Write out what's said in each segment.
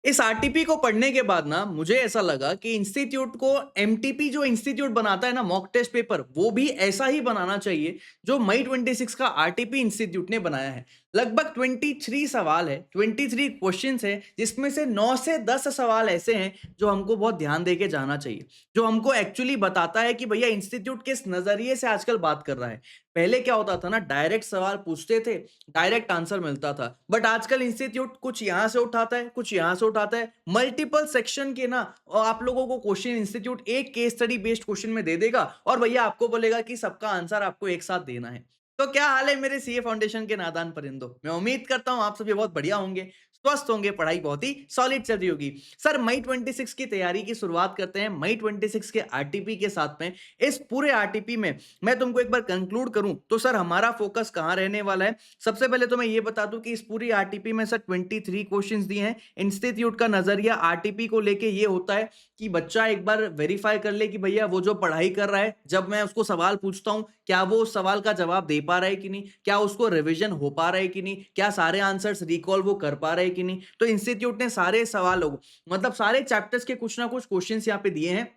इस आरटीपी को पढ़ने के बाद ना मुझे ऐसा लगा कि इंस्टीट्यूट को एमटीपी जो इंस्टीट्यूट बनाता है ना मॉक टेस्ट पेपर वो भी ऐसा ही बनाना चाहिए जो मई 26 का आरटीपी इंस्टीट्यूट ने बनाया है। लगभग 23 सवाल है, 23 क्वेश्चंस है, जिसमें से 9 से 10 सवाल ऐसे हैं जो हमको बहुत ध्यान देके जाना चाहिए, जो हमको एक्चुअली बताता है कि भैया इंस्टीट्यूट किस नजरिए से आजकल बात कर रहा है। पहले क्या होता था ना, डायरेक्ट सवाल पूछते थे, डायरेक्ट आंसर मिलता था, बट आजकल इंस्टीट्यूट कुछ यहां से उठाता है, कुछ यहां से उठाता है, मल्टीपल सेक्शन के ना, और आप लोगों को क्वेश्चन इंस्टीट्यूट एक केस स्टडी बेस्ड क्वेश्चन में दे देगा और भैया आपको बोलेगा कि सबका आंसर आपको एक साथ देना है। तो क्या हाल है मेरे सीए फाउंडेशन के नादान परिंदों, मैं उम्मीद करता हूं आप सभी बहुत बढ़िया होंगे, स्वस्थ होंगे, पढ़ाई बहुत ही सॉलिड चल रही होगी। सर मई 26 की तैयारी की शुरुआत करते हैं मई 26 के आरटीपी के साथ में। इस पूरे आरटीपी में मैं तुमको एक बार कंक्लूड करूं तो सर हमारा फोकस कहां रहने वाला है। सबसे पहले तो मैं ये बता दूं कि इस पूरी आरटीपी में सर 23 क्वेश्चंस दिए हैं। इंस्टीट्यूट का नजरिया आरटीपी को लेके ये होता है कि बच्चा एक बार वेरीफाई कर ले कि भैया वो जो पढ़ाई कर रहा है, जब मैं उसको सवाल पूछता हूं क्या वो उस सवाल का जवाब दे पा रहा है कि नहीं, क्या उसको रिवीजन हो पा रहा है कि नहीं, क्या सारे आंसर्स रिकॉल वो कर पा रहा है कि नहीं। तो इंस्टीट्यूट ने सारे सवालों मतलब सारे चैप्टर्स के कुछ ना कुछ क्वेश्चंस यहाँ पे दिए हैं।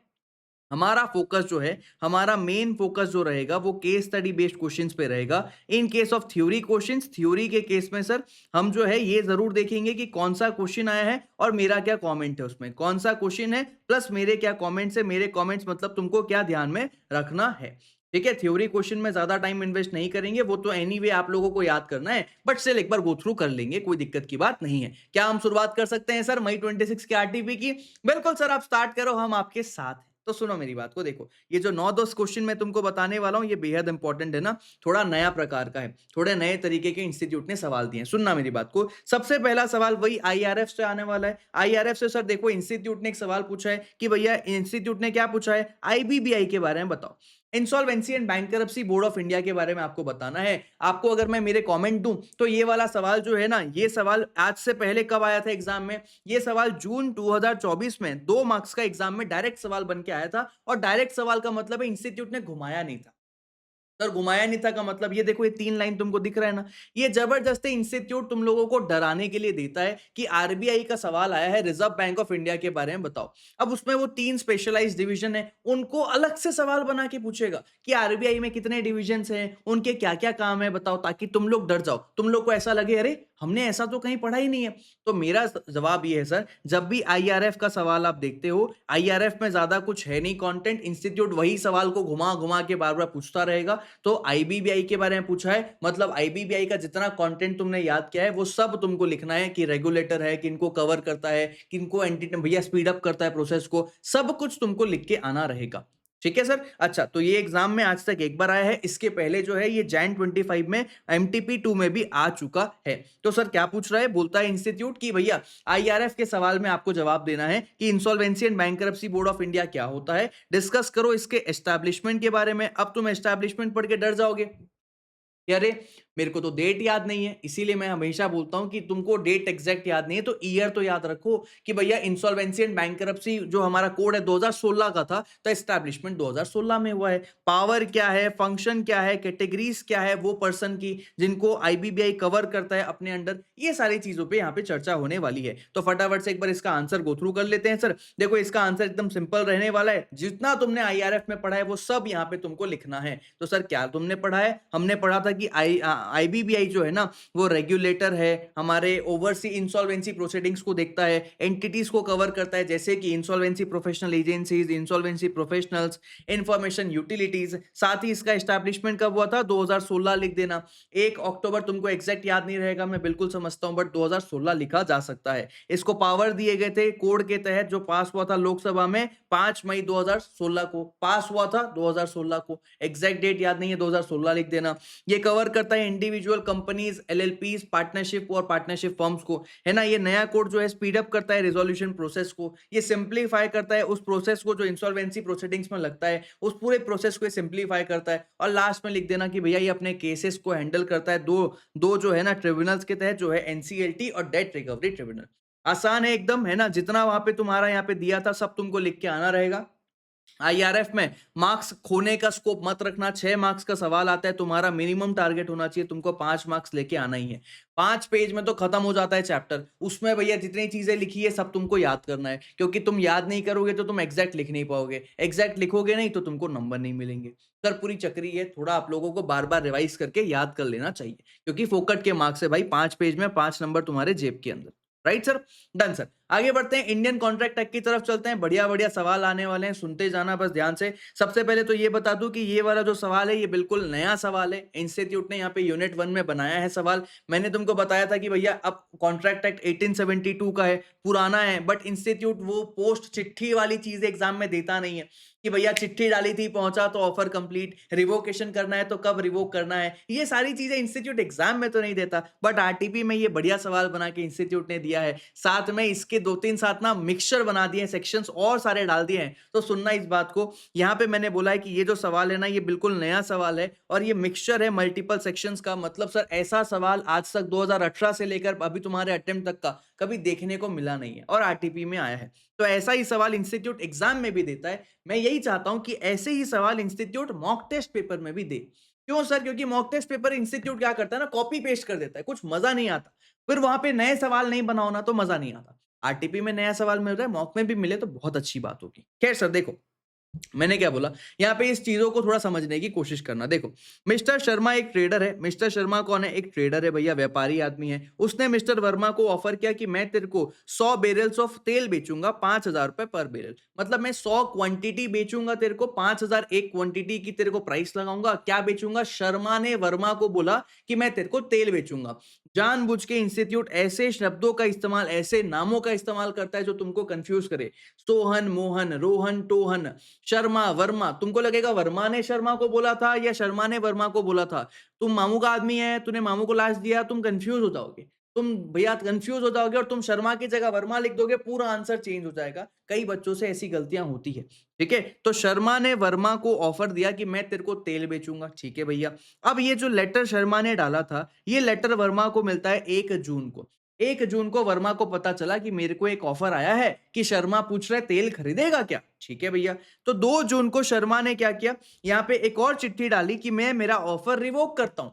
हमारा फोकस जो है, हमारा मेन फोकस जो रहेगा वो केस स्टडी बेस्ड क्वेश्चंस पे रहेगा। In case of theory questions, theory के केस में सर हम जो है ये जरूर देखेंगे कि कौन सा क्वेश्चन आया है और मेरा क्या कमेंट है उसमें, कौन सा क्वेश्चन है प्लस मेरे क्या कमेंट्स है, मेरे कमेंट्स मतलब तुमको क्या ध्यान में रखना है। ठीक है, थ्योरी क्वेश्चन में ज्यादा टाइम इन्वेस्ट नहीं करेंगे, वो तो एनीवे आप लोगों को याद करना है, बट स्टिल एक बार गो थ्रू कर लेंगे, कोई दिक्कत की बात नहीं है। क्या हम शुरुआत कर सकते हैं सर मई 26 के आरटीपी की? बिल्कुल सर, आप स्टार्ट करो, हम आपके साथ हैं। तो सुनो मेरी बात को, देखो ये जो 9-10 क्वेश्चन मैं तुमको बताने वाला हूं ये बेहद इंपॉर्टेंट है ना, थोड़ा नया प्रकार का है, थोड़े नए तरीके के इंस्टीट्यूट ने सवाल दिए हैं। सुनना मेरी बात को, सबसे पहला सवाल वही आईआरएफ से आने वाला है। आईआरएफ से सर देखो इंस्टीट्यूट ने एक सवाल पूछा है कि भैया इंस्टीट्यूट ने क्या पूछा है, आईबीबीआई के बारे में बताओ। Insolvency and bankruptcy board of India के बारे में आपको बताना है। आपको अगर मैं मेरे कमेंट दूं तो ये वाला सवाल जो है ना, ये सवाल आज से पहले कब आया था एग्जाम में, ये सवाल जून 2024 में 2 मार्क्स का एग्जाम में डायरेक्ट सवाल बन के आया था। और डायरेक्ट सवाल का मतलब है इंस्टीट्यूट ने घुमाया नहीं था। सर घुमाया नहीं था का मतलब ये देखो, ये 3 लाइन तुमको दिख रहा है ना, ये जबरदस्ती इंस्टीट्यूट तुम लोगों को डराने के लिए देता है कि आरबीआई का सवाल आया है रिजर्व बैंक ऑफ इंडिया के बारे में बताओ। अब उसमें वो 3 स्पेशलाइज्ड डिवीजन है, उनको अलग से सवाल बना के पूछेगा कि आरबीआई में कितने डिविजन्स हैं, उनके क्या-क्या काम है बताओ, ताकि तुम लोग डर जाओ, तुम लोग को ऐसा लगे अरे हमने ऐसा तो कहीं पढ़ा ही नहीं है। तो मेरा जवाब ये है सर, जब भी आईआरएफ का सवाल आप देखते हो, आईआरएफ में ज्यादा कुछ है नहीं कंटेंट, इंस्टीट्यूट वही सवाल को घुमा घुमा के बार बार पूछता रहेगा। तो आईबीबीआई के बारे में पूछा है, मतलब आईबीबीआई का जितना कंटेंट तुमने याद किया है वो सब तुमको लिखना है कि रेगुलेटर है, किनको कवर करता है, किनको एंटी भैया स्पीड अप करता है प्रोसेस को, सब कुछ तुमको लिख के आना रहेगा। ठीक है सर। अच्छा, तो ये एग्जाम में आज तक एक बार आया है, इसके पहले जो है ये जैन 25 में एमटीपी 2 में भी आ चुका है। तो सर क्या पूछ रहा है, बोलता है इंस्टीट्यूट की भैया आईआरएफ के सवाल में आपको जवाब देना है कि insolvency and bankruptcy board of India क्या होता है, डिस्कस करो इसके एस्टैब्लिशमेंट के बारे में। अब तुम एस्टैब्लिशमेंट पढ़ के डर जाओगे कि अरे मेरे को तो डेट याद नहीं है, इसीलिए मैं हमेशा बोलता हूं कि तुमको डेट एग्जैक्ट याद नहीं है तो ईयर तो याद रखो कि भैया इंसॉल्वेंसी एंड बैंकरप्सी जो हमारा कोड है 2016 का था, तो एस्टैब्लिशमेंट 2016 में हुआ है। पावर क्या है, फंक्शन क्या है, कैटेगरीज क्या है वो पर्सन की जिनको आईबीबीआई कवर करता है अपने अंडर, ये सारी चीजों पे यहाँ पे चर्चा होने वाली है। तो फटाफट से एक बार इसका आंसर गो थ्रू कर लेते हैं सर। देखो इसका आंसर एकदम सिंपल रहने वाला है, जितना तुमने आईआरएफ में पढ़ा है वो सब यहाँ पे तुमको लिखना है। तो सर क्या तुमने पढ़ा है, हमने पढ़ा था कि आईबीबीआई जो है ना वो रेगुलेटर है, हमारे ओवरसी इंसॉल्वेंसी प्रोसीडिंग्स को देखता है, एंटिटीज को कवर करता है जैसे कि insolvency professional agencies, insolvency professionals, information utilities. साथ ही इसका एस्टैब्लिशमेंट कब हुआ था, 2016 लिख देना। 1 अक्टूबर तुमको एग्जैक्ट याद नहीं रहेगा, मैं बिल्कुल समझता हूं, बट 2016 लिखा जा सकता है। इसको पावर दिए गए थे कोड के तहत, जो पास हुआ था लोकसभा में 5 मई 2016 को पास हुआ था, 2016 को एग्जैक्ट डेट याद नहीं है, 2016 लिख देना। ये कवर करता है इंडिविजुअल कंपनीज, एलएलपीज, पार्टनरशिप और पार्टनरशिप फर्म्स को, है ना। ये नया कोड जो है स्पीड अप करता है रिजोल्यूशन प्रोसेस को, ये सिंप्लीफाई करता है उस प्रोसेस को जो इंसॉल्वेंसी प्रोसीडिंग्स में लगता है, उस पूरे प्रोसेस को सिंप्लीफाई करता है। और लास्ट में लिख देना कि भैया ये अपने केसेस को हैंडल करता है दो दो जो है ना ट्रिब्यूनल्स के तहत, जो है एनसीएलटी और डेट रिकवरी ट्रिब्यूनल। आसान है एकदम, है ना, जितना वहां पे तुम्हारा यहाँ पे दिया था सब तुमको लिख के आना रहेगा। आईआरएफ में मार्क्स खोने का स्कोप मत रखना। 6 मार्क्स का सवाल आता है, तुम्हारा मिनिमम टारगेट होना चाहिए, तुमको 5 मार्क्स लेके आना ही है। 5 पेज में तो खत्म हो जाता है चैप्टर। उसमें भैया जितनी चीजें लिखी है सब तुमको याद करना है, क्योंकि तुम याद नहीं करोगे तो तुम एग्जैक्ट लिख नहीं पाओगे, एग्जैक्ट लिखोगे नहीं तो तुमको नंबर नहीं मिलेंगे। सर पूरी चक्री है, थोड़ा आप लोगों को बार बार रिवाइज करके याद कर लेना चाहिए, क्योंकि फोकट के मार्क्स है भाई, 5 पेज में 5 नंबर तुम्हारे जेब के अंदर। Right sir, done sir. आगे बढ़ते हैं, इंडियन कॉन्ट्रैक्ट एक्ट की तरफ चलते हैं। बढ़िया बढ़िया सवाल आने वाले हैं, सुनते जाना बस ध्यान से। सबसे पहले तो ये बता दूं कि ये वाला जो सवाल है ये बिल्कुल नया सवाल है, इंस्टीट्यूट ने यहाँ पे यूनिट 1 में बनाया है सवाल। मैंने तुमको बताया था कि भैया अब कॉन्ट्रैक्ट एक्ट 1872 का है, पुराना है, बट इंस्टीट्यूट वो पोस्ट चिट्ठी वाली चीजें एग्जाम में देता नहीं है कि भैया चिट्ठी डाली थी, पहुंचा तो ऑफर कंप्लीट, रिवोकेशन करना है तो कब रिवोक करना है, ये सारी चीजें इंस्टीट्यूट एग्जाम में तो नहीं देता, बट आरटीपी में ये बढ़िया सवाल बना के इंस्टीट्यूट ने दिया है। साथ में इसके 2-3 साथ ना मिक्सचर बना दिए हैं, सेक्शंस और सारे डाल दिए हैं, तो सुनना इस बात को। यहाँ पे मैंने बोला है कि ये जो सवाल है ना ये बिल्कुल नया सवाल है और ये मिक्सचर है मल्टीपल सेक्शंस का। मतलब सर ऐसा सवाल आज तक 2018 से लेकर अभी तुम्हारे अटेम्प्ट तक का कभी देखने को मिला नहीं है और आरटीपी में आया है, तो ऐसा ही सवाल इंस्टीट्यूट एग्जाम में भी देता है। मैं यही चाहता हूं कि ऐसे ही सवाल इंस्टीट्यूट मॉक टेस्ट पेपर में भी दे। क्यों सर? क्योंकि मॉक टेस्ट पेपर इंस्टीट्यूट क्या करता है ना, कॉपी पेस्ट कर देता है, कुछ मजा नहीं आता। फिर वहां पे नए सवाल नहीं बनाओ ना तो मजा नहीं आता। आरटीपी में नया सवाल मिल रहा है, मॉक में भी मिले तो बहुत अच्छी बात होगी। खैर सर देखो, मैंने क्या बोला, यहाँ पे इस चीजों को थोड़ा समझने की कोशिश करना। देखो, मिस्टर शर्मा एक ट्रेडर है। मिस्टर शर्मा कौन है? एक ट्रेडर है भैया, व्यापारी आदमी है। उसने मिस्टर वर्मा को ऑफर किया कि मैं तेरे को 100 बैरल्स ऑफ तेल बेचूंगा 5,000 रुपए पर बैरल। मतलब मैं 100 क्वांटिटी बेचूंगा तेरे को, 5,000 एक क्वांटिटी की तेरे को प्राइस लगाऊंगा। क्या बेचूंगा? शर्मा ने वर्मा को बोला कि मैं तेरे को तेल बेचूंगा। जानबूझ के इंस्टीट्यूट ऐसे शब्दों का इस्तेमाल, ऐसे नामों का इस्तेमाल करता है जो तुमको कंफ्यूज करे। सोहन, मोहन, रोहन, टोहन, शर्मा, वर्मा। तुमको लगेगा वर्मा ने शर्मा को बोला था या शर्मा ने वर्मा को बोला था। तुम मामू का आदमी है, तूने मामू को लाश दिया, तुम कंफ्यूज हो जाओगे। तुम भैया कंफ्यूज हो जाओगे और तुम शर्मा की जगह वर्मा लिख दोगे, पूरा आंसर चेंज हो जाएगा। कई बच्चों से ऐसी गलतियां होती है। ठीक है, तो शर्मा ने वर्मा को ऑफर दिया कि मैं तेरे को तेल बेचूंगा। ठीक है भैया। अब ये जो लेटर शर्मा ने डाला था, ये लेटर वर्मा को मिलता है 1 जून को। 1 जून को वर्मा को पता चला कि मेरे को एक ऑफर आया है कि शर्मा पूछ रहे तेल खरीदेगा क्या। ठीक है भैया। तो 2 जून को शर्मा ने क्या किया, यहाँ पे एक और चिट्ठी डाली कि मैं मेरा ऑफर रिवोक करता हूं।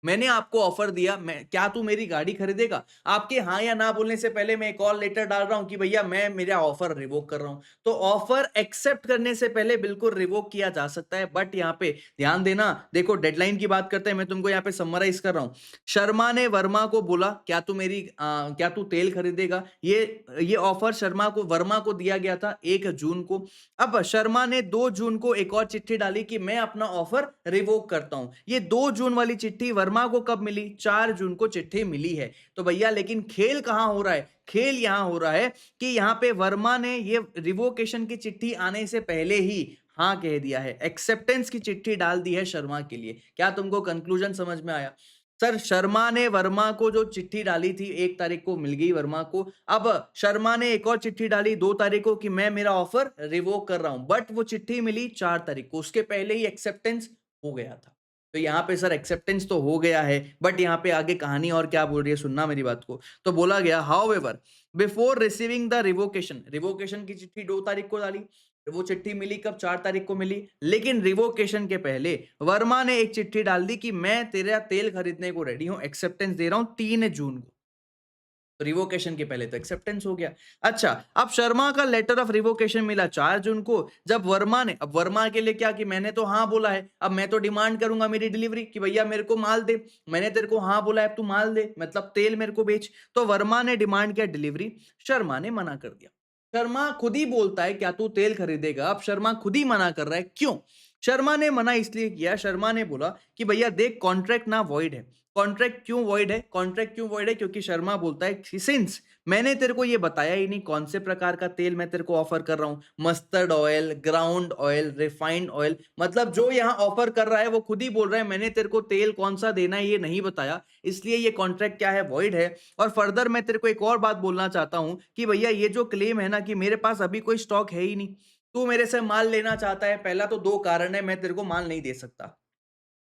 मैंने आपको ऑफर दिया, मैं क्या तू मेरी गाड़ी खरीदेगा? आपके हाँ या ना बोलने से पहले मैं एक और लेटर डाल रहा हूं कि भैया मैं मेरा ऑफर रिवोक कर रहा हूं। तो ऑफर एक्सेप्ट करने से पहले बिल्कुल रिवोक किया जा सकता है, बट यहाँ पे ध्यान देना। देखो डेडलाइन की बात करते हैं, मैं तुमको यहाँ पे समराइज कर रहा हूं। शर्मा ने वर्मा को बोला क्या तू तेल खरीदेगा? ये ऑफर शर्मा को वर्मा को दिया गया था 1 जून को। अब शर्मा ने 2 जून को एक और चिट्ठी डाली कि मैं अपना ऑफर रिवोक करता हूं। ये 2 जून वाली चिट्ठी वर्मा को कब मिली? 4 जून को चिट्ठी मिली है। तो भैया लेकिन खेल कहां हो रहा है? खेल यहां हो रहा है कि यहां पे वर्मा ने ये रिवोकेशन की चिट्ठी आने से पहले ही हाँ कह दिया है, एक्सेप्टेंस की चिट्ठी डाल दी है शर्मा के लिए। क्या तुमको कंक्लूजन समझ में आया? सर शर्मा ने वर्मा को जो चिट्ठी डाली थी 1 तारीख को मिल गई वर्मा को। अब शर्मा ने एक और चिट्ठी डाली 2 तारीख को कि मैं मेरा ऑफर रिवोक कर रहा हूं, बट वो चिट्ठी मिली 4 तारीख को, उसके पहले ही एक्सेप्टेंस हो गया था। तो यहाँ पे सर एक्सेप्टेंस तो हो गया है, बट यहाँ पे आगे कहानी और क्या बोल रही है सुनना मेरी बात को। तो बोला गया however before receiving the revocation, revocation की चिट्ठी 2 तारीख को डाली, वो चिट्ठी मिली कब? 4 तारीख को मिली। लेकिन रिवोकेशन के पहले वर्मा ने एक चिट्ठी डाल दी कि मैं तेरा तेल खरीदने को रेडी हूं, एक्सेप्टेंस दे रहा हूं 3 जून को। तो रिवोकेशन के पहले तो एक्सेप्टेंस हो गया। अच्छा, अब शर्मा का लेटर ऑफ रिवोकेशन मिला 4 जून को। जब वर्मा ने, अब वर्मा के लिए क्या कि मैंने तो हाँ बोला है, अब मैं तो डिमांड करूंगा मेरी डिलीवरी कि भैया मेरे को माल दे, मैंने तेरे को हाँ बोला है, अब तू माल दे, मतलब तेल मेरे को बेच। तो वर्मा ने डिमांड किया डिलीवरी, शर्मा ने मना कर दिया। शर्मा खुद ही बोलता है क्या तू तेल खरीदेगा? अब शर्मा खुद ही मना कर रहा है। क्यों शर्मा ने मना? इसलिए किया, शर्मा ने बोला कि भैया देख कॉन्ट्रैक्ट ना वॉइड है। कॉन्ट्रैक्ट क्यों वॉइड है? कॉन्ट्रैक्ट क्यों वॉइड है? क्योंकि शर्मा बोलता है सिंस मैंने तेरे को ये बताया ही नहीं कौन से प्रकार का तेल मैं तेरे को ऑफर कर रहा हूं, mustard oil, ground oil, refined oil, मतलब जो यहाँ ऑफर कर रहा है वो खुद ही बोल रहा है मैंने तेरे को तेल कौन सा देना है ये नहीं बताया, इसलिए ये कॉन्ट्रैक्ट क्या है? वॉइड है। और फर्दर मैं तेरे को एक और बात बोलना चाहता हूं कि भैया ये जो क्लेम है ना कि मेरे पास अभी कोई स्टॉक है ही नहीं, तू मेरे से माल लेना चाहता है, पहला तो 2 कारण है मैं तेरे को माल नहीं दे सकता।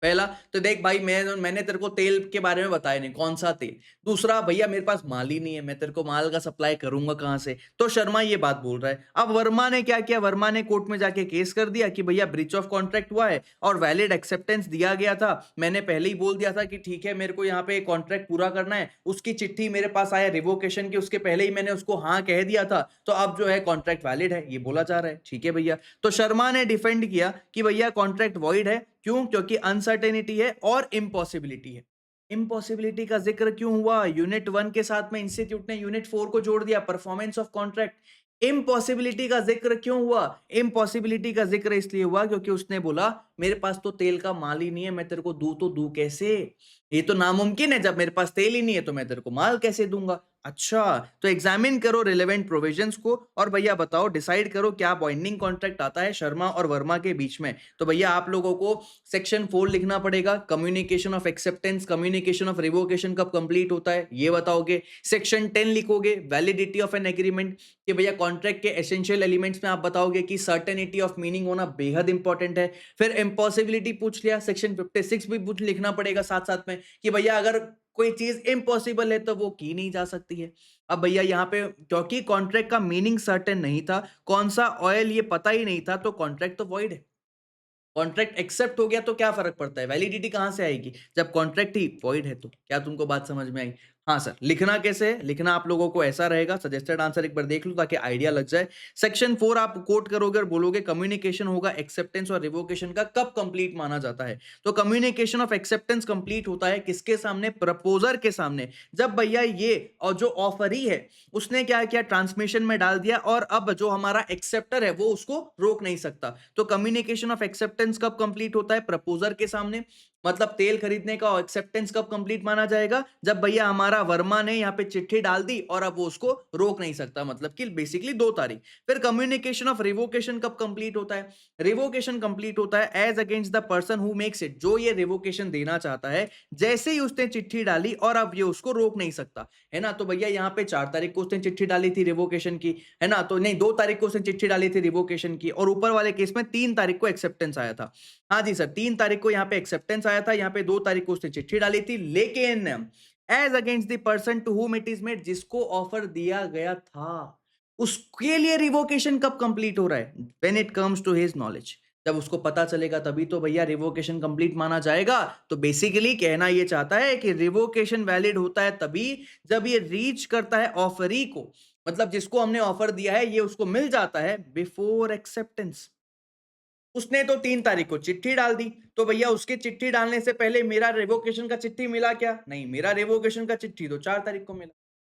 पहला तो देख भाई मैंने तेरे को तेल के बारे में बताया नहीं कौन सा तेल। दूसरा भैया मेरे पास माल ही नहीं है, मैं तेरे को माल का सप्लाई करूंगा कहां से? तो शर्मा ये बात बोल रहा है। अब वर्मा ने क्या किया, वर्मा ने कोर्ट में जाके केस कर दिया कि भैया ब्रीच ऑफ कॉन्ट्रैक्ट हुआ है और वैलिड एक्सेप्टेंस दिया गया था। मैंने पहले ही बोल दिया था कि ठीक है मेरे को यहाँ पे कॉन्ट्रैक्ट पूरा करना है। उसकी चिट्ठी मेरे पास आया रिवोकेशन की, उसके पहले ही मैंने उसको हाँ कह दिया था, तो अब जो है कॉन्ट्रैक्ट वैलिड है, ये बोला जा रहा है। ठीक है भैया। तो शर्मा ने डिफेंड किया कि भैया कॉन्ट्रैक्ट वॉइड है। क्यों? क्योंकि अनसर्टेनिटी है और इम्पॉसिबिलिटी है। इम्पॉसिबिलिटी का जिक्र क्यों हुआ? यूनिट 1 के साथ में इंस्टीट्यूट ने यूनिट 4 को जोड़ दिया, परफॉर्मेंस ऑफ कॉन्ट्रैक्ट। इम्पॉसिबिलिटी का जिक्र क्यों हुआ? इम्पॉसिबिलिटी का जिक्र इसलिए हुआ क्योंकि उसने बोला मेरे पास तो तेल का माल ही नहीं है, मैं तेरे को दूं तो दूं कैसे? ये तो नामुमकिन है, जब मेरे पास तेल ही नहीं है तो मैं तेरे को माल कैसे दूंगा? अच्छा, तो एग्जामिन करो रिलेवेंट प्रोविजंस को और भैया बताओ, डिसाइड करो क्या बाइंडिंग कॉन्ट्रैक्ट आता है शर्मा और वर्मा के बीच में। तो भैया आप लोगों को सेक्शन 4 लिखना पड़ेगा, communication of acceptance, communication of revocation कब कंप्लीट होता है ये बताओगे। सेक्शन 10 लिखोगे, वैलिडिटी ऑफ एन एग्रीमेंट, कि भैया कॉन्ट्रैक्ट के एसेंशियल एलिमेंट्स में आप बताओगे कि सर्टेनिटी ऑफ मीनिंग होना बेहद इंपॉर्टेंट है। फिर इम्पॉसिबिलिटी पूछ लिया, सेक्शन 56 भी पूछ लिखना पड़ेगा साथ साथ में कि भैया अगर कोई चीज इम्पॉसिबल है तो वो की नहीं जा सकती है। अब भैया यहाँ पे क्योंकि कॉन्ट्रैक्ट का मीनिंग सर्टेन नहीं था, कौन सा ऑयल ये पता ही नहीं था, तो कॉन्ट्रैक्ट तो वॉइड है। कॉन्ट्रैक्ट एक्सेप्ट हो गया तो क्या फर्क पड़ता है, वैलिडिटी कहां से आएगी जब कॉन्ट्रैक्ट ही वॉइड है? तो क्या तुमको बात समझ में आई? हाँ सर। लिखना कैसे है? लिखना आप लोगों को ऐसा रहेगा, सजेस्टेड आंसर एक बार देख लो ताकि आइडिया लग जाए। सेक्शन 4 आप कोट करोगे और बोलोगे कम्युनिकेशन होगा एक्सेप्टेंस और रिवोकेशन का कब कंप्लीट माना जाता है? तो कम्युनिकेशन ऑफ एक्सेप्टेंस कंप्लीट होता है किसके सामने? प्रपोजर के सामने। जब भैया ये और जो ऑफरी है उसने क्या किया, ट्रांसमिशन में डाल दिया और अब जो हमारा एक्सेप्टर है वो उसको रोक नहीं सकता। तो कम्युनिकेशन ऑफ एक्सेप्टेंस कब कंप्लीट होता है? प्रपोजर के सामने। मतलब तेल खरीदने का एक्सेप्टेंस कब कंप्लीट माना जाएगा? जब भैया हमारा वर्मा ने यहाँ पे चिट्ठी डाल दी और अब वो उसको रोक नहीं सकता, मतलब कि बेसिकली 2 तारीख। फिर कम्युनिकेशन ऑफ रिवोकेशन कब कंप्लीट होता है? रिवोकेशन कंप्लीट होता है as against the person who makes it, जो ये रिवोकेशन देना चाहता है, जैसे ही उसने चिट्ठी डाली और अब ये उसको रोक नहीं सकता, है ना? तो भैया यहाँ पे 4 तारीख को उसने चिट्ठी डाली थी रिवोकेशन की, है ना? तो नहीं, 2 तारीख को उसने चिट्ठी डाली थी रिवोकेशन की और ऊपर वाले केस में 3 तारीख को एक्सेप्टेंस आया था। हाँ जी सर, 3 तारीख को यहाँ पे एक्सेप्टेंस आया था, यहाँ पे 2 तारीख को उसने चिट्ठी डाली थी, लेकिन as against the person to whom it is made, जिसको ऑफर दिया गया था, उसके लिए रिवोकेशन कब कंप्लीट हो रहा है? When it comes to his knowledge, जब उसको पता चलेगा तभी तो भैया रिवोकेशन कंप्लीट माना जाएगा। तो बेसिकली कहना ये चाहता है कि रिवोकेशन वैलिड होता है तभी जब ये रीच करता है ऑफरी को, मतलब जिसको हमने ऑफर दिया है ये उसको मिल जाता है बिफोर एक्सेप्टेंस। उसने तो 3 तारीख को चिट्ठी डाल दी, तो भैया उसके चिट्ठी डालने से पहले मेरा रिवोकेशन का चिट्ठी मिला क्या? नहीं, मेरा रिवोकेशन का चिट्ठी तो 4 तारीख को मिला।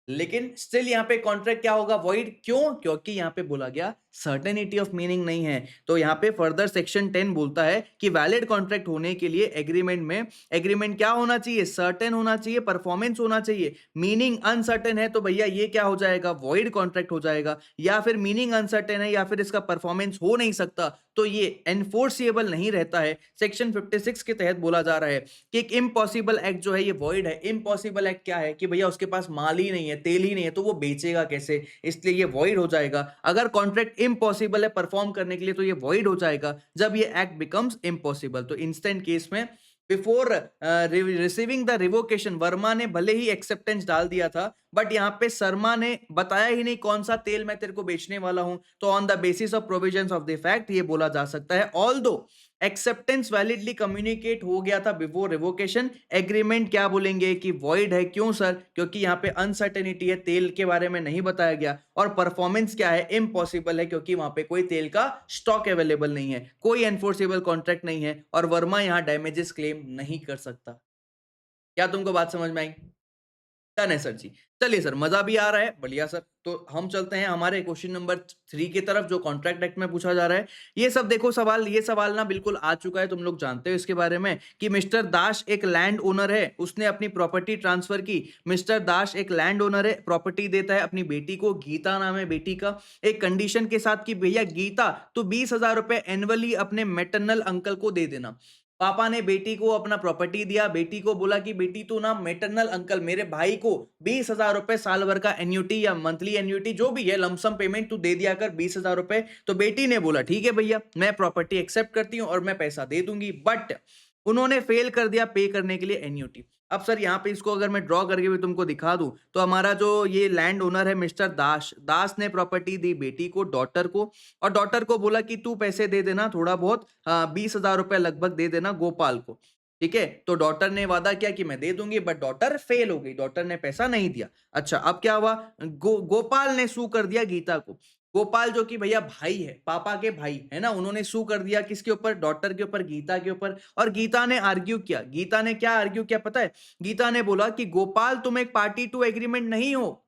लेकिन स्टिल यहाँ पे कॉन्ट्रैक्ट क्या होगा? वॉइड। क्यों? क्योंकि यहाँ पे बोला गया सर्टेनिटी ऑफ मीनिंग नहीं है। तो यहाँ पे फर्दर सेक्शन 10 बोलता है कि वैलिड कॉन्ट्रैक्ट होने के लिए एग्रीमेंट में, एग्रीमेंट क्या होना चाहिए? सर्टेन होना चाहिए, परफॉर्मेंस होना चाहिए। मीनिंग अनसर्टेन है तो भैया ये क्या हो जाएगा? वॉइड कॉन्ट्रैक्ट हो जाएगा। या फिर मीनिंग अनसर्टेन है या फिर इसका परफॉर्मेंस हो नहीं सकता, तो ये एनफोर्सिएबल नहीं रहता है। सेक्शन 56 के तहत बोला जा रहा है कि एक इम्पॉसिबल एक्ट जो है ये वॉइड है। इम्पॉसिबल एक्ट क्या है? कि भैया उसके पास माल ही नहीं है, तेल ही नहीं है, तो वो बेचेगा कैसे? इसलिए ये वॉइड हो जाएगा। अगर कॉन्ट्रैक्ट इम्पॉसिबल है परफॉर्म करने के लिए तो ये वॉइड हो जाएगा जब ये एक्ट बिकम्स इम्पॉसिबल। तो इंस्टेंट केस में before receiving the revocation, Verma ने भले ही एक्सेप्टेंस डाल दिया था, बट यहाँ पे शर्मा ने बताया ही नहीं कौन सा तेल मैं तेरे को बेचने वाला हूं। तो on the basis of provisions of the fact ये बोला जा सकता है, ऑल दो एक्सेप्टेंस वैलिडली कम्युनिकेट हो गया था बिफोर रिवोकेशन, एग्रीमेंट क्या बोलेंगे कि वॉइड है। क्यों सर? क्योंकि यहाँ पे अनसर्टेनिटी है, तेल के बारे में नहीं बताया गया, और परफॉर्मेंस क्या है? इम्पॉसिबल है, क्योंकि वहां पे कोई तेल का स्टॉक अवेलेबल नहीं है, कोई एनफोर्सेबल कॉन्ट्रैक्ट नहीं है, और वर्मा यहाँ डैमेजेस क्लेम नहीं कर सकता। क्या तुमको बात समझ में आई? डन है सर जी। चलिए सर, मजा भी आ रहा है, बढ़िया सर। तो हम चलते हैं हमारे क्वेश्चन नंबर 3 की तरफ, जो कॉन्ट्रैक्ट एक्ट में पूछा जा रहा है। ये सब देखो सवाल, ये सवाल ना बिल्कुल आ चुका है, तुम लोग जानते हो इसके बारे में कि मिस्टर दास एक लैंड ओनर है, उसने अपनी प्रॉपर्टी ट्रांसफर की। मिस्टर दास एक लैंड ओनर है, प्रॉपर्टी देता है अपनी बेटी को, गीता नाम है बेटी का, एक कंडीशन के साथ कि भैया गीता तो 20,000 रुपए एनुअली अपने मेटरनल अंकल को दे देना। पापा ने बेटी को अपना प्रॉपर्टी दिया, बेटी को बोला कि बेटी तू ना मेटरनल अंकल मेरे भाई को 20,000 रुपए साल भर का एन्युटी या मंथली एन्युटी जो भी है लमसम पेमेंट तू दे दिया कर 20,000 रुपए। तो बेटी ने बोला ठीक है भैया, मैं प्रॉपर्टी एक्सेप्ट करती हूँ और मैं पैसा दे दूंगी, बट उन्होंने फेल कर दिया पे करने के लिए एन्युटी। अब सर यहाँ पे इसको अगर मैं ड्रॉ करके भी तुमको दिखा दूं तो हमारा जो ये लैंड ओनर है मिस्टर दास, दास ने प्रॉपर्टी दी बेटी को, डॉटर को, और डॉटर को बोला कि तू पैसे दे देना थोड़ा बहुत, 20,000 रुपए लगभग दे देना गोपाल को। ठीक है, तो डॉटर ने वादा किया कि मैं दे दूंगी, बट डॉटर फेल हो गई, डॉटर ने पैसा नहीं दिया। अच्छा, अब क्या हुआ, गोपाल ने सू कर दिया गीता को। गोपाल जो कि भैया भाई है, पापा के भाई है ना, उन्होंने सू कर दिया किसके ऊपर, डॉटर के ऊपर, गीता के ऊपर। और गीता ने आर्ग्यू किया, गीता ने क्या आर्ग्यू किया पता है, गीता ने बोला कि गोपाल तुम एक पार्टी टू एग्रीमेंट नहीं हो,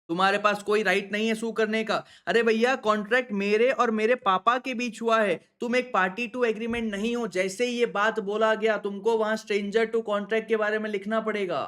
तुम्हारे पास कोई राइट नहीं है सू करने का। अरे भैया, कॉन्ट्रैक्ट मेरे और मेरे पापा के बीच हुआ है, तुम एक पार्टी टू एग्रीमेंट नहीं हो। जैसे ही ये बात बोला गया, तुमको वहां स्ट्रेंजर टू कॉन्ट्रैक्ट के बारे में लिखना पड़ेगा,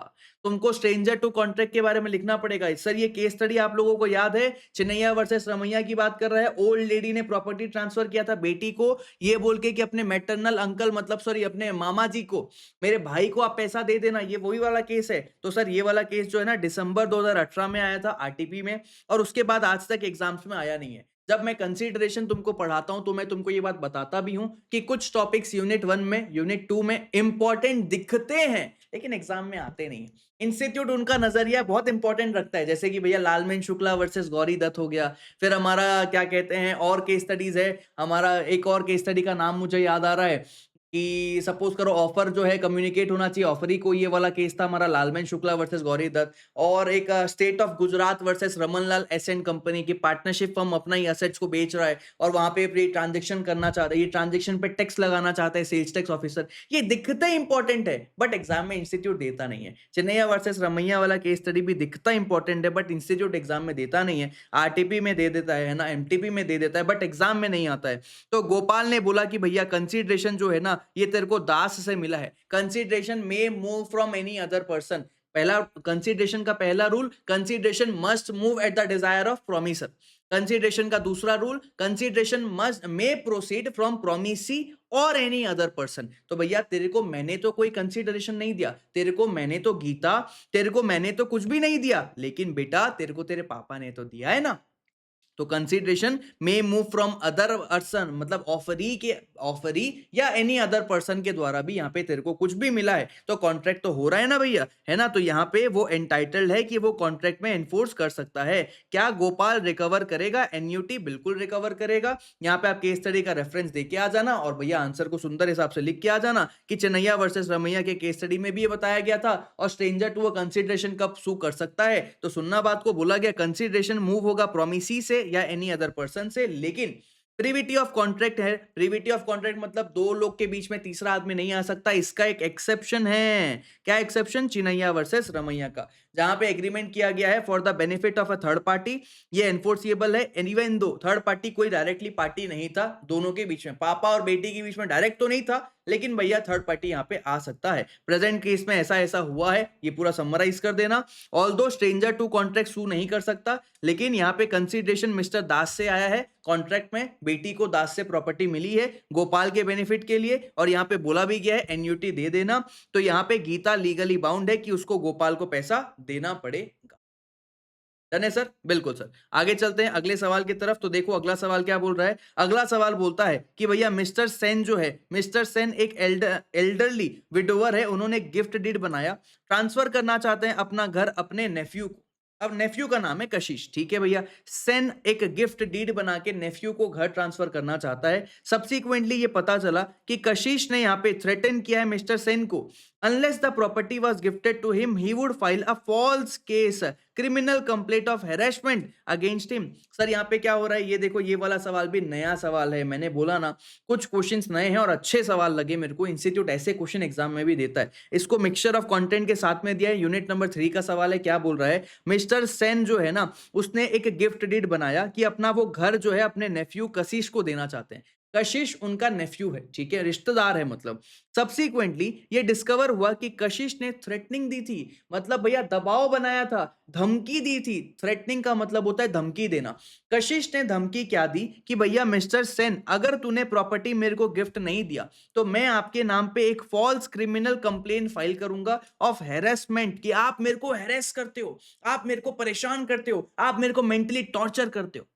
तुमको स्ट्रेंजर टू कॉन्ट्रैक्ट के बारे में लिखना पड़ेगा। सर ये केस स्टडी आप लोगों को याद है, चिन्नैया वर्सेस रमैया की बात कर रहा है। ओल्ड लेडी ने प्रॉपर्टी ट्रांसफर किया था बेटी को, ये बोल के कि अपने मैटरनल अंकल, मतलब सॉरी अपने मामा जी को, मेरे भाई को आप पैसा दे देना, ये वही वाला केस है। तो सर ये वाला केस जो है ना, दिसंबर 2018 में आया था आरटीपी में, और उसके बाद आज तक एग्जाम्स में आया नहीं है। जब मैं कंसीडरेशन तुमको पढ़ाता हूं तो मैं तुमको ये बात बताता भी हूं कि कुछ टॉपिक्स यूनिट 1 में, यूनिट 2 में इंपॉर्टेंट दिखते हैं लेकिन एग्जाम में आते नहीं। इंस्टीट्यूट उनका नजरिया बहुत इंपॉर्टेंट रखता है, जैसे कि भैया लालमेन शुक्ला वर्सेस गौरी दत्त हो गया। फिर हमारा क्या कहते हैं और केस स्टडीज है, हमारा एक और केस स्टडी का नाम मुझे याद आ रहा है कि सपोज करो ऑफर जो है कम्युनिकेट होना चाहिए, ऑफर ही को, ये वाला केस था हमारा लालमेन शुक्ला वर्सेस गौरी दत्त। और एक state of Gujarat versus Ramanlal एसेंट कंपनी की, पार्टनरशिप फर्म अपना ही एसेट्स को बेच रहा है और वहां पे ये ट्रांजेक्शन करना चाहता है, ये ट्रांजेक्शन पे टैक्स लगाना चाहता है सेल्स टैक्स ऑफिसर। ये दिखता इंपॉर्टेंट है बट एग्जाम में इंस्टीट्यूट देता नहीं है। चिन्नैया वर्सेस रमैया वाला केस स्टडी भी दिखता इंपॉर्टेंट है बट इंस्टीट्यूट एग्जाम में देता नहीं है। आरटीपी में दे देता है ना, एमटीपी में दे देता है बट एग्जाम में नहीं आता है। तो गोपाल ने बोला कि भैया कंसीडरेशन जो है ना, ये तेरे को दास से मिला है। Consideration may move from any other person. पहला कंसीडरेशन का पहला rule, consideration must move at the desire of promisor. Consideration का दूसरा rule, consideration must may proceed from promisee और एनी अदर पर्सन। तो भैया तेरे को मैंने तो कोई कंसीडरेशन नहीं दिया, तेरे को मैंने तो गीता, तेरे को मैंने तो कुछ भी नहीं दिया, लेकिन बेटा तेरे को तेरे पापा ने तो दिया है ना। तो consideration may move from other person, मतलब ऑफरी या एनी अदर पर्सन के द्वारा भी यहाँ पे तेरे को कुछ भी मिला है तो कॉन्ट्रैक्ट तो हो रहा है ना भैया, है ना। तो यहाँ पे वो एंटाइटल्ड है कि वो कॉन्ट्रैक्ट में एनफोर्स कर सकता है। क्या गोपाल रिकवर करेगा एन्यूटी? बिल्कुल रिकवर करेगा। यहाँ पे आप केस स्टडी का रेफरेंस देके आ जाना और भैया आंसर को सुंदर हिसाब से लिख के आ जाना कि चिन्नैया वर्सेस रमैया के केस स्टडी में भी ये बताया गया था। और स्ट्रेंजर टू कंसीडरेशन कब सू कर सकता है, तो सुनना बात को, बोला गया कंसीडरेशन मूव होगा प्रोमिसी से या एनी अदर पर्सन से, लेकिन प्रिविटी ऑफ कॉन्ट्रैक्ट है। प्रिविटी ऑफ कॉन्ट्रैक्ट मतलब दो लोग के बीच में तीसरा आदमी नहीं आ सकता, इसका एक एक्सेप्शन है। क्या एक्सेप्शन? चिन्नैया वर्सेस रमैया का, जहां पे एग्रीमेंट किया गया है for the benefit of a third party, ये एनफोर्सिएबल है। इवन दो थर्ड पार्टी कोई डायरेक्टली पार्टी नहीं था, दोनों के बीच में, पापा और बेटी के बीच में डायरेक्ट तो नहीं था, लेकिन भैया थर्ड पार्टी यहाँ पे आ सकता है। प्रेजेंट केस में ऐसा ऐसा हुआ है, ये पूरा समराइज कर देना। ऑल्दो स्ट्रेंजर टू कॉन्ट्रैक्ट सू नहीं कर सकता, लेकिन यहाँ पे कंसीडरेशन मिस्टर दास से आया है। कॉन्ट्रैक्ट में बेटी को दास से प्रॉपर्टी मिली है गोपाल के बेनिफिट के लिए, और यहाँ पे बोला भी गया है एन्युटी दे देना। तो यहाँ पे गीता लीगली बाउंड है कि उसको गोपाल को पैसा देना पड़ेगा। डन है सर? बिल्कुल सर। आगे चलते हैं अगले सवाल की तरफ। तो देखो अगला सवाल क्या बोल रहा है। अगला सवाल बोलता है कि भैया मिस्टर सेन जो है, मिस्टर सेन एक एल्डरली विडोवर है, उन्होंने गिफ्ट डीड बनाया, ट्रांसफर करना चाहते हैं अपना घर अपने नेफ्यू को। अब नेफ्यू का नाम है कशिश, ठीक है भैया। सेन एक गिफ्ट डीड बना के नेफ्यू को घर ट्रांसफर करना चाहता है। सब्सिक्वेंटली ये पता चला कि कशिश ने यहाँ पे थ्रेटन किया है मिस्टर सेन को, unless the property was gifted to him he would file a false case, criminal complaint of harassment against him। Sir यहाँ पे क्या हो रहा है, ये देखो, ये वाला सवाल भी नया सवाल है। मैंने बोला ना कुछ क्वेश्चंस नए हैं और अच्छे सवाल लगे मेरे को, इंस्टीट्यूट ऐसे क्वेश्चन एग्जाम में भी देता है। इसको मिक्सचर ऑफ कंटेंट के साथ में दिया है। यूनिट नंबर 3 का सवाल है। क्या बोल रहा है, मिस्टर सेन जो है ना, उसने एक गिफ्ट डीड बनाया कि अपना वो घर जो है अपने नेफ्यू कशिश को देना चाहते हैं। कशिश उनका नेफ्यू है, ठीक है, रिश्तेदार है मतलब। सब्सिक्वेंटली ये डिस्कवर हुआ कि कशिश ने थ्रेटनिंग दी थी, मतलब भैया दबाव बनाया था, धमकी दी थी। थ्रेटनिंग का मतलब होता है धमकी देना। कशिश ने धमकी क्या दी कि भैया मिस्टर सेन, अगर तूने प्रॉपर्टी मेरे को गिफ्ट नहीं दिया तो मैं आपके नाम पे एक फॉल्स क्रिमिनल कंप्लेन फाइल करूंगा ऑफ हैरेसमेंट, कि आप मेरे को हैरेस करते हो, आप मेरे को परेशान करते हो, आप मेरे को मेंटली टॉर्चर करते हो।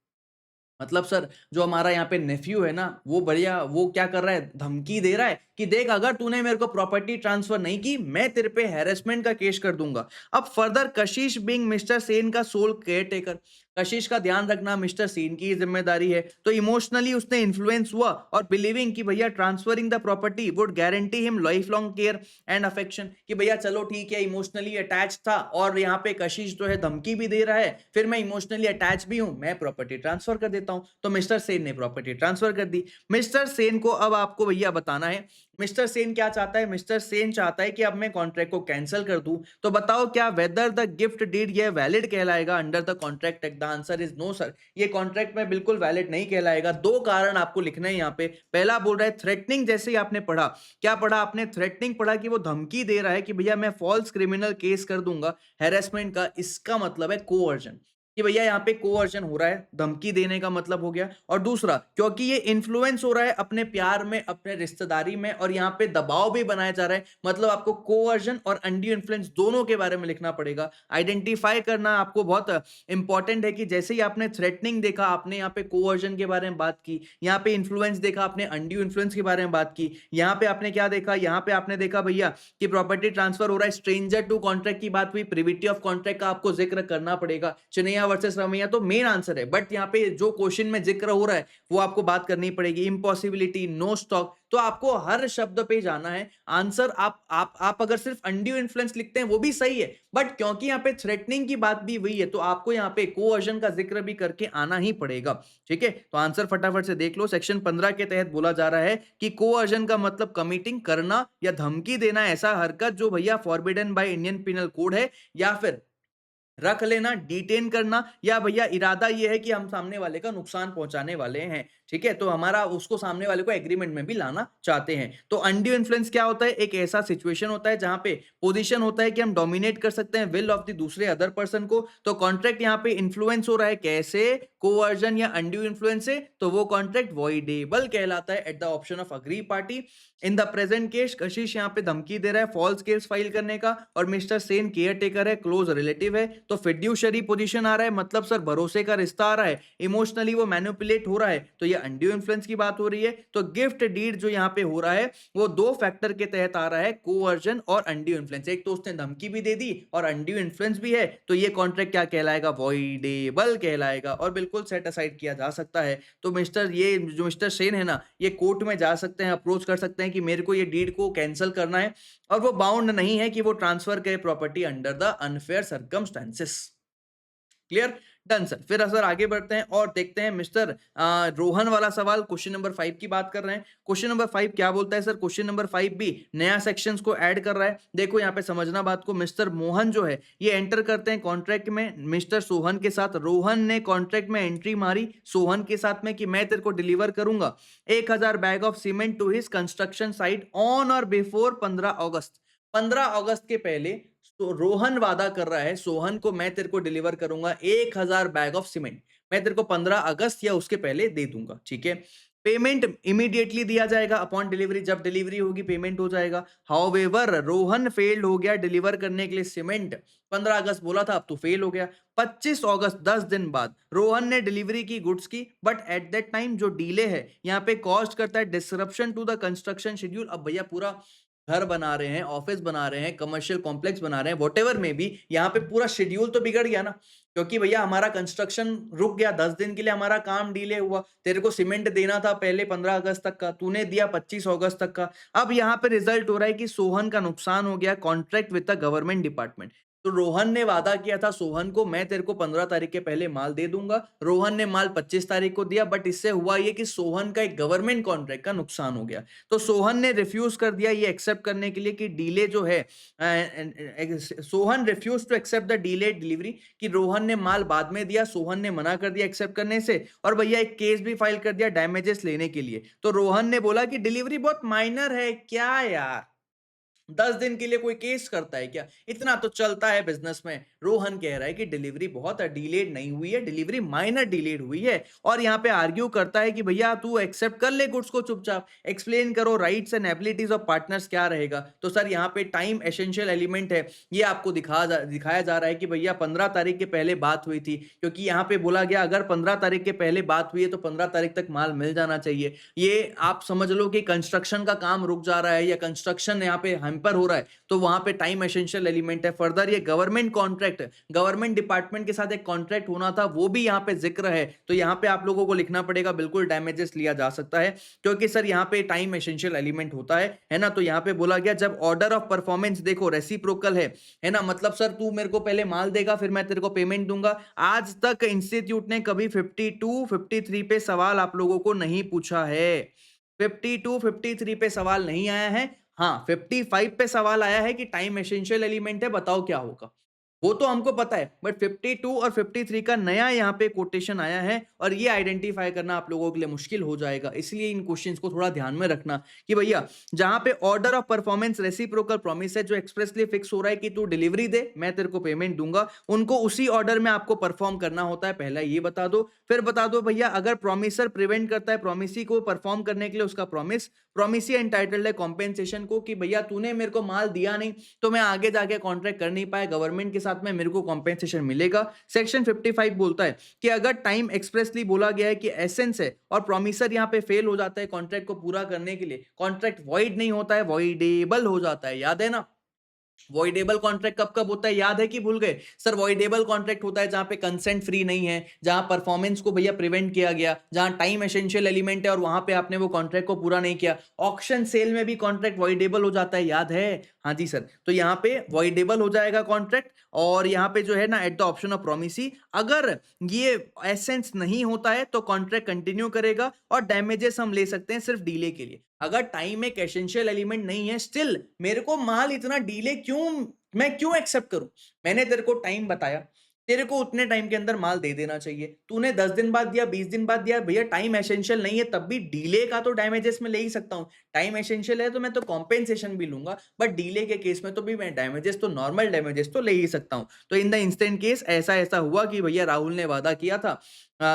मतलब सर जो हमारा यहाँ पे नेफ्यू है ना, वो बढ़िया, वो क्या कर रहा है, धमकी दे रहा है कि देख अगर तूने मेरे को प्रॉपर्टी ट्रांसफर नहीं की मैं तेरे पे हैरेसमेंट का केस कर दूंगा। अब फर्दर कशिश बिंग मिस्टर सेन का सोल केयर टेकर, कशिश का ध्यान रखना मिस्टर सेन की जिम्मेदारी है, तो इमोशनली उसने इन्फ्लुएंस हुआ और बिलीविंग कि भैया transferring the property would guarantee him life long care and affection, कि भैया चलो ठीक है इमोशनली अटैच था और यहाँ पे कशिश जो है धमकी भी दे रहा है, फिर मैं इमोशनली अटैच भी हूं, मैं प्रॉपर्टी ट्रांसफर कर देता हूं। तो मिस्टर सेन ने प्रॉपर्टी ट्रांसफर कर दी। मिस्टर सेन को अब आपको भैया बताना है मिस्टर सेन क्या चाहता है। मिस्टर सेन चाहता है कि अब मैं कॉन्ट्रैक्ट को कैंसिल कर दूं, तो बताओ क्या वेदर द गिफ्ट डीड ये वैलिड कहलाएगा under the contract act. The answer is no sir, ये कॉन्ट्रैक्ट में बिल्कुल वैलिड नहीं कहलाएगा। दो कारण आपको लिखना है यहाँ पे। पहला बोल रहा है थ्रेटनिंग, जैसे ही आपने पढ़ा, क्या पढ़ा आपने, थ्रेटनिंग पढ़ा कि वो धमकी दे रहा है कि भैया मैं फॉल्स क्रिमिनल केस कर दूंगा हैरेसमेंट का, इसका मतलब है कोवर्जन, कि भैया यहाँ पे कोवर्जन हो रहा है, धमकी देने का मतलब हो गया। और दूसरा क्योंकि ये इन्फ्लुएंस हो रहा है अपने प्यार में, अपने रिश्तेदारी में, और यहाँ पे दबाव भी बनाया जा रहा है, मतलब आपको कोवर्जन और अनड्यू इन्फ्लुएंस दोनों के बारे में लिखना पड़ेगा। आइडेंटिफाई करना आपको बहुत इंपॉर्टेंट है कि जैसे ही आपने थ्रेटनिंग देखा आपने यहाँ पे कोवर्जन के बारे में बात की, यहाँ पे इन्फ्लुएंस देखा आपने अनड्यू इन्फ्लुएंस के बारे में बात की, यहाँ पे आपने क्या देखा, यहाँ पे आपने देखा भैया कि प्रॉपर्टी ट्रांसफर हो रहा है, स्ट्रेंजर टू कॉन्ट्रैक्ट की बात हुई, प्रिविटी ऑफ कॉन्ट्रैक्ट का आपको जिक्र करना पड़ेगा, चिनैया वर्सेस रमैया तो मेन आंसर है, बट यहाँ पे जो क्वेश्चन में जिक्र हो रहा है वो आपको बात करनी पड़ेगी। इम्पॉसिबिलिटी, नो स्टॉक, तो आपको हर शब्द पे जाना है। आंसर आप अगर सिर्फ अनड्यू इन्फ्लुएंस लिखते हैं वो भी सही है, बट क्योंकि यहाँ पे थ्रेटनिंग की बात भी हुई है तो आपको यहाँ पे कोवर्जन का जिक्र भी करके आना ही पड़ेगा। ठीक है, तो आंसर फटाफट से देख लो। सेक्शन 15 के तहत बोला जा रहा है कि कोवर्जन का मतलब कमिटिंग करना या धमकी देना ऐसा हरकत जो भैया forbidden by Indian penal code है, या फिर रख लेना, डिटेन करना, या भैया इरादा ये है कि हम सामने वाले का नुकसान पहुंचाने वाले हैं। ठीक है, तो हमारा उसको सामने वाले को एग्रीमेंट में भी लाना चाहते हैं। तो अनड्यू इन्फ्लुएंस क्या होता है, एक ऐसा सिचुएशन होता है जहां पे पोजीशन होता है कि हम डोमिनेट कर सकते हैं विल ऑफ द दूसरे अदर पर्सन को। तो कॉन्ट्रैक्ट यहाँ पे इन्फ्लुएंस हो रहा है कैसे, कोवर्जन या अनड्यू इन्फ्लुएंस से, तो वो कॉन्ट्रैक्ट वॉइडेबल कहलाता है at the option of agree party. In the present case कशिश यहाँ पे धमकी दे रहा है फॉल्स केस फाइल करने का, और मिस्टर सेन केयर टेकर है, क्लोज रिलेटिव है, तो फिड्यूशरी पोजीशन आ रहा है, मतलब सर भरोसे का रिश्ता आ रहा है, इमोशनली वो मैनिपुलेट हो रहा है, तो ये अनड्यू इन्फ्लुएंस की बात हो रही है। तो गिफ्ट डीड जो यहाँ पे हो रहा है वो दो फैक्टर के तहत आ रहा है, कोवर्जन और अनड्यू इन्फ्लुएंस। एक तो उसने धमकी भी दे दी और अनड्यू इन्फ्लुएंस भी है, तो ये कॉन्ट्रैक्ट क्या कहलाएगा, वॉइडेबल कहलाएगा और बिल्कुल सेट असाइड किया जा सकता है। तो ये जो मिस्टर सेन है ना, ये कोर्ट में जा सकते हैं, अप्रोच कर सकते हैं कि मेरे को ये डीड को कैंसिल करना है, और वो बाउंड नहीं है कि वो ट्रांसफर करे property under the unfair circumstances. Clear, done sir. फिर सर आगे बढ़ते हैं और देखते हैं मिस्टर रोहन वाला सवाल, क्वेश्चन नंबर 5 की बात कर रहे हैं। क्वेश्चन नंबर 5 क्या बोलता है सर, क्वेश्चन नंबर 5 भी नया सेक्शंस को ऐड कर रहा है। देखो यहाँ पे समझना बात को, मिस्टर मोहन जो है ये एंटर करते हैं कॉन्ट्रैक्ट में मिस्टर सोहन के साथ। रोहन ने कॉन्ट्रैक्ट में एंट्री मारी सोहन के साथ में कि मैं तेरे को डिलीवर करूंगा 1000 bag of cement to his construction site on और बिफोर 15 अगस्त। 15 अगस्त के पहले तो रोहन वादा कर रहा है सोहन को, मैं तेरे को डिलीवर करूंगा 1000 बैग ऑफ सीमेंट, मैं तेरे को 15 अगस्त या उसके पहले दे दूंगा। ठीक है, पेमेंट इमीडिएटली दिया जाएगा अपॉन डिलीवरी, जब डिलीवरी होगी पेमेंट हो जाएगा। हाउएवर रोहन फेल्ड हो गया डिलीवर करने के लिए सीमेंट, 15 अगस्त बोला था, अब तो फेल हो गया। 25 अगस्त 10 दिन बाद रोहन ने डिलीवरी की गुड्स की, बट एट दैट टाइम जो डिले है यहाँ पे कॉस्ट करता है disruption to the construction schedule. अब भैया पूरा घर बना रहे हैं, ऑफिस बना रहे हैं, कमर्शियल कॉम्प्लेक्स बना रहे हैं, वॉटेवर में भी यहाँ पे पूरा शेड्यूल तो बिगड़ गया ना, क्योंकि भैया हमारा कंस्ट्रक्शन रुक गया, 10 दिन के लिए हमारा काम डिले हुआ। तेरे को सीमेंट देना था पहले 15 अगस्त तक का, तूने दिया 25 अगस्त तक का। अब यहाँ पे रिजल्ट हो रहा है कि सोहन का नुकसान हो गया contract with the government department. तो रोहन ने वादा किया था सोहन को, मैं तेरे को 15 तारीख के पहले माल दे दूंगा। रोहन ने माल 25 तारीख को दिया, बट इससे हुआ ये कि सोहन का एक गवर्नमेंट कॉन्ट्रैक्ट का नुकसान हो गया। तो सोहन ने रिफ्यूज कर दिया ये एक्सेप्ट करने के लिए कि डीले जो है, Sohan refuse to accept the delayed delivery, कि रोहन ने माल बाद में दिया, सोहन ने मना कर दिया एक्सेप्ट करने से, और भैया एक केस भी फाइल कर दिया डैमेजेस लेने के लिए। तो रोहन ने बोला कि डिलीवरी बहुत माइनर है क्या यार, 10 दिन के लिए कोई केस करता है क्या? इतना तो चलता है बिज़नेस में। रोहन कह रहा है कि डिलीवरी बहुत डिलेड नहीं हुई है, डिलीवरी माइनर डिलेड हुई है और यहाँ पे आर्ग्यू करता है कि भैया तू एक्सेप्ट कर ले गुड्स को चुपचाप, एक्सप्लेन करो rights and abilities of partners क्या रहेगा। तो सर यहाँ पे टाइम एसेंशियल एलिमेंट है, ये आपको दिखाया जा रहा है कि भैया 15 तारीख के पहले बात हुई थी, क्योंकि यहाँ पे बोला गया अगर 15 तारीख के पहले बात हुई है तो 15 तारीख तक माल मिल जाना चाहिए। ये आप समझ लो कि कंस्ट्रक्शन का काम रुक जा रहा है या कंस्ट्रक्शन यहाँ पे हैम्पर हो रहा है, तो वहां पे टाइम एसेंशियल एलिमेंट है। फर्दर ये गवर्नमेंट कॉन्ट्रैक्ट, गवर्नमेंट डिपार्टमेंट के साथ एक कॉन्ट्रैक्ट होना था, वो भी यहाँ पे जिक्र है, तो यहाँ पे आप लोगों को लिखना पड़ेगा, बिल्कुल डैमेजेस लिया जा सकता है, क्योंकि सर यहाँ पे टाइम एसेंशियल एलिमेंट होता है ना। तो यहाँ पे बोला गया जब ऑर्डर ऑफ परफॉर्मेंस देखो रेसिप्रोकल है ना, मतलब सर तू मेरे को पहले माल देगा फिर मैं तेरे को पेमेंट दूंगा। आज तक इंस्टीट्यूट ने कभी 52 53 पे सवाल आप लोगों को नहीं पूछा है, 52 53 पे सवाल नहीं आया है। हाँ 55 पे सवाल आया है कि टाइम एसेंशियल एलिमेंट है, बताओ क्या होगा, वो तो हमको पता है, बट 52 और 53 का नया यहाँ पे कोटेशन आया है और ये आइडेंटिफाई करना आप लोगों के लिए मुश्किल हो जाएगा। इसलिए इन क्वेश्चंस को थोड़ा ध्यान में रखना कि भैया जहां पे order of performance reciprocal promise है, जो एक्सप्रेसली फिक्स हो रहा है कि तू डिलीवरी दे मैं तेरे को पेमेंट दूंगा, उनको उसी ऑर्डर में आपको परफॉर्म करना होता है। पहला ये बता दो, फिर बता दो भैया अगर प्रोमिसर प्रिवेंट करता है प्रोमिसी को परफॉर्म करने के लिए उसका प्रोमिसी एंटाइटल्ड है कॉम्पेंसेशन को, कि भैया तूने मेरे को माल दिया नहीं तो मैं आगे जाके कॉन्ट्रैक्ट कर नहीं पाया गवर्नमेंट के साथ में, मेरे को कॉम्पेंसेशन मिलेगा। सेक्शन 55 बोलता है कि अगर टाइम एक्सप्रेसली बोला गया है कि एसेंस है और प्रोमिसर यहाँ पे फेल हो जाता है कॉन्ट्रैक्ट को पूरा करने के लिए, कॉन्ट्रैक्ट वॉइड नहीं होता है, वॉइडेबल हो जाता है, याद है ना। वॉइडेबल कॉन्ट्रैक्ट कब कब होता है, याद है कि भूल गए? सर वॉइडेबल कॉन्ट्रैक्ट होता है जहां पे कंसेंट फ्री नहीं है, जहां परफॉर्मेंस को भैया प्रिवेंट किया गया, जहां टाइम एसेंशियल एलिमेंट है और वहां पे आपने वो कॉन्ट्रैक्ट को पूरा नहीं किया। ऑक्शन सेल में भी कॉन्ट्रैक्ट वॉइडेबल हो जाता है, याद है? हाँ जी सर, तो यहाँ पे वॉइडेबल हो जाएगा कॉन्ट्रैक्ट। और यहाँ पे जो है ना at the option of promisee, अगर ये एसेंस नहीं होता है तो कॉन्ट्रैक्ट कंटिन्यू करेगा और डैमेजेस हम ले सकते हैं सिर्फ डीले के लिए। अगर टाइम एक एसेंशियल एलिमेंट नहीं है, स्टिल मेरे को माल इतना डीले क्यों, मैं क्यों एक्सेप्ट करूं? मैंने तेरे को टाइम बताया, तेरे को उतने टाइम के अंदर माल दे देना चाहिए, तूने 10 दिन बाद दिया 20 दिन बाद दिया, भैया टाइम एसेंशियल नहीं है तब भी डीले का तो डैमेजेस में ले ही सकता हूं। टाइम एसेंशियल है तो मैं तो कॉम्पेंसेशन भी लूंगा, बट डीले के केस में तो भी मैं डैमेजेस तो नॉर्मल डैमेजेस तो ले ही सकता हूं। तो इन द इंस्टेंट केस ऐसा ऐसा हुआ कि भैया राहुल ने वादा किया था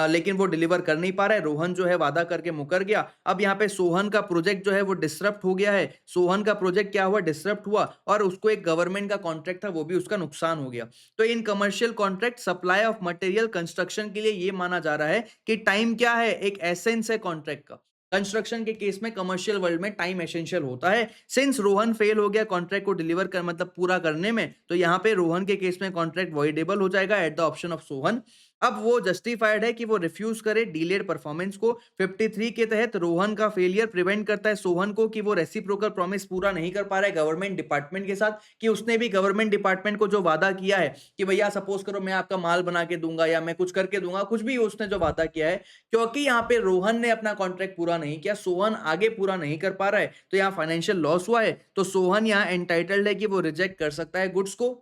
लेकिन वो डिलीवर कर नहीं पा रहा है, रोहन जो है वादा करके मुकर गया। अब यहाँ पे सोहन का प्रोजेक्ट जो है वो डिसरप्ट हो गया है, सोहन का प्रोजेक्ट क्या हुआ, डिसरप्ट हुआ और उसको एक गवर्नमेंट का कॉन्ट्रैक्ट था वो भी उसका नुकसान हो गया। तो in commercial contract supply of material construction के लिए ये माना जा रहा है कि टाइम क्या है, एक एसेंस है कॉन्ट्रैक्ट का। कंस्ट्रक्शन के केस में कमर्शियल वर्ल्ड में टाइम एसेंशियल होता है। सिंस रोहन फेल हो गया कॉन्ट्रैक्ट को डिलीवर कर मतलब पूरा करने में, तो यहाँ पे रोहन के केस में कॉन्ट्रैक्ट वॉइडेबल हो जाएगा at the option of Sohan. अब वो जस्टिफाइड है कि वो रिफ्यूज करे डीलेड परफॉर्मेंस को। 53 के तहत रोहन का फेलियर प्रिवेंट करता है सोहन को कि वो रेसिप्रोकल प्रॉमिस पूरा नहीं कर पा रहा है गवर्नमेंट डिपार्टमेंट के साथ, कि उसने भी गवर्नमेंट डिपार्टमेंट को जो वादा किया है कि भैया सपोज करो मैं आपका माल बना के दूंगा या मैं कुछ करके दूंगा, कुछ भी उसने जो वादा किया है, क्योंकि यहाँ पे रोहन ने अपना कॉन्ट्रैक्ट पूरा नहीं किया, सोहन आगे पूरा नहीं कर पा रहा है, तो यहाँ फाइनेंशियल लॉस हुआ है। तो सोहन यहाँ एंटाइटल्ड है कि वो रिजेक्ट कर सकता है गुड्स को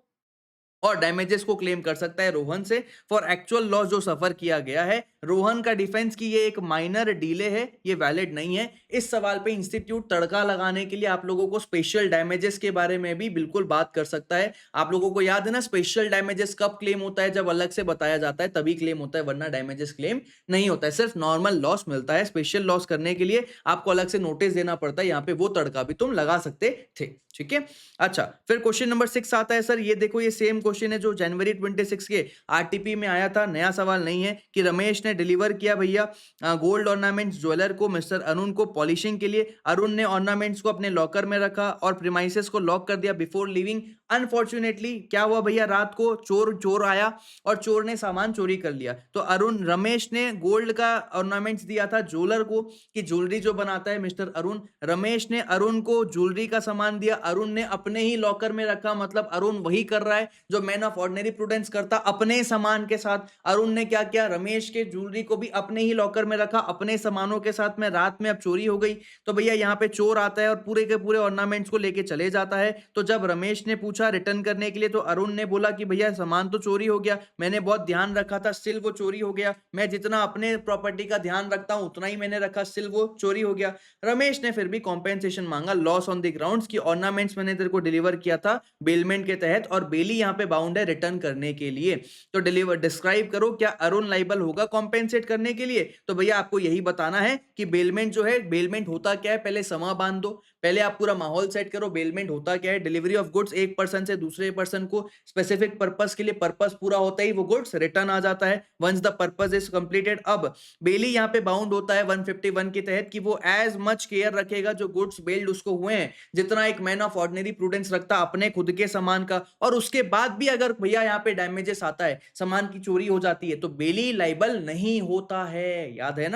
और डैमेजेस को क्लेम कर सकता है रोहन से फॉर एक्चुअल लॉस जो सफर किया गया है। रोहन का डिफेंस की ये एक माइनर डीले है, ये वैलिड नहीं है। इस सवाल पे इंस्टीट्यूट तड़का लगाने के लिए आप लोगों को स्पेशल डैमेजेस के बारे में भी बिल्कुल बात कर सकता है। आप लोगों को याद है ना स्पेशल डैमेजेस कब क्लेम होता है, जब अलग से बताया जाता है तभी क्लेम होता है, वरना डैमेजेस क्लेम नहीं होता है, सिर्फ नॉर्मल लॉस मिलता है। स्पेशल लॉस करने के लिए आपको अलग से नोटिस देना पड़ता है, यहाँ पे वो तड़का भी तुम लगा सकते थे, ठीक है। अच्छा फिर क्वेश्चन नंबर 6 आता है सर, ये देखो ये सेम क्वेश्चन है जो जनवरी 26 के आरटीपी में आया था, नया सवाल नहीं है, कि रमेश ने डिलीवर किया भैया गोल्ड ऑर्नामेंट्स ज्वेलर को मिस्टर अरुण को पॉलिशिंग के लिए। अरुण ने ऑर्नामेंट्स को अपने लॉकर में रखा और प्रीमाइसेस को लॉक कर दिया बिफोर लिविंग। अनफॉर्चुनेटली क्या हुआ भैया, रात को चोर आया और चोर ने सामान चोरी कर लिया। तो रमेश ने गोल्ड का ऑर्नामेंट्स दिया था ज्वेलर को कि ज्वेलरी जो बनाता है मिस्टर अरुण, रमेश ने अरुण को ज्वेलरी का सामान दिया, अरुण ने अपने ही लॉकर में रखा, मतलब अरुण वही कर रहा है जो मैन ऑफ ऑर्डिनरी प्रूडेंस करता अपने सामान के साथ। अरुण ने क्या किया, रमेश के ज्वेलरी को भी अपने ही लॉकर में रखा अपने सामानों के साथ में। रात में अब चोरी हो गई तो भैया यहाँ पे चोर आता है और पूरे के पूरे ऑर्नामेंट्स को लेके चले जाता है। तो जब रमेश ने पूछा पूछा रिटर्न करने के लिए तो अरुण ने बोला कि भैया सामान तो चोरी हो गया, मैंने बहुत ध्यान रखा था, स्टिल वो चोरी हो गया। मैं जितना अपने प्रॉपर्टी का ध्यान रखता हूँ उतना ही मैंने रखा, स्टिल वो चोरी हो गया। रमेश ने फिर भी कॉम्पेंसेशन मांगा लॉस ऑन द ग्राउंड्स की ऑर्नामेंट्स मैंने तेरे को डिलीवर किया था बेलमेंट के तहत और बेली यहाँ पे बाउंड है रिटर्न करने के लिए। तो डिलीवर डिस्क्राइब करो क्या अरुण लाइबल होगा कॉम्पेंसेट करने के लिए। तो भैया आपको यही बताना है कि बेलमेंट जो है, बेलमेंट होता क्या है, पहले समा बांध दो, पहले आप पूरा माहौल सेट करो। बेलमेंट होता क्या है, डिलीवरी ऑफ गुड्स एक पर्सन से दूसरे पर्सन को स्पेसिफिक पर्पस के लिए, पर्पस पूरा होता ही वो गुड्स रिटर्न आ जाता है once the purpose is completed. अब बेली यहाँ पे बाउंड होता है 151 के तहत कि वो एज मच केयर रखेगा जो गुड्स बेल्ड उसको हुए हैं जितना एक मैन ऑफ ऑर्डिनरी प्रूडेंस रखता अपने खुद के सामान का। और उसके बाद भी अगर भैया यहाँ पे डैमेजेस आता है, सामान की चोरी हो जाती है, तो बेली लाइबल नहीं होता है, याद है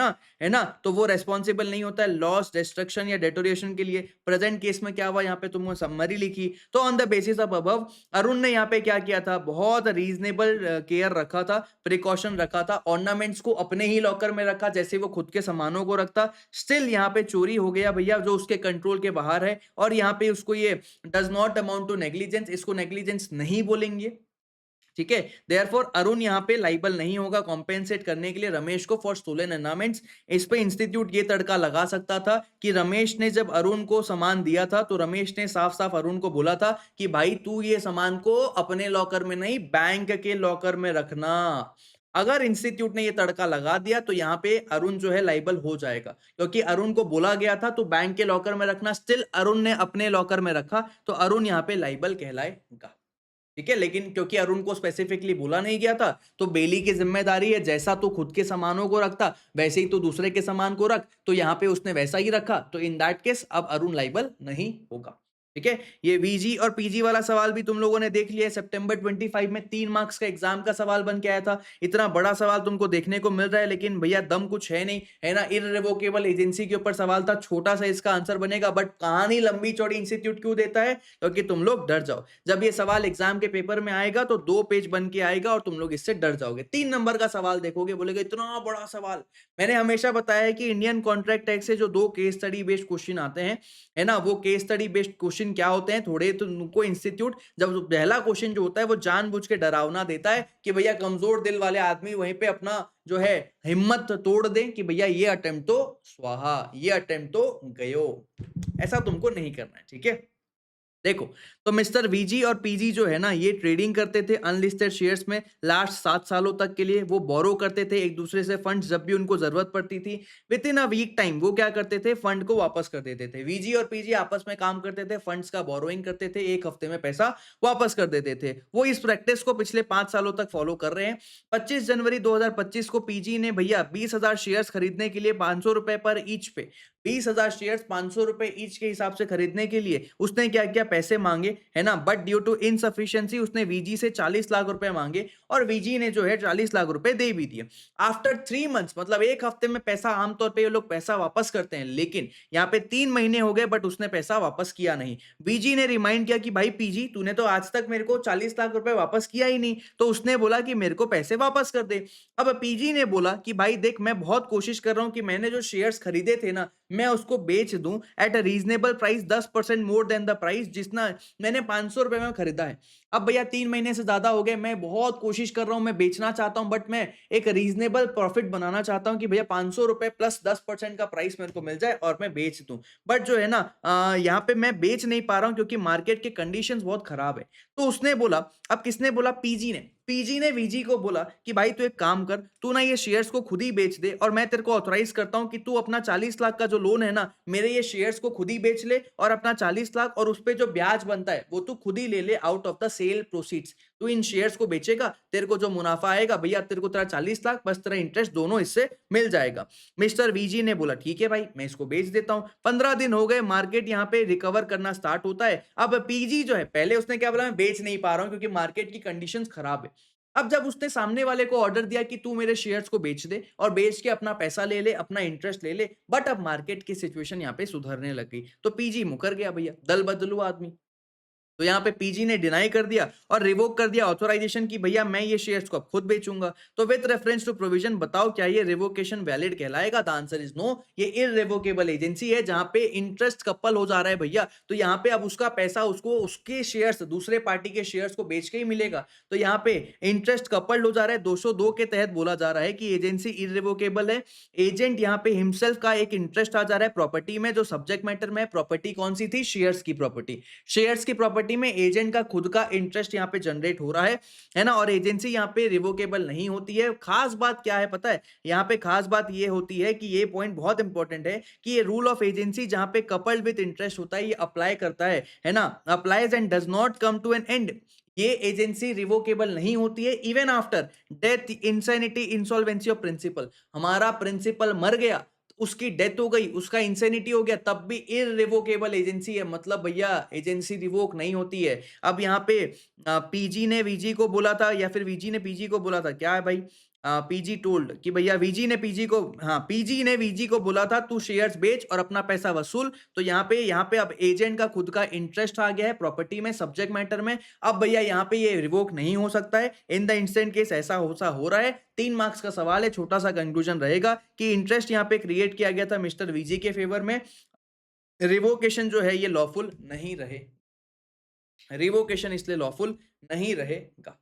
ना। तो वो रेस्पॉन्सिबल नहीं होता है लॉस, डिस्ट्रक्शन या डेटोरिएशन के लिए। प्रेजेंट केस में क्या हुआ, यहाँ पे तुमने समरी लिखी। तो on the basis of above Arun ने यहाँ पे क्या किया था, बहुत रीजनेबल केयर रखा था, प्रिकॉशन रखा था, ऑर्नामेंट्स को अपने ही लॉकर में रखा जैसे वो खुद के सामानों को रखता। स्टिल यहाँ पे चोरी हो गया भैया जो उसके कंट्रोल के बाहर है, और यहाँ पे उसको ये does not amount to negligence, इसको नेग्लिजेंस नहीं बोलेंगे, ठीक है। देयरफॉर अरुण यहाँ पे लाइबल नहीं होगा कॉम्पेंसेट करने के लिए रमेश को फॉर स्टोलन ऑर्नामेंट्स। इस पे इंस्टीट्यूट ये तड़का लगा सकता था कि रमेश ने जब अरुण को सामान दिया था तो रमेश ने साफ साफ अरुण को बोला था कि भाई तू ये सामान को अपने लॉकर में नहीं बैंक के लॉकर में रखना। अगर इंस्टीट्यूट ने ये तड़का लगा दिया तो यहाँ पे अरुण जो है लाइबल हो जाएगा, क्योंकि अरुण को बोला गया था तो बैंक के लॉकर में रखना, स्टिल अरुण ने अपने लॉकर में रखा, तो अरुण यहाँ पे लाइबल कहलाएगा, ठीक है। लेकिन क्योंकि अरुण को स्पेसिफिकली बोला नहीं गया था तो बेली की जिम्मेदारी है, जैसा तू खुद के सामानों को रखता वैसे ही तू दूसरे के सामान को रख, तो यहाँ पे उसने वैसा ही रखा, तो इन दैट केस अब अरुण लाइबल नहीं होगा, ठीक है। ये वीजी और पीजी वाला सवाल भी तुम लोगों ने देख लिया। सितंबर 25 में 3 मार्क्स का एग्जाम का सवाल बन के आया था। इतना बड़ा सवाल तुमको देखने को मिल रहा है, लेकिन भैया दम कुछ है नहीं, है ना। इररिवोकेबल एजेंसी के ऊपर सवाल था, छोटा सा इसका आंसर बनेगा, बट कहानी लंबी चौड़ी इंस्टीट्यूट क्यों देता है, क्योंकि तुम लोग डर जाओ। जब ये सवाल एग्जाम के पेपर में आएगा तो 2 पेज बन के आएगा और तुम लोग इससे डर जाओगे। 3 नंबर का सवाल देखोगे, बोलेगा इतना बड़ा सवाल। मैंने हमेशा बताया है कि इंडियन कॉन्ट्रैक्ट एक्ट से जो 2 केस स्टडी बेस्ड क्वेश्चन आते हैं, है ना, वो केस स्टडी बेस्ड क्वेश्चन क्या होते हैं, थोड़े तो उनको इंस्टीट्यूट जब पहला क्वेश्चन जो होता है वो जानबूझ के डरावना देता है कि भैया कमजोर दिल वाले आदमी वहीं पे अपना जो है हिम्मत तोड़ दें कि भैया ये अटेम्प्ट तो स्वाहा, ये अटेम्प्ट तो गयो। ऐसा तुमको नहीं करना है, ठीक है। देखो, तो मिस्टर वीजी और पीजी जो है ना, ये ट्रेडिंग करते थे अनलिस्टेड शेयर्स में लास्ट 7 सालों तक के लिए। वो बोरो करते थे एक दूसरे से फंड्स जब भी उनको जरूरत पड़ती थी। Within a week time वो क्या करते थे, फंड को वापस कर देते थे। वीजी और पीजी आपस में काम करते थे, फंड्स का बोरोइंग करते थे, 1 हफ्ते में पैसा वापस कर देते थे। वो इस प्रैक्टिस को पिछले 5 सालों तक फॉलो कर रहे हैं। 25 जनवरी 2025 को पीजी ने भैया 20,000 शेयर्स खरीदने के लिए 500 रुपए पर ईच पे, 20,000 शेयर्स 500 रुपए ईच के हिसाब से खरीदने के लिए उसने क्या किया, पैसे मांगे, है ना। बट ड्यू टू इनसफिशिएंसी उसने वीजी से 40 लाख रुपए मांगे और वीजी ने जो है 40 लाख रुपए दे भी दिए। आफ्टर 3 मंथ्स, मतलब 1 हफ्ते में पैसा, आमतौर पे ये लोग पैसा वापस करते हैं, लेकिन यहाँ पे 3 महीने हो गए बट उसने पैसा वापस किया नहीं। वीजी ने रिमाइंड किया कि भाई पीजी तूने तो आज तक मेरे को 40 लाख रुपए वापस किया ही नहीं, तो उसने बोला कि मेरे को पैसे वापस कर दे। अब पीजी ने बोला कि भाई देख, मैं बहुत कोशिश कर रहा हूं कि मैंने जो शेयर्स खरीदे थे ना, मैं उसको बेच दूं at a reasonable price, 10% more than the price जितना मैंने 500 रुपए में खरीदा है। अब भैया 3 महीने से ज्यादा हो गए, मैं बहुत कोशिश कर रहा हूं, मैं बेचना चाहता हूं, बट मैं एक रीजनेबल प्रॉफिट बनाना चाहता हूं कि भैया 500 रुपए प्लस 10% का प्राइस मेरे को मिल जाए और मैं बेच दूं। बट जो है ना, यहाँ पे मैं बेच नहीं पा रहा हूं क्योंकि मार्केट के कंडीशंस बहुत खराब है। तो उसने बोला, अब किसने बोला, पीजी ने वीजी को बोला कि भाई तू एक काम कर, तू ना ये शेयर्स को खुद ही बेच दे और मैं तेरे को ऑथराइज करता हूं कि तू अपना 40 लाख का जो लोन है ना, मेरे ये शेयर्स को खुद ही बेच ले और अपना 40 लाख, और उस पे जो ब्याज बनता है वो तू खुद ही ले ले out of the sale proceeds. तू इन शेयर्स को बेचेगा, तेरे को जो मुनाफा आएगा भैया, तेरे को तेरा 40 लाख बस तेरा इंटरेस्ट दोनों इससे मिल जाएगा। मिस्टर वीजी ने बोला ठीक है भाई, मैं इसको बेच देता हूं। 15 दिन हो गए, मार्केट यहाँ पे रिकवर करना स्टार्ट होता है। अब पीजी जो है, पहले उसने क्या बोला, मैं बेच नहीं पा रहा हूं क्योंकि मार्केट की कंडीशंस खराब है। अब जब उसने सामने वाले को ऑर्डर दिया कि तू मेरे शेयर्स को बेच दे और बेच के अपना पैसा ले ले, अपना इंटरेस्ट ले ले, बट अब मार्केट की सिचुएशन यहाँ पे सुधरने लग गई, तो पीजी मुकर गया भैया, दल बदलू आदमी। तो यहाँ पे पीजी ने डिनाई कर दिया और रिवोक कर दिया ऑथराइजेशन कि भैया मैं ये शेयर्स को अब खुद बेचूंगा। तो विद रेफरेंस टू प्रोविजन बताओ क्या ये रिवोकेशन वैलिड कहलाएगा? The answer is no. ये इररिवोकेबल एजेंसी है जहां पे इंटरेस्ट कपल हो जा रहा है भैया। तो यहाँ पे अब उसका पैसा उसको उसके शेयर्स दूसरे पार्टी के शेयर्स को बेच के ही मिलेगा। तो यहाँ पे इंटरेस्ट कपल्ड हो जा रहा है। 202 के तहत बोला जा रहा है कि एजेंसी इररिवोकेबल है। एजेंट यहाँ पे हिमसेल्फ का एक इंटरेस्ट आ जा रहा है प्रॉपर्टी में जो सब्जेक्ट मैटर में। प्रॉपर्टी कौन सी थी? शेयर्स की प्रॉपर्टी। शेयर्स की प्रॉपर्टी में एजेंट का खुद का इंटरेस्ट यहाँ पे जनरेट हो रहा है ना। और एजेंसी यहाँ पे रिवोकेबल नहीं होती है। खास बात क्या है पता है? यहाँ पे खास बात ये होती है कि ये पॉइंट बहुत इंपॉर्टेंट है कि ये रूल ऑफ एजेंसी जहां पे कपल्ड विद इंटरेस्ट होता है ये अप्लाई करता है ना। Applies and does not come to an end. ये एजेंसी रिवोकेबल नहीं होती है even after death, insanity, insolvency of principal. हमारा प्रिंसिपल मर गया, उसकी डेथ हो गई, उसका इंसेनिटी हो गया, तब भी इररिवोकेबल एजेंसी है। मतलब भैया एजेंसी रिवोक नहीं होती है। अब यहाँ पे पीजी ने वीजी को बोला था या फिर वीजी ने पीजी को बोला था, क्या है भाई? पीजी टोल्ड कि भैया वीजी ने पीजी को, हाँ पीजी ने वीजी को बोला था तू शेयर्स बेच और अपना पैसा वसूल। तो यहाँ पे अब एजेंट का खुद का इंटरेस्ट आ गया है प्रॉपर्टी में, सब्जेक्ट मैटर में। अब भैया यहाँ पे ये रिवोक नहीं हो सकता है। इन द इंस्टेंट केस ऐसा हो रहा है। 3 मार्क्स का सवाल है, छोटा सा कंक्लूजन रहेगा कि इंटरेस्ट यहाँ पे क्रिएट किया गया था मिस्टर वीजी के फेवर में। रिवोकेशन जो है ये लॉफुल नहीं रहे, रिवोकेशन इसलिए लॉफुल नहीं रहेगा।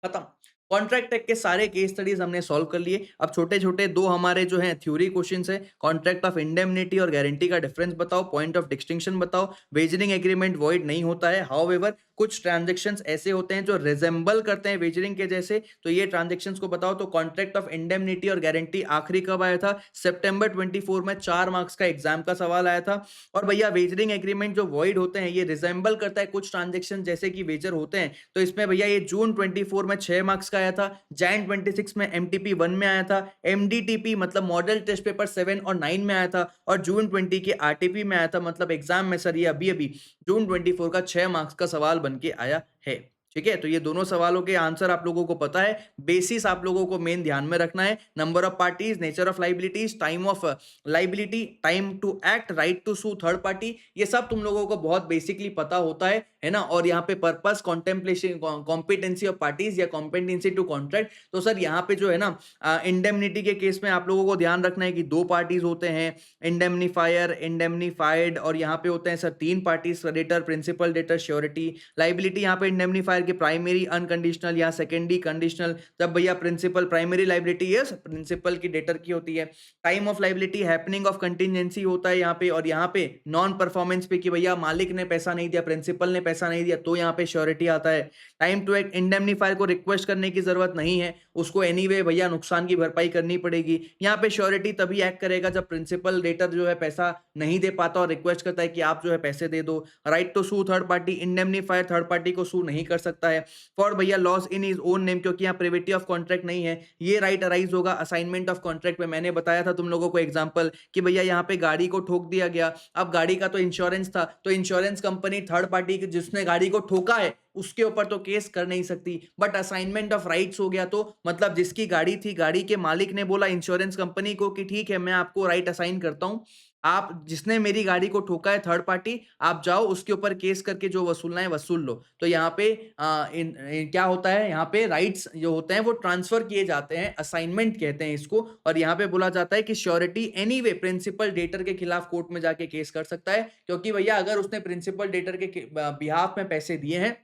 खत्म। कॉन्ट्रैक्ट टेक के सारे केस स्टडीज हमने सॉल्व कर लिए। अब छोटे छोटे दो हमारे जो हैं थ्योरी क्वेश्चंस है। कॉन्ट्रैक्ट ऑफ इंडेमनिटी और गारंटी का डिफरेंस बताओ, पॉइंट ऑफ डिस्टिंक्शन बताओ। वेजरिंग एग्रीमेंट वॉइड नहीं होता है। हाउएवर कुछ ट्रांजेक्शंस ऐसे होते हैं जो रिजेंबल करते हैं वेजरिंग के जैसे, तो ये ट्रांजेक्शंस को बताओ। तो कॉन्ट्रैक्ट ऑफ इंडेमनिटी और गारंटी आखिरी कब आया था? सितंबर 24 में 4 मार्क्स का एग्जाम का सवाल आया था। और भैया वेजरिंग एग्रीमेंट जो वॉइड होते हैं ये रिजेंबल करता है कुछ ट्रांजेक्शन जैसे कि वेजर होते हैं। तो इसमें भैया ये जून 24 में 6 मार्क्स का आया था। जैन 26 में एमटीपी 1 में आया था। एमडीटीपी मतलब मॉडल टेस्ट पेपर 7 और 9 में आया था। और जून 20 के आरटीपी में आया था। मतलब एग्जाम में सर ये अभी अभी जून 24 का 6 मार्क्स का सवाल बन के आया है। ठीक है, तो ये दोनों सवालों के आंसर आप लोगों को पता है। बेसिस आप लोगों को मेन ध्यान में रखना है। Number of parties, nature of liabilities, time of liability, time to act, right to sue third party, ये सब तुम लोगों को बहुत बेसिकली पता होता है ना। और यहाँ पे purpose, contemplation, competency of parties या कॉम्पिटेंसी टू कॉन्ट्रैक्ट। तो सर यहाँ पे जो है ना इंडेमनिटी के केस में आप लोगों को ध्यान रखना है कि 2 पार्टीज होते हैं, इंडेमनीफायर, इंडेमनीफाइड। और यहाँ पे होते हैं sir 3 parties, creditor, principal, debtor, surety. Liability यहाँ पे इंडेमनीफायर की प्राइमरी अनकंडीशनल या सेकेंडरी कंडीशनल। तब भैया principal primary liability yes principal की डेटर की होती है। Time of liability happening of contingency होता है यहाँ पे। और यहाँ पे नॉन परफॉर्मेंस पे कि भैया मालिक ने पैसा नहीं दिया, प्रिंसिपल ने पैसा नहीं दिया, तो यहाँ पे श्योरिटी आता है। टाइम टू एक्ट, इंडेमनीफायर को रिक्वेस्ट करने की जरूरत नहीं है, उसको एनीवे भैया नुकसान की भरपाई करनी पड़ेगी। यहाँ पे श्योरिटी तभी एक्ट करेगा जब प्रिंसिपल डेटर जो है पैसा नहीं दे पाता और रिक्वेस्ट करता है कि आप जो है पैसे दे दो। Right to sue third party, indemnifier third party को सू नहीं कर सकता है फॉर भैया loss in is own name, क्योंकि यहाँ प्रिविटी ऑफ कॉन्ट्रैक्ट नहीं है। ये राइट अराइज होगा असाइनमेंट ऑफ कॉन्ट्रैक्ट में। मैंने बताया था तुम लोगों को एग्जांपल कि भैया यहाँ पे गाड़ी को ठोक दिया गया। अब गाड़ी का तो इंश्योरेंस था, तो इंश्योरेंस कंपनी थर्ड पार्टी जिसने गाड़ी को ठोका है उसके ऊपर तो केस कर नहीं सकती। बट असाइनमेंट ऑफ राइट्स हो गया तो मतलब जिसकी गाड़ी थी, गाड़ी के मालिक ने बोला इंश्योरेंस कंपनी को कि ठीक है मैं आपको राइट असाइन करता हूं, आप जिसने मेरी गाड़ी को ठोका है थर्ड पार्टी, आप जाओ उसके ऊपर केस करके जो वसूलना है वसूल लो। तो यहाँ पे क्या होता है, यहाँ पे राइट्स जो होते हैं वो ट्रांसफर किए जाते हैं, असाइनमेंट कहते हैं इसको। और यहाँ पे बोला जाता है कि श्योरिटी एनीवे प्रिंसिपल डेटर के खिलाफ कोर्ट में जाके केस कर सकता है, क्योंकि भैया अगर उसने प्रिंसिपल डेटर के बिहाफ में पैसे दिए हैं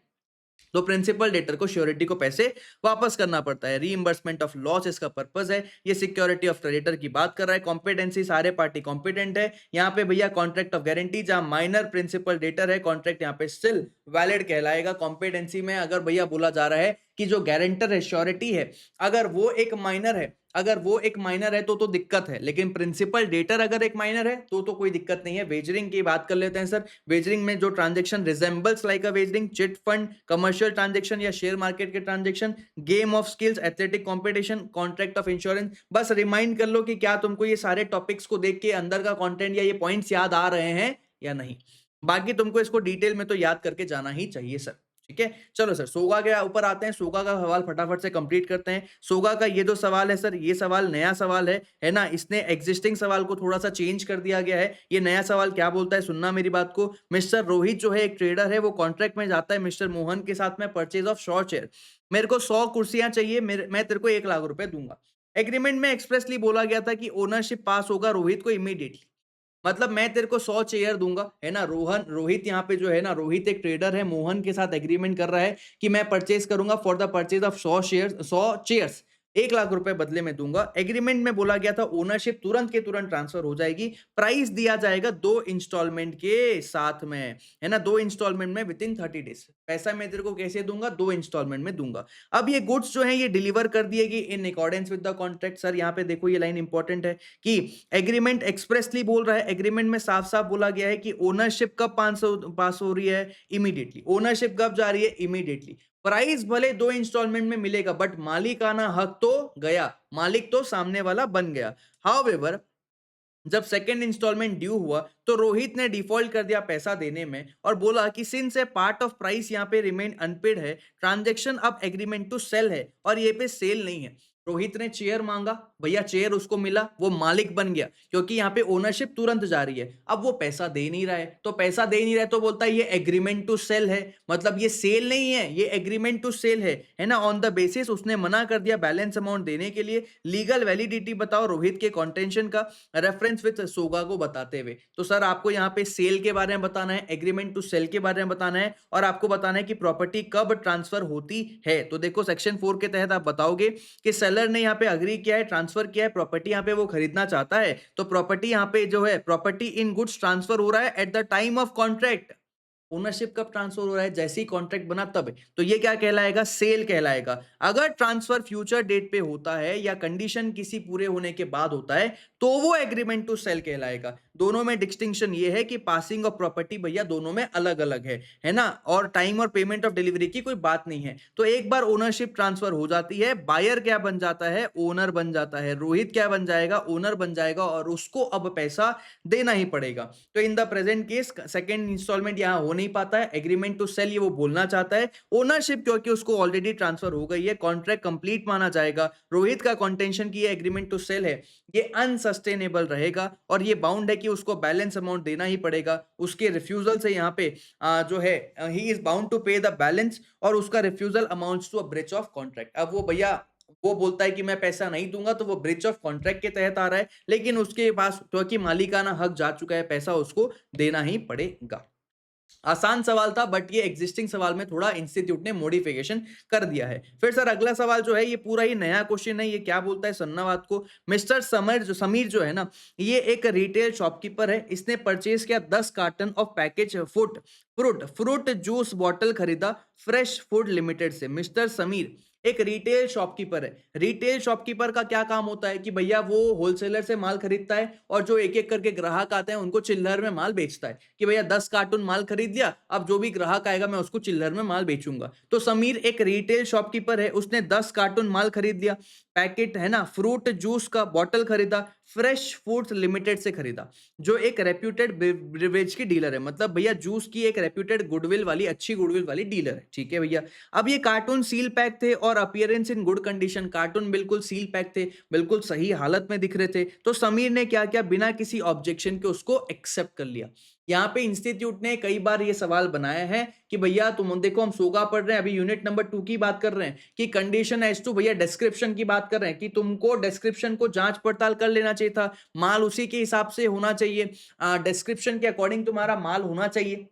तो प्रिंसिपल डेटर को श्योरिटी को पैसे वापस करना पड़ता है। रीइंबर्समेंट ऑफ लॉस इसका पर्पस है। ये सिक्योरिटी ऑफ क्रेडिटर की बात कर रहा है। कॉम्पिटेंसी सारे पार्टी कॉम्पिटेंट है। यहाँ पे भैया कॉन्ट्रैक्ट ऑफ गारंटी जहां माइनर प्रिंसिपल डेटर है, कॉन्ट्रैक्ट यहाँ पे स्टिल वैलिड कहलाएगा। कॉम्पिटेंसी में अगर भैया बोला जा रहा है कि जो गारंटर है, श्योरिटी है, अगर वो एक माइनर है, अगर वो एक माइनर है तो दिक्कत है, लेकिन प्रिंसिपल डेटर अगर एक माइनर है तो कोई दिक्कत नहीं है। वेजरिंग की बात कर लेते हैं सर। वेजरिंग में जो ट्रांजैक्शन रिजेंबल्स लाइक अ wagering, chit fund, commercial transaction या शेयर मार्केट के transaction, game of skills, athletic competition, contract of insurance. बस रिमाइंड कर लो कि क्या तुमको ये सारे टॉपिक्स को देख के अंदर का कंटेंट या ये पॉइंट्स याद आ रहे हैं या नहीं। बाकी तुमको इसको डिटेल में तो याद करके जाना ही चाहिए सर। ठीक है, चलो सर सोगा के ऊपर आते हैं, सोगा का सवाल फटाफट से कंप्लीट करते हैं। सोगा का ये जो सवाल है सर, ये सवाल नया सवाल है ना? इसने एग्जिस्टिंग सवाल को थोड़ा सा चेंज कर दिया गया है। ये नया सवाल क्या बोलता है, सुनना मेरी बात को। मिस्टर रोहित जो है एक ट्रेडर है, वो कॉन्ट्रैक्ट में जाता है मिस्टर मोहन के साथ में परचेज ऑफ 100 शेयर। मेरे को 100 कुर्सियां चाहिए, मैं तेरे को 1 लाख रुपए दूंगा। एग्रीमेंट में एक्सप्रेसली बोला गया था कि ओनरशिप पास होगा रोहित को इमीडिएटली। मतलब मैं तेरे को 100 चेयर दूंगा, है ना? रोहित यहाँ पे जो है ना, रोहित एक ट्रेडर है, मोहन के साथ एग्रीमेंट कर रहा है कि मैं परचेज करूंगा for the purchase of 100 share, 100 chairs, 1 lakh रुपए बदले में दूंगा। एग्रीमेंट में बोला गया था ओनरशिप तुरंत के तुरंत ट्रांसफर हो जाएगी। प्राइस दिया जाएगा 2 इंस्टॉलमेंट के साथ में, है ना? 2 इंस्टॉलमेंट में विद इन 30 डेज। पैसा मैं तेरे को कैसे दूंगा? 2 इंस्टॉलमेंट में दूंगा। अब ये गुड्स जो है ये डिलीवर कर दिए गए in accordance with the contract. Sir यहाँ पे देखो ये लाइन इंपॉर्टेंट है कि एग्रीमेंट एक्सप्रेसली बोल रहा है, एग्रीमेंट में साफ साफ बोला गया है कि ओनरशिप कब पास हो रही है? इमीडिएटली। ओनरशिप कब जा रही है? इमीडिएटली। प्राइस भले 2 इंस्टॉलमेंट में मिलेगा बट मालिकाना हक तो गया, मालिक तो सामने वाला बन गया। हाउएवर जब सेकंड इंस्टॉलमेंट ड्यू हुआ तो रोहित ने डिफॉल्ट कर दिया पैसा देने में और बोला कि since A part of price यहाँ पे रिमेन अनपेड है, ट्रांजैक्शन अब एग्रीमेंट टू सेल है और ये पे सेल नहीं है। रोहित ने चेयर मांगा, भैया चेयर उसको मिला, वो मालिक बन गया क्योंकि यहाँ पे ओनरशिप तुरंत जा रही है। अब वो पैसा दे नहीं रहा है, तो पैसा दे नहीं रहा है तो बोलता है ये एग्रीमेंट टू सेल है, मतलब ये सेल नहीं है, ये एग्रीमेंट टू सेल है ना? ऑन द बेसिस उसने मना कर दिया बैलेंस अमाउंट देने के लिए। लीगल वैलिडिटी बताओ रोहित के कॉन्टेंशन का रेफरेंस विद सोगा को बताते हुए। तो सर आपको यहाँ पे सेल के बारे में बताना है, एग्रीमेंट टू सेल के बारे में बताना है और आपको बताना है कि प्रॉपर्टी कब ट्रांसफर होती है। तो देखो सेक्शन 4 के तहत आप बताओगे कि सेलर ने यहाँ पे अग्री किया है, ट्रांसफर किया है, प्रॉपर्टी यहाँ पे वो खरीदना चाहता है, तो प्रॉपर्टी यहाँ पे जो है प्रॉपर्टी इन गुड्स ट्रांसफर हो रहा है at the time of contract. Ownership कब ट्रांसफर हो रहा है? जैसे ही कॉन्ट्रैक्ट बना तब। तो ये क्या कहलाएगा? सेल कहलाएगा। अगर ट्रांसफर फ्यूचर डेट पे होता है या कंडीशन किसी पूरे होने के बाद होता है तो वो एग्रीमेंट टू सेल कहलाएगा। दोनों में डिस्टिंक्शन ये है कि पासिंग ऑफ प्रॉपर्टी भैया दोनों में अलग अलग है ना? और टाइम और पेमेंट ऑफ डिलीवरी की कोई बात नहीं है। तो एक बार ओनरशिप ट्रांसफर हो जाती है, बायर क्या बन जाता है? ओनर बन जाता है। रोहित क्या बन जाएगा? ओनर बन जाएगा और उसको अब पैसा देना ही पड़ेगा। तो in the present case second instalment यहां हो नहीं पाता है, एग्रीमेंट टू सेल ये वो बोलना चाहता है। ओनरशिप क्योंकि उसको ऑलरेडी ट्रांसफर हो गई है, कॉन्ट्रैक्ट कंप्लीट माना जाएगा। रोहित का कॉन्टेंशन की एग्रीमेंट टू सेल है, ये अनसस्टेनेबल रहेगा और ये बाउंड है कि उसको बैलेंस अमाउंट देना ही पड़ेगा। उसके रिफ्यूजल से यहाँ पे जो है he is bound to pay the balance और उसका refusal amounts to a breach of contract. अब वो भैया वो बोलता है कि मैं पैसा नहीं दूंगा तो वो ब्रीच ऑफ कॉन्ट्रैक्ट के तहत आ रहा है, लेकिन उसके पास क्योंकि मालिकाना हक जा चुका है, पैसा उसको देना ही पड़ेगा। आसान सवाल था बट ये एग्जिस्टिंग सवाल में थोड़ा इंस्टीट्यूट ने मॉडिफिकेशन कर दिया है। फिर सर अगला सवाल जो है ये पूरा ही नया क्वेश्चन है। ये क्या बोलता है सुनना बात को। मिस्टर समीर जो है ना, ये एक रिटेल शॉपकीपर है। इसने परचेज किया 10 carton of package fruit juice bottle खरीदा फ्रेश फूड लिमिटेड से। मिस्टर समीर एक रिटेल शॉपकीपर है। रिटेल शॉपकीपर का क्या काम होता है कि भैया वो होलसेलर से माल खरीदता है और जो एक एक करके ग्राहक आते हैं उनको चिल्लर में माल बेचता है कि भैया 10 कार्टून माल खरीद लिया, अब जो भी ग्राहक आएगा मैं उसको चिल्लर में माल बेचूंगा। तो समीर एक रिटेल शॉपकीपर है, उसने 10 कार्टून माल खरीद लिया, पैकेट है ना फ्रूट जूस का बॉटल खरीदा, फ्रेश फूड्स लिमिटेड से खरीदा जो एक रेप्यूटेड ब्रिवेज की डीलर है। मतलब भैया जूस की एक रेप्यूटेड गुडविल वाली अच्छी गुडविल वाली डीलर है, ठीक है भैया। अब ये कार्टून सील पैक थे और appearance in good condition, cartoon बिल्कुल सील पैक थे, बिल्कुल सही हालत में दिख रहे थे। तो समीर ने क्या किया, बिना किसी ऑब्जेक्शन के उसको एक्सेप्ट कर लिया। यहाँ पे इंस्टीट्यूट ने कई बार ये सवाल बनाया है कि भैया तुम देखो हम सोगा पढ़ रहे हैं, अभी यूनिट नंबर 2 की बात कर रहे हैं कि कंडीशन एज टू भैया डिस्क्रिप्शन की बात कर रहे हैं कि तुमको डिस्क्रिप्शन को जांच पड़ताल कर लेना चाहिए था, माल उसी के हिसाब से होना चाहिए, डिस्क्रिप्शन के अकॉर्डिंग तुम्हारा माल होना चाहिए।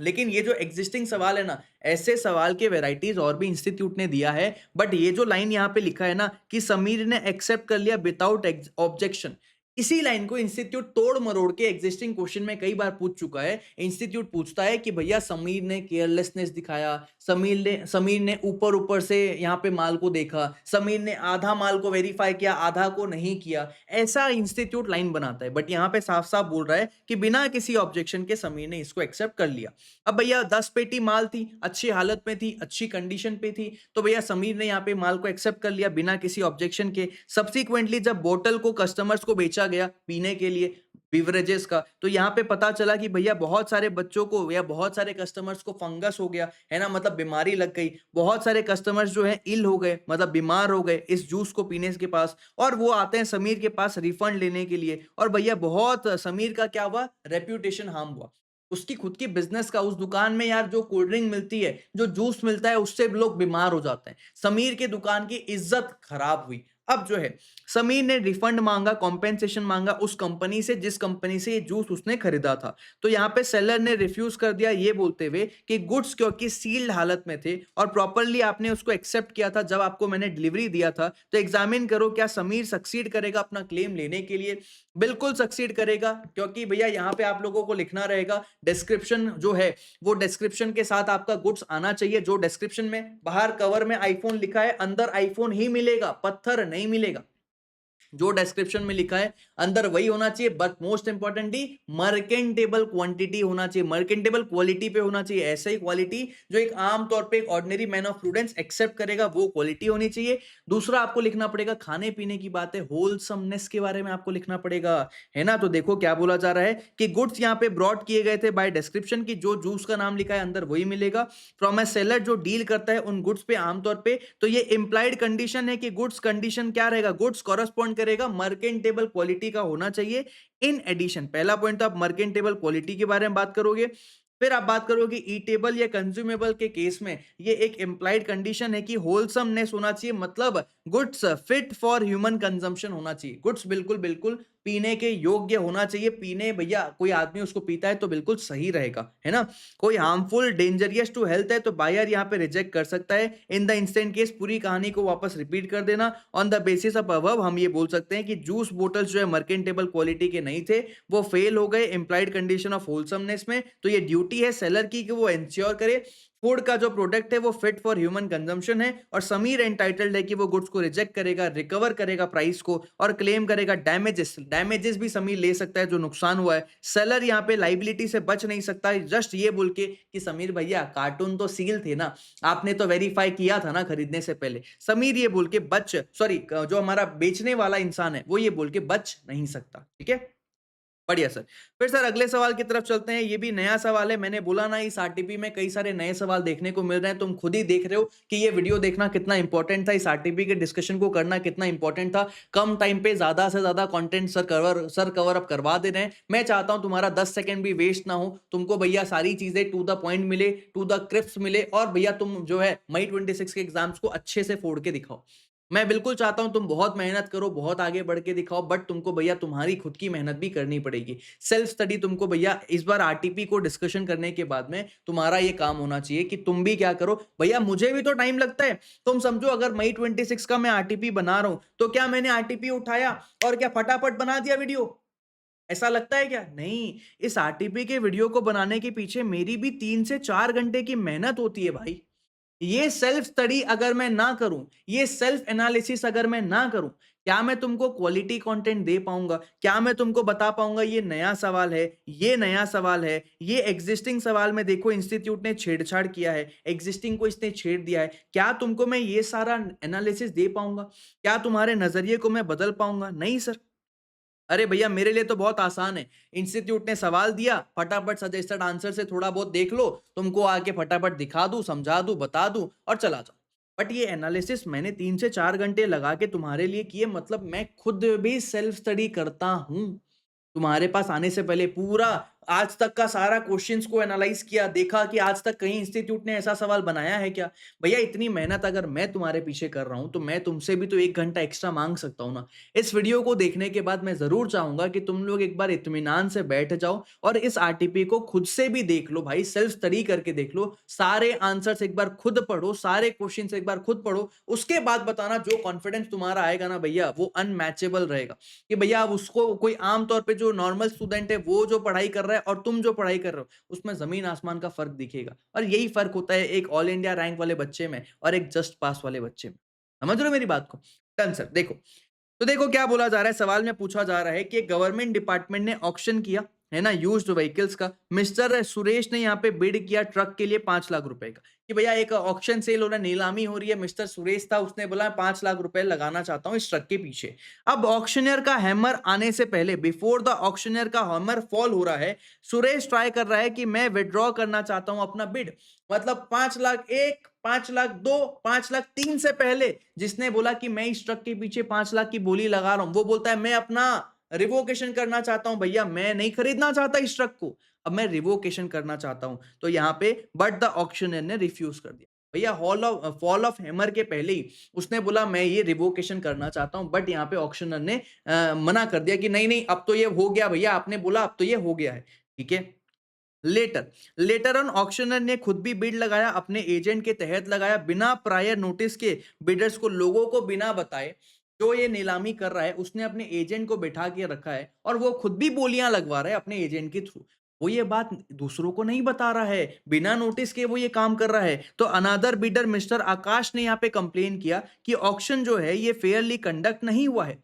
लेकिन ये जो एग्जिस्टिंग सवाल है ना, ऐसे सवाल के वैरायटीज और भी इंस्टीट्यूट ने दिया है, बट ये जो लाइन यहाँ पे लिखा है ना कि समीर ने एक्सेप्ट कर लिया विदाउट ऑब्जेक्शन, इसी लाइन को इंस्टीट्यूट तोड़ मरोड़ के एग्जिस्टिंग क्वेश्चन में कई बार पूछ चुका है। इंस्टीट्यूट पूछता है कि भैया समीर ने केयरलेसनेस दिखाया, समीर ने ऊपर ऊपर से यहाँ पे माल को देखा, समीर ने आधा माल को वेरीफाई किया आधा को नहीं किया, ऐसा इंस्टीट्यूट लाइन बनाता है। बट यहाँ पे साफ साफ बोल रहा है कि बिना किसी ऑब्जेक्शन के समीर ने इसको एक्सेप्ट कर लिया। अब भैया 10 पेटी माल थी, अच्छी हालत में थी, अच्छी कंडीशन पे थी, तो भैया समीर ने यहाँ पे माल को एक्सेप्ट कर लिया बिना किसी ऑब्जेक्शन के। सब्सिक्वेंटली जब बोतल को कस्टमर्स को बेचा गया पीने के लिए, बिवरेजेस का। तो यहाँ पे पता चला कि भैया बहुत सारे बच्चों को या बहुत सारे कस्टमर्स को फंगस हो गया, है ना? मतलब बीमारी लग गई। बहुत सारे कस्टमर्स जो हैं इल हो गए, मतलब बीमार हो गए इस जूस को पीने के पास, और वो आते हैं समीर के पास रिफंड लेने के लिए, और भैया बहुत समीर का क्या हुआ? रेप्यूटेशन हार्म हुआ। उसकी खुद की बिज़नेस का, उस दुकान में यार जो कोल्ड ड्रिंक मिलती है, जो जूस मिलता है, उससे लोग बीमार हो जाते हैं। समीर के दुकान की इज़्ज़त खराब हुई। अब जो है समीर ने रिफंड मांगा, कॉम्पेंसेशन मांगा उस कंपनी से जिस कंपनी से ये जूस उसने खरीदा था। तो यहाँ पे सेलर ने रिफ्यूज कर दिया ये बोलते हुए कि गुड्स क्योंकि सील्ड हालत में थे और प्रॉपरली आपने उसको एक्सेप्ट किया था जब आपको मैंने डिलीवरी दिया था, तो एग्जामिन करो क्या समीर सक्सीड करेगा अपना क्लेम लेने के लिए। बिल्कुल सक्सीड करेगा, क्योंकि भैया यहाँ पे आप लोगों को लिखना रहेगा डिस्क्रिप्शन जो है, वो डिस्क्रिप्शन के साथ आपका गुड्स आना चाहिए। जो डिस्क्रिप्शन में बाहर कवर में आईफोन लिखा है, अंदर आईफोन ही मिलेगा, पत्थर नहीं मिलेगा। जो डिस्क्रिप्शन में लिखा है अंदर वही होना चाहिए, बट मोस्ट इंपॉर्टेंटली मर्केंटेबल क्वांटिटी होना चाहिए, मर्केंटेबल क्वालिटी पे होना चाहिए। ऐसे ही क्वालिटी जो एक आम तौर पे एक ordinary man of prudence accept करेगा, वो क्वालिटी होनी चाहिए। दूसरा आपको लिखना पड़ेगा, खाने पीने की बात है, होलसमनेस के बारे में आपको लिखना पड़ेगा, है ना? तो देखो क्या बोला जा रहा है कि गुड्स यहाँ पे ब्रॉड किए गए थे बाय डिस्क्रिप्शन की, जो जूस का नाम लिखा है अंदर वही मिलेगा फ्रॉम ए सेलर जो डील करता है उन गुड्स पे आमतौर पे। तो ये इंप्लाइड कंडीशन है कि गुड्स कंडीशन क्या रहेगा, गुड्स कॉरस्पॉन्ड करेगा मर्केंटेबल क्वालिटी का होना चाहिए। इन एडिशन पहला पॉइंट तो आप मर्केंटेबल क्वालिटी के बारे में बात करोगे। फिर आप बात करोगे ईटेबल या कंज्यूमेबल के केस में ये एक इंप्लाइड कंडीशन है कि होलसमनेस होना चाहिए, मतलब goods fit for human consumption होना चाहिए। गुड्स बिल्कुल बिल्कुल पीने के योग्य होना चाहिए। पीने भैया कोई आदमी उसको पीता है तो बिल्कुल सही रहेगा, है ना? कोई हार्मफुल डेंजरियस टू हेल्थ है तो बायर यहाँ पे रिजेक्ट कर सकता है। इन द इंस्टेंट केस पूरी कहानी को वापस रिपीट कर देना। On the basis of above हम ये बोल सकते हैं कि जूस बोटल्स जो है मर्केंटेबल क्वालिटी के नहीं थे, वो फेल हो गए इंप्लाइड कंडीशन ऑफ होलसमनेस में। तो ये ड्यूटी है सेलर की कि वो इंश्योर करे फूड का जो प्रोडक्ट है वो फिट फॉर ह्यूमन कंजम्पशन है, और समीर एंटाइटल्ड है कि वो गुड्स को रिजेक्ट करेगा, रिकवर करेगा प्राइस को और क्लेम करेगा डैमेजेस। डैमेजेस भी समीर ले सकता है जो नुकसान हुआ है। सेलर यहाँ पे लाइबिलिटी से बच नहीं सकता है जस्ट ये बोल के कि समीर भैया कार्टून तो सील थे ना, आपने तो वेरीफाई किया था ना खरीदने से पहले। समीर ये बोल के बच, सॉरी जो हमारा बेचने वाला इंसान है वो ये बोल के बच नहीं सकता। ठीक है, बढ़िया सर। फिर सर अगले सवाल की तरफ चलते हैं। ये भी नया सवाल है। मैंने बोला ना इस आरटीपी में कई सारे नए सवाल देखने को मिल रहे हैं। तुम खुद ही देख रहे हो कि ये वीडियो देखना कितना इंपॉर्टेंट था, इस आरटीपी के डिस्कशन को करना कितना इंपॉर्टेंट था। कम टाइम पे ज्यादा से ज्यादा कंटेंट सर कवर अप करवा दे रहे हैं। मैं चाहता हूं तुम्हारा 10 सेकंड भी वेस्ट ना हो, तुमको भैया सारी चीजें टू द पॉइंट मिले, टू द क्रिप्स मिले, और भैया तुम जो है मई 26 के एग्जाम्स को अच्छे से फोड़ के दिखाओ। मैं बिल्कुल चाहता हूं तुम बहुत मेहनत करो, बहुत आगे बढ़ के दिखाओ, बट तुमको भैया तुम्हारी खुद की मेहनत भी करनी पड़ेगी। सेल्फ स्टडी तुमको भैया इस बार आरटीपी को डिस्कशन करने के बाद में तुम्हारा ये काम होना चाहिए कि तुम भी क्या करो भैया, मुझे भी तो टाइम लगता है। तुम समझो अगर मई 26 का मैं आरटीपी बना रहा हूं तो क्या मैंने आरटीपी उठाया और क्या फटाफट बना दिया वीडियो? ऐसा लगता है क्या? नहीं। इस आरटीपी के वीडियो को बनाने के पीछे मेरी भी 3 से 4 घंटे की मेहनत होती है भाई। ये सेल्फ स्टडी अगर मैं ना करूं, ये सेल्फ एनालिसिस अगर मैं ना करूं, क्या मैं तुमको क्वालिटी कंटेंट दे पाऊंगा? क्या मैं तुमको बता पाऊंगा ये नया सवाल है, ये नया सवाल है, ये एग्जिस्टिंग सवाल में देखो इंस्टीट्यूट ने छेड़छाड़ किया है, एग्जिस्टिंग को इसने छेड़ दिया है। क्या तुमको मैं ये सारा एनालिसिस दे पाऊंगा? क्या तुम्हारे नजरिए को मैं बदल पाऊंगा? नहीं सर। अरे भैया मेरे लिए तो बहुत आसान है। इंस्टीट्यूट ने सवाल दिया, फटाफट सजेस्टेड आंसर से थोड़ा बहुत देख लो, तुमको आके फटाफट दिखा दूं, समझा दूं, बता दूं और चला जाओ। बट ये एनालिसिस मैंने 3 से 4 घंटे लगा के तुम्हारे लिए किए, मतलब मैं खुद भी सेल्फ स्टडी करता हूं। तुम्हारे पास आने से पहले पूरा आज तक का सारा क्वेश्चंस को एनालाइज किया, देखा कि आज तक कहीं इंस्टीट्यूट ने ऐसा सवाल बनाया है क्या। भैया इतनी मेहनत अगर मैं तुम्हारे पीछे कर रहा हूं तो मैं तुमसे भी तो 1 घंटा एक्स्ट्रा मांग सकता हूं ना। इस वीडियो को देखने के बाद मैं जरूर चाहूंगा कि तुम लोग एक बार इत्मीनान से बैठ जाओ और इस आरटीपी को खुद से भी देख लो भाई, सेल्फ स्टडी करके देख लो, सारे आंसर्स एक बार खुद पढ़ो, सारे क्वेश्चन एक बार खुद पढ़ो, उसके बाद बताना। जो कॉन्फिडेंस तुम्हारा आएगा ना भैया वो अनमैचेबल रहेगा कि भैया अब उसको कोई आम तौर पे जो नॉर्मल स्टूडेंट है वो जो पढ़ाई कर रहा है और तुम जो पढ़ाई कर रहे हो उसमें जमीन आसमान का फर्क दिखेगा। और यही फर्क होता है एक ऑल इंडिया रैंक वाले बच्चे में और एक जस्ट पास वाले बच्चे में। समझ रहे हो मेरी बात को? Done sir. देखो तो देखो क्या बोला जा रहा है, सवाल में पूछा जा रहा है कि गवर्नमेंट डिपार्टमेंट ने ऑक्शन किया है ना, यूज्ड व्हीकल्स का। मिस्टर सुरेश ने यहाँ पे बिड किया ट्रक के लिए 5 लाख रुपए का, कि भैया एक ऑक्शन सेल हो रहा है, नीलामी हो रही है, मिस्टर सुरेश था, उसने बोला 5 लाख रुपए लगाना चाहता हूँ इस ट्रक के पीछे। अब ऑक्शनियर का हैमर आने से पहले, बिफोर द ऑक्शनियर का हैमर फॉल हो रहा है, सुरेश ट्राई कर रहा है कि मैं विड्रॉ करना चाहता हूं अपना बिड। मतलब 5 लाख एक, 5 लाख दो, 5 लाख 3 से पहले जिसने बोला कि मैं इस ट्रक के पीछे 5 लाख की बोली लगा रहा हूं, वो बोलता है मैं अपना रिवोकेशन करना चाहता हूं, भैया मैं नहीं खरीदना चाहता इस ट्रक को, अब मैं रिवोकेशन करना चाहता हूं। तो यहाँ पे बट द ऑक्शनर ने रिफ्यूज कर दिया। भैया फॉल ऑफ हैमर के पहले ही उसने बोला मैं ये रिवोकेशन करना चाहता हूं, बट यहाँ पे ऑक्शनर ने मना कर दिया कि नहीं नहीं अब तो ये हो गया भैया, आपने बोला अब तो ये हो गया है, ठीक है। लेटर लेटर ऑन ऑक्शनर ने खुद भी बिड लगाया, अपने एजेंट के तहत लगाया, बिना प्रायर नोटिस के, बिडर्स को, लोगों को बिना बताए, जो ये नीलामी कर रहा है उसने अपने एजेंट को बैठा के रखा है और वो खुद भी बोलियां लगवा रहा है अपने एजेंट के थ्रू। वो ये बात दूसरों को नहीं बता रहा है, बिना नोटिस के वो ये काम कर रहा है। तो अनादर बिडर मिस्टर आकाश ने यहाँ पे कंप्लेन किया कि ऑक्शन जो है ये फेयरली कंडक्ट नहीं हुआ है।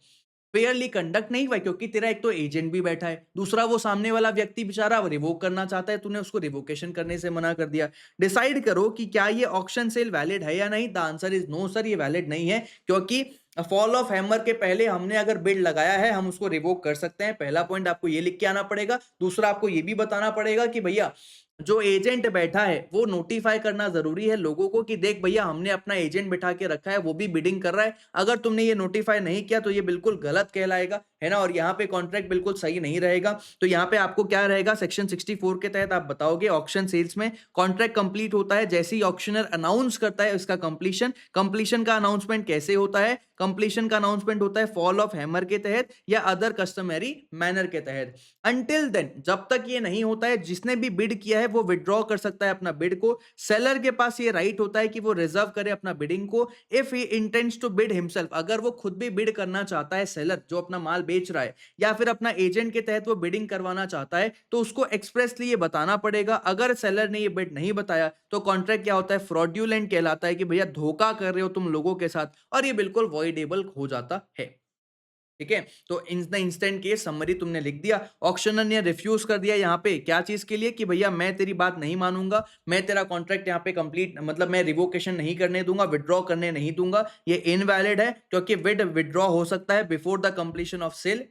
फेयरली कंडक्ट नहीं हुआ क्योंकि तेरा एक तो एजेंट भी बैठा है, दूसरा वो सामने वाला व्यक्ति बेचारा रिवोक करना चाहता है, तूने उसको रिवोकेशन करने से मना कर दिया। डिसाइड करो कि क्या ये ऑक्शन सेल वैलिड है या नहीं। The answer is no sir, ये वैलिड नहीं है, क्योंकि फॉल ऑफ हैमर के पहले हमने अगर बिड लगाया है हम उसको रिवोक कर सकते हैं। पहला पॉइंट आपको ये लिख के आना पड़ेगा। दूसरा आपको ये भी बताना पड़ेगा कि भैया जो एजेंट बैठा है वो नोटिफाई करना जरूरी है लोगों को कि देख भैया हमने अपना एजेंट बैठा के रखा है, वो भी बिडिंग कर रहा है। अगर तुमने ये नोटिफाई नहीं किया तो ये बिल्कुल गलत कहलाएगा, है ना, और यहाँ पे कॉन्ट्रैक्ट बिल्कुल सही नहीं रहेगा। तो यहाँ पे आपको क्या रहेगा, सेक्शन 64 के तहत आप बताओगे ऑक्शन सेल्स में कॉन्ट्रैक्ट कंप्लीट होता है जैसे ही ऑक्शनर अनाउंस करता है इसका कंप्लीशन। कंप्लीशन का अनाउंसमेंट कैसे होता है, कंप्लीशन का अनाउंसमेंट होता है फॉल ऑफ हैमर के तहत या अदर कस्टमरी मैनर के तहत। अंटिल देन, जब तक ये नहीं होता है, जिसने भी बिड किया है वो विड्रॉ कर सकता है अपना बिड को। सेलर के पास ये राइट होता है कि वो रिजर्व करे अपना बिडिंग को if he intends to bid himself. अगर वो खुद भी बिड करना चाहता है, सेलर जो अपना माल बेच रहा है या फिर अपना एजेंट के तहत वो बिडिंग करवाना चाहता है, तो उसको एक्सप्रेसली ये बताना पड़ेगा। अगर सेलर ने ये बिड नहीं बताया तो कॉन्ट्रैक्ट क्या होता है, फ्रॉड्यूलेंट कहलाता है, कि भैया धोखा कर रहे हो तुम लोगों के साथ, और ये बिल्कुल वॉइडेबल हो जाता है। ठीक है, तो in the instant case summary तुमने लिख दिया। ऑक्शनर ने रिफ्यूज कर दिया यहाँ पे, क्या चीज के लिए, कि भैया मैं तेरी बात नहीं मानूंगा, मैं तेरा कॉन्ट्रैक्ट यहाँ पे कंप्लीट, मतलब मैं रिवोकेशन नहीं करने दूंगा, विड्रॉ करने नहीं दूंगा, ये इनवैलिड है क्योंकि विड्रॉ हो सकता है before the completion of sale.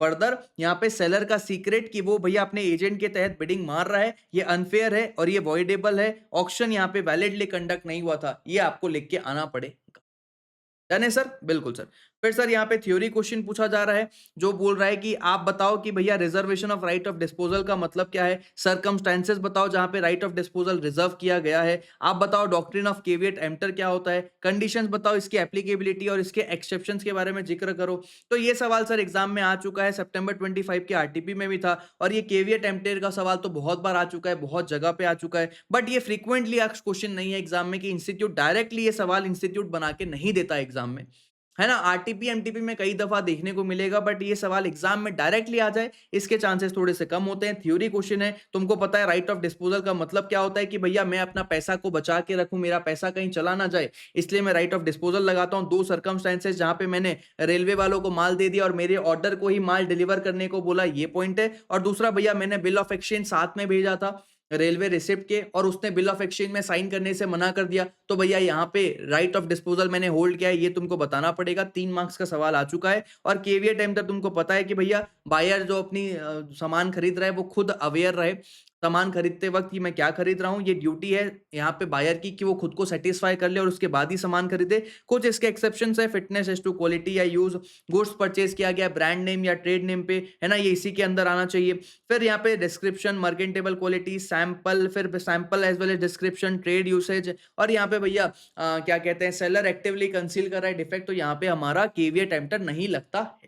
Further यहाँ पे सेलर का सीक्रेट कि वो भैया अपने एजेंट के तहत बिडिंग मार रहा है, ये अनफेयर है और ये वॉइडेबल है। ऑक्शन यहाँ पे वैलिडली कंडक्ट नहीं हुआ था, ये आपको लिख के आना पड़ेगा। डन है सर, बिल्कुल सर। फिर सर यहाँ पे थ्योरी क्वेश्चन पूछा जा रहा है जो बोल रहा है कि आप बताओ कि भैया reservation of right of disposal का मतलब क्या है, सरकमस्टेंसेस बताओ जहां पे राइट ऑफ डिस्पोजल रिजर्व किया गया है, आप बताओ डॉक्ट्रिन ऑफ केविएट एम्प्टर क्या होता है, कंडीशंस बताओ, इसकी एप्लीकेबिलिटी और इसके एक्सेप्शंस के बारे में जिक्र करो। तो ये सवाल सर एग्जाम में आ चुका है, सितंबर 25 के आरटीपी में भी था, और ये केविएट एम्प्टर का सवाल तो बहुत बार आ चुका है, बहुत जगह पे आ चुका है, बट ये फ्रीक्वेंटली आस्क्ड क्वेश्चन नहीं है एग्जाम में, कि इंस्टीट्यूट डायरेक्टली ये सवाल इंस्टीट्यूट बना के नहीं देता एग्जाम में, है ना। आरटीपी एमटीपी में कई दफा देखने को मिलेगा, बट ये सवाल एग्जाम में डायरेक्टली आ जाए इसके चांसेस थोड़े से कम होते हैं। थ्योरी क्वेश्चन है, तुमको पता है राइट ऑफ डिस्पोजल का मतलब क्या होता है, कि भैया मैं अपना पैसा को बचा के रखूं, मेरा पैसा कहीं चला ना जाए, इसलिए मैं राइट ऑफ डिस्पोजल लगाता हूं। दो सर्कमस्टेंसेस जहां पे मैंने रेलवे वालों को माल दे दिया और मेरे ऑर्डर को ही माल डिलीवर करने को बोला, ये पॉइंट है। और दूसरा भैया मैंने बिल ऑफ एक्सचेंज साथ में भेजा था रेलवे रिसिप्ट के, और उसने बिल ऑफ एक्सचेंज में साइन करने से मना कर दिया, तो भैया यहाँ पे राइट ऑफ डिस्पोजल मैंने होल्ड किया है, ये तुमको बताना पड़ेगा। 3 मार्क्स का सवाल आ चुका है। और केवीए टाइम तक तुमको पता है कि भैया बायर जो अपनी सामान खरीद रहा है वो खुद अवेयर रहे सामान खरीदते वक्त कि मैं क्या खरीद रहा हूँ। ये ड्यूटी है यहाँ पे बायर की कि वो खुद को सेटिस्फाई कर ले और उसके बाद ही सामान खरीदे। कुछ इसके एक्सेप्शन है, फिटनेस एज टू क्वालिटी या यूज, गुड्स परचेज किया गया ब्रांड नेम या ट्रेड नेम पे, है ना, ये इसी के अंदर आना चाहिए। फिर यहाँ पे डिस्क्रिप्शन, मर्केंटेबल क्वालिटी, सैंपल, फिर sample as well as description, trade usage, और यहाँ पे भैया क्या कहते हैं, सेलर एक्टिवली कंसील कर रहा है डिफेक्ट, तो यहाँ पे हमारा केवीएट एम्प्टर नहीं लगता है।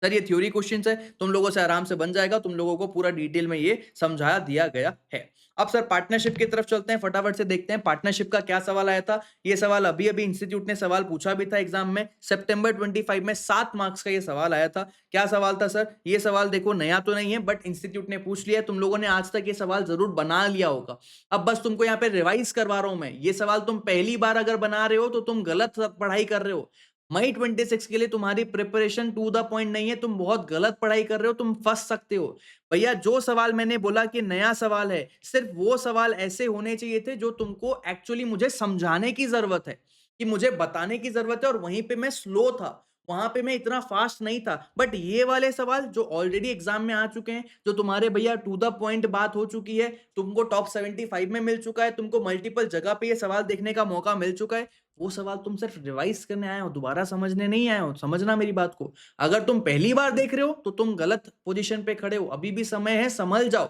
सर ये थ्योरी क्वेश्चंस है, तुम लोगों से आराम से बन जाएगा, तुम लोगों को पूरा डिटेल में ये समझाया दिया गया है। अब सर पार्टनरशिप की तरफ चलते हैं, फटाफट से देखते हैं पार्टनरशिप का क्या सवाल आया था। ये सवाल अभी अभी इंस्टीट्यूट ने सवाल पूछा भी था एग्जाम में, सितंबर 25 में 7 मार्क्स का ये सवाल आया था। क्या सवाल था सर, ये सवाल देखो नया तो नहीं है, बट इंस्टीट्यूट ने पूछ लिया, तुम लोगों ने आज तक ये सवाल जरूर बना लिया होगा। अब बस तुमको यहाँ पे रिवाइज करवा रहा हूं मैं, ये सवाल तुम पहली बार अगर बना रहे हो तो तुम गलत पढ़ाई कर रहे हो। मई 26 के लिए तुम्हारी प्रिपरेशन टू द पॉइंट नहीं है, तुम बहुत गलत पढ़ाई कर रहे हो, तुम फंस सकते हो। भैया जो सवाल मैंने बोला कि नया सवाल है, सिर्फ वो सवाल ऐसे होने चाहिए थे जो तुमको एक्चुअली मुझे समझाने की जरूरत है, कि मुझे बताने की जरूरत है, और वहीं पे मैं स्लो था, वहां पे मैं इतना फास्ट नहीं था। बट ये वाले सवाल जो ऑलरेडी एग्जाम में आ चुके हैं, जो तुम्हारे भैया टू द पॉइंट बात हो चुकी है, तुमको टॉप 75 में मिल चुका है, तुमको मल्टीपल जगह पे ये सवाल देखने का मौका मिल चुका है, वो सवाल तुम सिर्फ रिवाइज करने आए हो, दोबारा समझने नहीं आए हो। समझना मेरी बात को। अगर तुम पहली बार देख रहे हो तो तुम गलत पोजीशन पे खड़े हो, अभी भी समय है, संभल जाओ,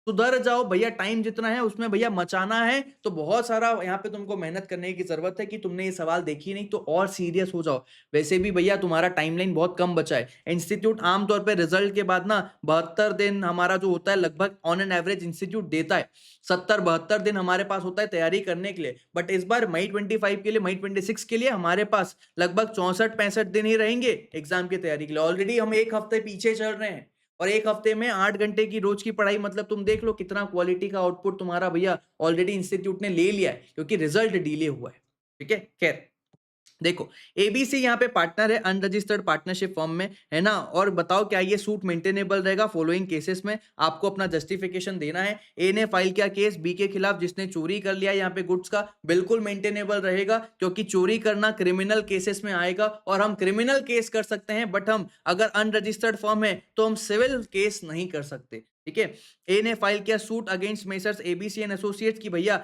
सुधर जाओ भैया। टाइम जितना है उसमें भैया मचाना है, तो बहुत सारा यहाँ पे तुमको मेहनत करने की जरूरत है, कि तुमने ये सवाल देखी नहीं तो और सीरियस हो जाओ। वैसे भी भैया तुम्हारा टाइमलाइन बहुत कम बचा है। इंस्टीट्यूट आमतौर पे रिजल्ट के बाद ना 72 दिन हमारा जो होता है, लगभग ऑन एन एवरेज इंस्टीट्यूट देता है, 70-72 दिन हमारे पास होता है तैयारी करने के लिए। बट इस बार मई 25 के लिए, मई 26 के लिए हमारे पास लगभग 64-65 दिन ही रहेंगे एग्जाम की तैयारी के लिए। ऑलरेडी हम एक हफ्ते पीछे चल रहे हैं, और एक हफ्ते में 8 घंटे की रोज की पढ़ाई, मतलब तुम देख लो कितना क्वालिटी का आउटपुट तुम्हारा भैया ऑलरेडी इंस्टीट्यूट ने ले लिया है, क्योंकि रिजल्ट डिले हुआ है। ठीक है, खैर देखो, एबीसी यहाँ पे पार्टनर है अनरजिस्टर्ड पार्टनरशिप फॉर्म में, है ना। और बताओ क्या ये सूट मेंटेनेबल रहेगा फॉलोइंग केसेस में? आपको अपना जस्टिफिकेशन देना है। ए ने फाइल किया केस बी के खिलाफ जिसने चोरी कर लिया यहाँ पे गुड्स का, बिल्कुल मेंटेनेबल रहेगा, क्योंकि चोरी करना क्रिमिनल केसेस में आएगा, और हम क्रिमिनल केस कर सकते हैं, बट हम अगर अनरजिस्टर्ड फॉर्म है तो हम सिविल केस नहीं कर सकते। ठीक है। ए ने फाइल किया suit against messrs ABC and associates की भैया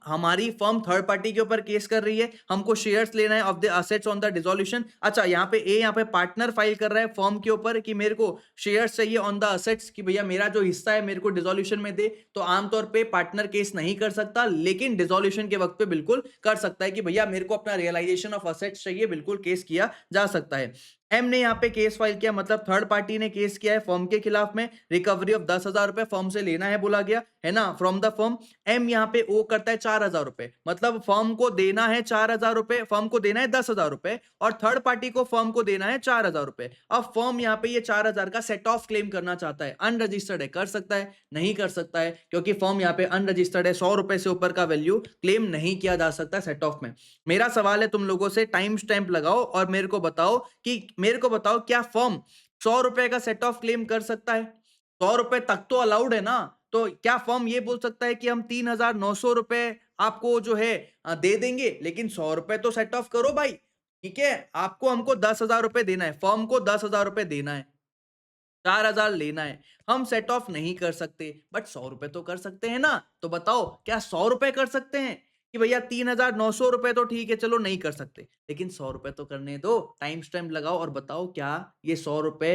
हमारी फर्म थर्ड पार्टी के ऊपर केस कर रही है, हमको शेयर्स लेना है of the assets on the dissolution. अच्छा, यहाँ पे ए यहाँ पे पार्टनर फाइल कर रहा है फर्म के ऊपर कि मेरे को शेयर्स चाहिए ऑन द असेट्स, कि भैया मेरा जो हिस्सा है मेरे को डिसोल्यूशन में दे। तो आमतौर पे पार्टनर केस नहीं कर सकता, लेकिन डिसोल्यूशन के वक्त पे बिल्कुल कर सकता है, कि भैया मेरे को अपना रियलाइजेशन ऑफ असेट्स चाहिए, बिल्कुल केस किया जा सकता है। एम ने यहाँ पे केस फाइल किया, मतलब थर्ड पार्टी ने केस किया है फर्म के खिलाफ में, रिकवरी ऑफ 10,000 रुपए फर्म से लेना है बोला गया, है ना, फ्रॉम द फर्म। एम यहाँ पे ओ करता है 4,000 रुपए, मतलब फर्म को देना है 4,000 रुपए, फर्म को देना है 10,000 रुपए, और थर्ड पार्टी को फर्म को देना है 4,000 रुपए। अब फर्म यहाँ पे ये 4,000 का सेट ऑफ क्लेम करना चाहता है, अनरजिस्टर्ड है, कर सकता है? नहीं कर सकता है, क्योंकि फर्म यहाँ पे अनरजिस्टर्ड है, 100 रुपए से ऊपर का वैल्यू क्लेम नहीं किया जा सकता सेट ऑफ में। मेरा सवाल है तुम लोगों से, टाइम स्टैंप लगाओ और मेरे को बताओ क्या फर्म 100 रुपए का सेट ऑफ क्लेम कर सकता है? 100 रुपए तक तो अलाउड है ना। तो क्या फर्म ये बोल सकता है कि हम 3,900 रुपए आपको जो है दे देंगे, लेकिन 100 रुपए तो सेट ऑफ करो भाई। ठीक है, आपको हमको 10,000 रुपए देना है, फर्म को 10,000 रुपए देना है, 4,000 लेना है, हम सेट ऑफ नहीं कर सकते, बट 100 रुपए तो कर सकते हैं ना। तो बताओ क्या 100 रुपए कर सकते हैं? कि भैया 3,900 रुपए तो ठीक है, चलो नहीं कर सकते, लेकिन 100 रुपए तो करने दो। टाइम स्टैम्प लगाओ और बताओ क्या ये 100 रुपए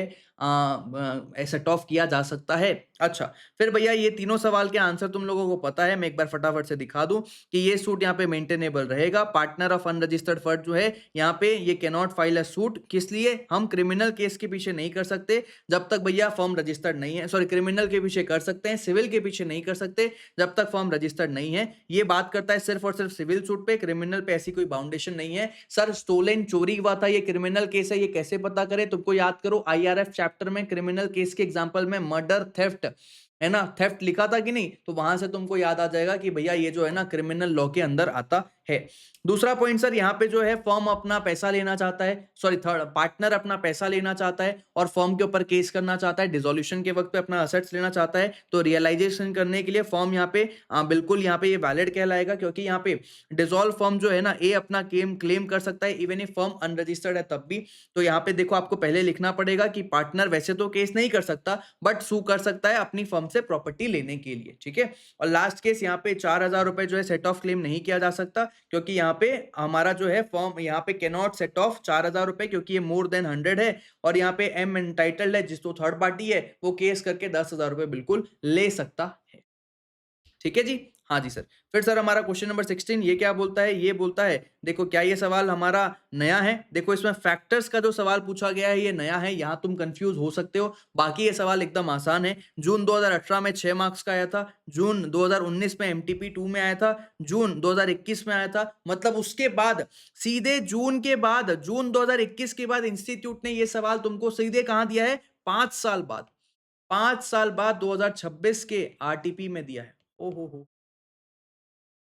सेट ऑफ किया जा सकता है? अच्छा, फिर भैया ये तीनों सवाल के आंसर तुम लोगों को पता है, मैं एक बार फटाफट से दिखा दूं कि ये सूट यहाँ पे मेंटेनेबल रहेगा। पार्टनर ऑफ अनरजिस्टर्ड फर्ड जो है यहाँ पे, ये can not file a suit, किस लिए? हम क्रिमिनल केस के पीछे नहीं कर सकते जब तक भैया फर्म रजिस्टर्ड नहीं है। सॉरी, क्रिमिनल के पीछे कर सकते हैं, सिविल के पीछे नहीं कर सकते जब तक फर्म रजिस्टर्ड नहीं है। ये बात करता है सिर्फ और सिर्फ सिविल सूट पे, क्रिमिनल पे ऐसी कोई बाउंडेशन नहीं है। सर स्टोलन चोरी हुआ था, ये क्रिमिनल केस है, ये कैसे पता करें? तुमको याद करो आईआरएफ चैप्टर में क्रिमिनल केस के एग्जांपल में मर्डर, थेफ्ट, है ना, थेफ्ट लिखा था कि नहीं? तो वहां से तुमको याद आ जाएगा कि भैया ये जो है ना क्रिमिनल लॉ के अंदर आता है। दूसरा पॉइंट सर, यहाँ पे जो है फर्म अपना पैसा लेना चाहता है, सॉरी थर्ड पार्टनर अपना पैसा लेना चाहता है और फर्म के ऊपर केस करना चाहता है, डिसोल्यूशन के वक्त पे अपना असेट्स लेना चाहता है। तो रियलाइजेशन करने के लिए फर्म यहाँ पे बिल्कुल यहाँ पे ये वैलिड कहलाएगा, क्योंकि यहाँ पे डिसॉल्व फर्म जो है ना, ए अपना क्लेम कर सकता है इवन इफ फर्म अनरजिस्टर्ड है तब भी। तो यहाँ पे देखो आपको पहले लिखना पड़ेगा कि पार्टनर वैसे तो केस नहीं कर सकता, बट सू कर सकता है अपनी फर्म से प्रॉपर्टी लेने के लिए। ठीक है। और लास्ट केस यहाँ पे 4,000 रुपए जो है सेट ऑफ क्लेम नहीं किया जा सकता, क्योंकि यहाँ पे हमारा जो है फॉर्म यहाँ पे कैन नॉट सेट ऑफ 4,000 रुपए, क्योंकि ये मोर देन 100 है। और यहाँ पे एम एंटाइटल्ड है, जिस तो थर्ड पार्टी है वो केस करके 10,000 रुपए बिल्कुल ले सकता है। ठीक है जी। हाँ जी सर। फिर सर हमारा क्वेश्चन नंबर 16 ये क्या बोलता है? ये बोलता है, देखो क्या ये सवाल हमारा नया है? देखो इसमें फैक्टर्स का जो सवाल पूछा गया है ये नया है, यहाँ तुम कंफ्यूज हो सकते हो, बाकी ये सवाल एकदम आसान है। जून 2018 में 6 मार्क्स का आया था, जून 2019 में एमटीपी 2 में आया था, जून 2021 में आया था, मतलब उसके बाद सीधे जून के बाद, जून 2021 के बाद इंस्टीट्यूट ने ये सवाल तुमको सीधे कहाँ दिया है? 5 साल बाद, 5 साल बाद 2026 के आरटीपी में दिया है। ओहो हो।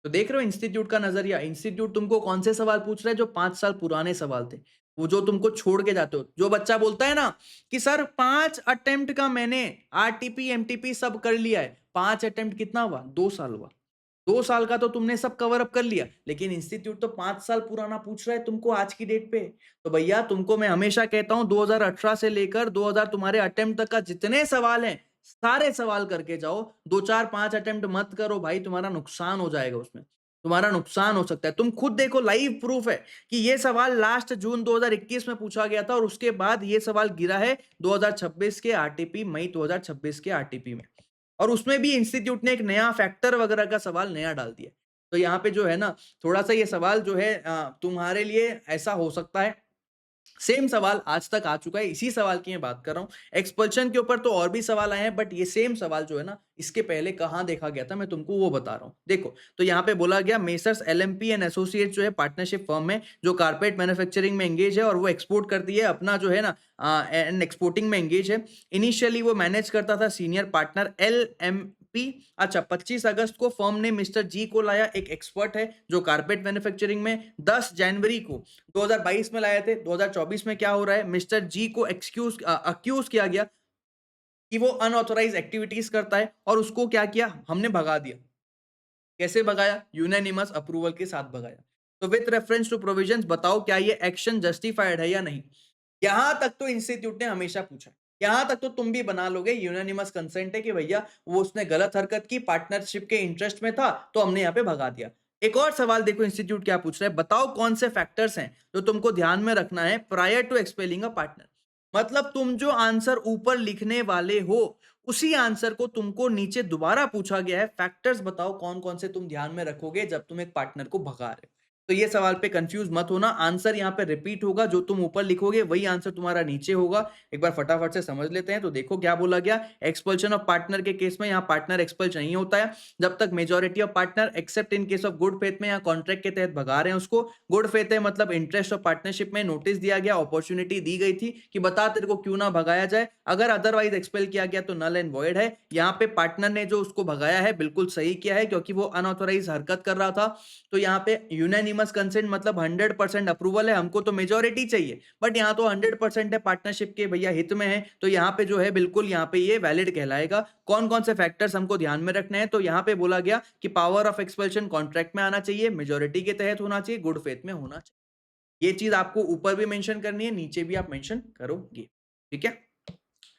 तो देख रहे हो इंस्टीट्यूट का नजरिया, इंस्टीट्यूट तुमको कौन से सवाल पूछ रहा है? जो 5 साल पुराने सवाल थे वो जो तुमको छोड़ के जाते हो। जो बच्चा बोलता है ना कि सर 5 अटेम्प्ट का मैंने आरटीपी, एमटीपी सब कर लिया है। 5 अटेम्प्ट कितना हुआ? 2 साल हुआ। 2 साल का तो तुमने सब कवर अप कर लिया, लेकिन इंस्टीट्यूट तो 5 साल पुराना पूछ रहा है तुमको आज की डेट पे। तो भैया तुमको मैं हमेशा कहता हूँ 2018 से लेकर 2000 तुम्हारे अटेम्प्ट तक का जितने सवाल हैं, सारे सवाल करके जाओ। 2, 4, 5 अटेम्प्ट मत करो भाई, तुम्हारा नुकसान हो जाएगा उसमें। तुम्हारा नुकसान हो सकता है। तुम खुद देखो, लाइव प्रूफ है कि ये सवाल लास्ट जून 2021 में पूछा गया था और उसके बाद ये सवाल गिरा है 2026 के आरटीपी, मई 2026 के आरटीपी में। और उसमें भी इंस्टीट्यूट ने एक नया फैक्टर वगैरह का सवाल नया डाल दिया। तो यहाँ पे जो है ना, थोड़ा सा ये सवाल जो है तुम्हारे लिए ऐसा हो सकता है। सेम सवाल आज तक आ चुका है, इसी सवाल की मैं बात कर रहा हूँ। एक्सपल्शन के ऊपर तो और भी सवाल आए हैं, बट ये सेम सवाल जो है ना, इसके पहले कहाँ देखा गया था मैं तुमको वो बता रहा हूँ। देखो, तो यहाँ पे बोला गया मेसर्स एलएमपी एंड एसोसिएट जो है पार्टनरशिप फर्म है, जो कारपेट मैन्युफैक्चरिंग में एंगेज है और वो एक्सपोर्ट करती है अपना जो है ना, एंड एक्सपोर्टिंग में एंगेज है। इनिशियली वो मैनेज करता था सीनियर पार्टनर एलएमपी। अच्छा, 25 अगस्त को फर्म ने मिस्टर जी को लाया, एक एक्सपर्ट है जो कारपेट मैन्युफैक्चरिंग में। 10 जनवरी को 2022 में लाए थे। 2024 में क्या हो रहा है, मिस्टर जी को अक्यूज किया गया कि वो अनऑथोराइज एक्टिविटीज करता है और उसको क्या किया, हमने भगा दिया। कैसे भगाया? यूनानिमस अप्रूवल के साथ भगाया। तो विथ रेफरेंस टू प्रोविजंस बताओ क्या ये एक्शन जस्टिफाइड है या नहीं। यहां तक तो इंस्टीट्यूट ने हमेशा पूछा, यहां तक तो तुम भी बना लोगे यूनानिमस कंसेंट है कि भैया वो उसने गलत हरकत की, पार्टनरशिप के इंटरेस्ट में था, तो हमने यहाँ पे भगा दिया। एक और सवाल देखो इंस्टीट्यूट क्या पूछ रहा है, बताओ कौन से फैक्टर्स हैं जो तुमको ध्यान में रखना है prior to expelling a partner. मतलब तुम जो आंसर ऊपर लिखने वाले हो, उसी आंसर को तुमको नीचे दोबारा पूछा गया है। फैक्टर्स बताओ कौन कौन से तुम ध्यान में रखोगे जब तुम एक पार्टनर को भगा रहे हो। तो ये सवाल पे कंफ्यूज मत होना, आंसर यहाँ पे रिपीट होगा, जो तुम ऊपर लिखोगे वही आंसर तुम्हारा नीचे होगा। एक बार फटाफट से समझ लेते हैं। तो देखो क्या बोला गया, एक्सपल्शन ऑफ पार्टनर के केस में यहाँ पार्टनर एक्सपल्स नहीं होता है जब तक majority of partner accept in case of good faith में या कॉन्ट्रैक्ट के तहत भगा रहे हैं उसको। गुड फेथ है मतलब इंटरेस्ट ऑफ पार्टनरशिप में नोटिस दिया गया, अपॉर्चुनिटी दी गई थी कि बता तेरे को क्यों ना भगाया जाए। अगर अदरवाइज एक्सपेल किया गया तो नल एंड वॉइड है। यहाँ पे पार्टनर ने जो उसको भगाया है बिल्कुल सही किया है, क्योंकि वो अनऑथोराइज हरकत कर रहा था। तो यहाँ पे यूनानिमस कंसेंट मतलब 100% अप्रूवल है, हमको तो मेजोरिटी चाहिए, बट यहाँ तो 100% है, पार्टनरशिप के भैया हित में है। तो यहाँ पे जो है बिल्कुल यहाँ पे ये वैलिड कहलाएगा। कौन कौन से फैक्टर्स हमको ध्यान में रखने हैं, तो यहाँ पे बोला गया कि पावर ऑफ एक्सपेल्शन कॉन्ट्रैक्ट में आना चाहिए, मेजोरिटी के तहत होना चाहिए, गुड फेथ में होना चाहिए। ये चीज आपको ऊपर भी मेंशन करनी है, नीचे भी आप मेंशन करोगे। ठीक है,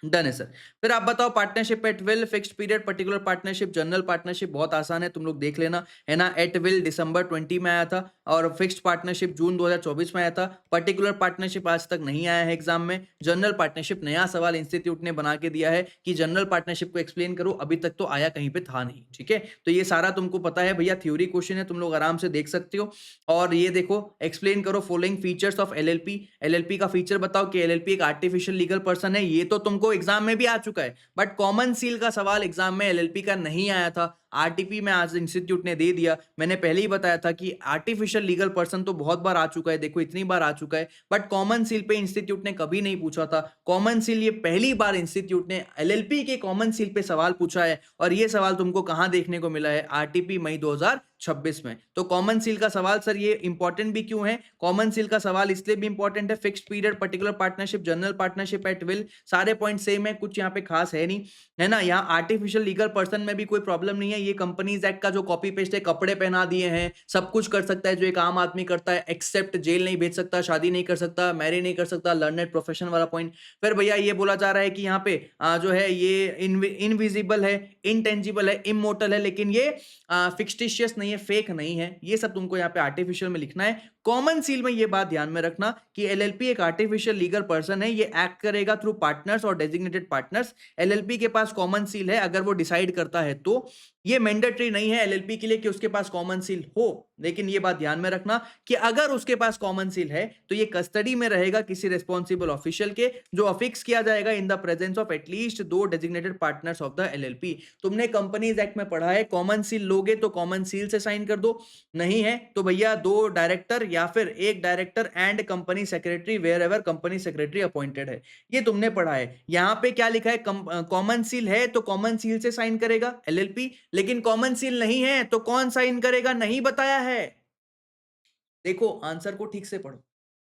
डन है सर। फिर आप बताओ partnership at will, fixed period, particular partnership, general partnership. बहुत आसान है, तुम लोग देख लेना, है ना। एट विल दिसंबर 20 में आया था और फिक्स्ड पार्टनरशिप जून 2024 में आया था। पर्टिकुलर पार्टनरशिप आज तक नहीं आया है एग्जाम में। जनरल पार्टनरशिप नया सवाल इंस्टीट्यूट ने बना के दिया है कि जनरल पार्टनरशिप को एक्सप्लेन करो, अभी तक तो आया कहीं पे था नहीं। ठीक है, तो ये सारा तुमको पता है भैया, थ्योरी क्वेश्चन है, तुम लोग आराम से देख सकते हो। और ये देखो, एक्सप्लेन करो following features of LLP. LLP का फीचर बताओ कि एलएलपी एक आर्टिफिशियल लीगल पर्सन है। ये तो तुमको एग्जाम में भी आ चुका है, बट कॉमन सील का सवाल एग्जाम में एलएलपी का नहीं आया था, आरटीपी में आज इंस्टीट्यूट ने दे दिया। मैंने पहले ही बताया था कि आर्टिफिशियल लीगल पर्सन तो बहुत बार आ चुका है, देखो इतनी बार आ चुका है, बट कॉमन सील पे इंस्टीट्यूट ने कभी नहीं पूछा था। कॉमन सील ये पहली बार इंस्टीट्यूट ने एलएलपी के कॉमन सील पे सवाल पूछा है, और ये सवाल तुमको कहां देखने को मिला है, आरटीपी मई 2026 में। तो कॉमन सील का सवाल सर ये इंपॉर्टेंट भी क्यों है? कॉमन सील का सवाल इसलिए भी इंपॉर्टेंट है, fixed period, particular partnership, general partnership at will, सारे पॉइंट सेम है, कुछ यहाँ पे खास है नहीं, है ना। यहाँ आर्टिफिशियल लीगल पर्सन में भी कोई प्रॉब्लम नहीं है, ये कंपनीज एक्ट का जो कॉपी पेस्ट है, कपड़े पहना दिए हैं, सब कुछ कर सकता है जो एक आम आदमी करता है, एक्सेप्ट जेल नहीं भेज सकता, शादी नहीं कर सकता, मैरी नहीं कर सकता, लर्नेड प्रोफेशन वाला पॉइंट। फिर भैया ये बोला जा रहा है कि यहाँ पे जो है ये इनविजिबल है, इनटेंजिबल है, इमोर्टल है, लेकिन ये फिक्सटिशियस नहीं है, फेक नहीं है। ये सब तुमको यहाँ पे आर्टिफिशियल में लिखना है। कॉमन सील में ये बात ध्यान में रखना कि एलएलपी एक आर्टिफिशियल लीगल पर्सन है, ये एक्ट करेगा थ्रू पार्टनर्स और डेजिग्नेटेड पार्टनर्स। एलएलपी के पास कॉमन सील है, अगर वो डिसाइड करता है तो ये मैंडेटरी नहीं है एलएलपी के लिए कि उसके पास कॉमन सील हो, लेकिन ये बात ध्यान में रखना कि अगर उसके पास कॉमन सील है तो ये कस्टडी में रहेगा किसी रिस्पॉन्सिबल ऑफिशियल के, जो अफिक्स किया जाएगा in the presence of at least 2 designated partners of the LLP. तुमने कंपनीज एक्ट में पढ़ा है, कॉमन सील लोगे तो कॉमन सील से साइन कर दो, नहीं है तो भैया 2 डायरेक्टर या फिर 1 director and company secretary wherever company secretary appointed है, ये तुमने पढ़ा है। यहां पे क्या लिखा है, कॉमन सील है तो कॉमन सील से साइन करेगा एलएलपी, लेकिन कॉमन सील नहीं है तो कौन साइन करेगा, नहीं बताया है। देखो आंसर को ठीक से पढ़ो,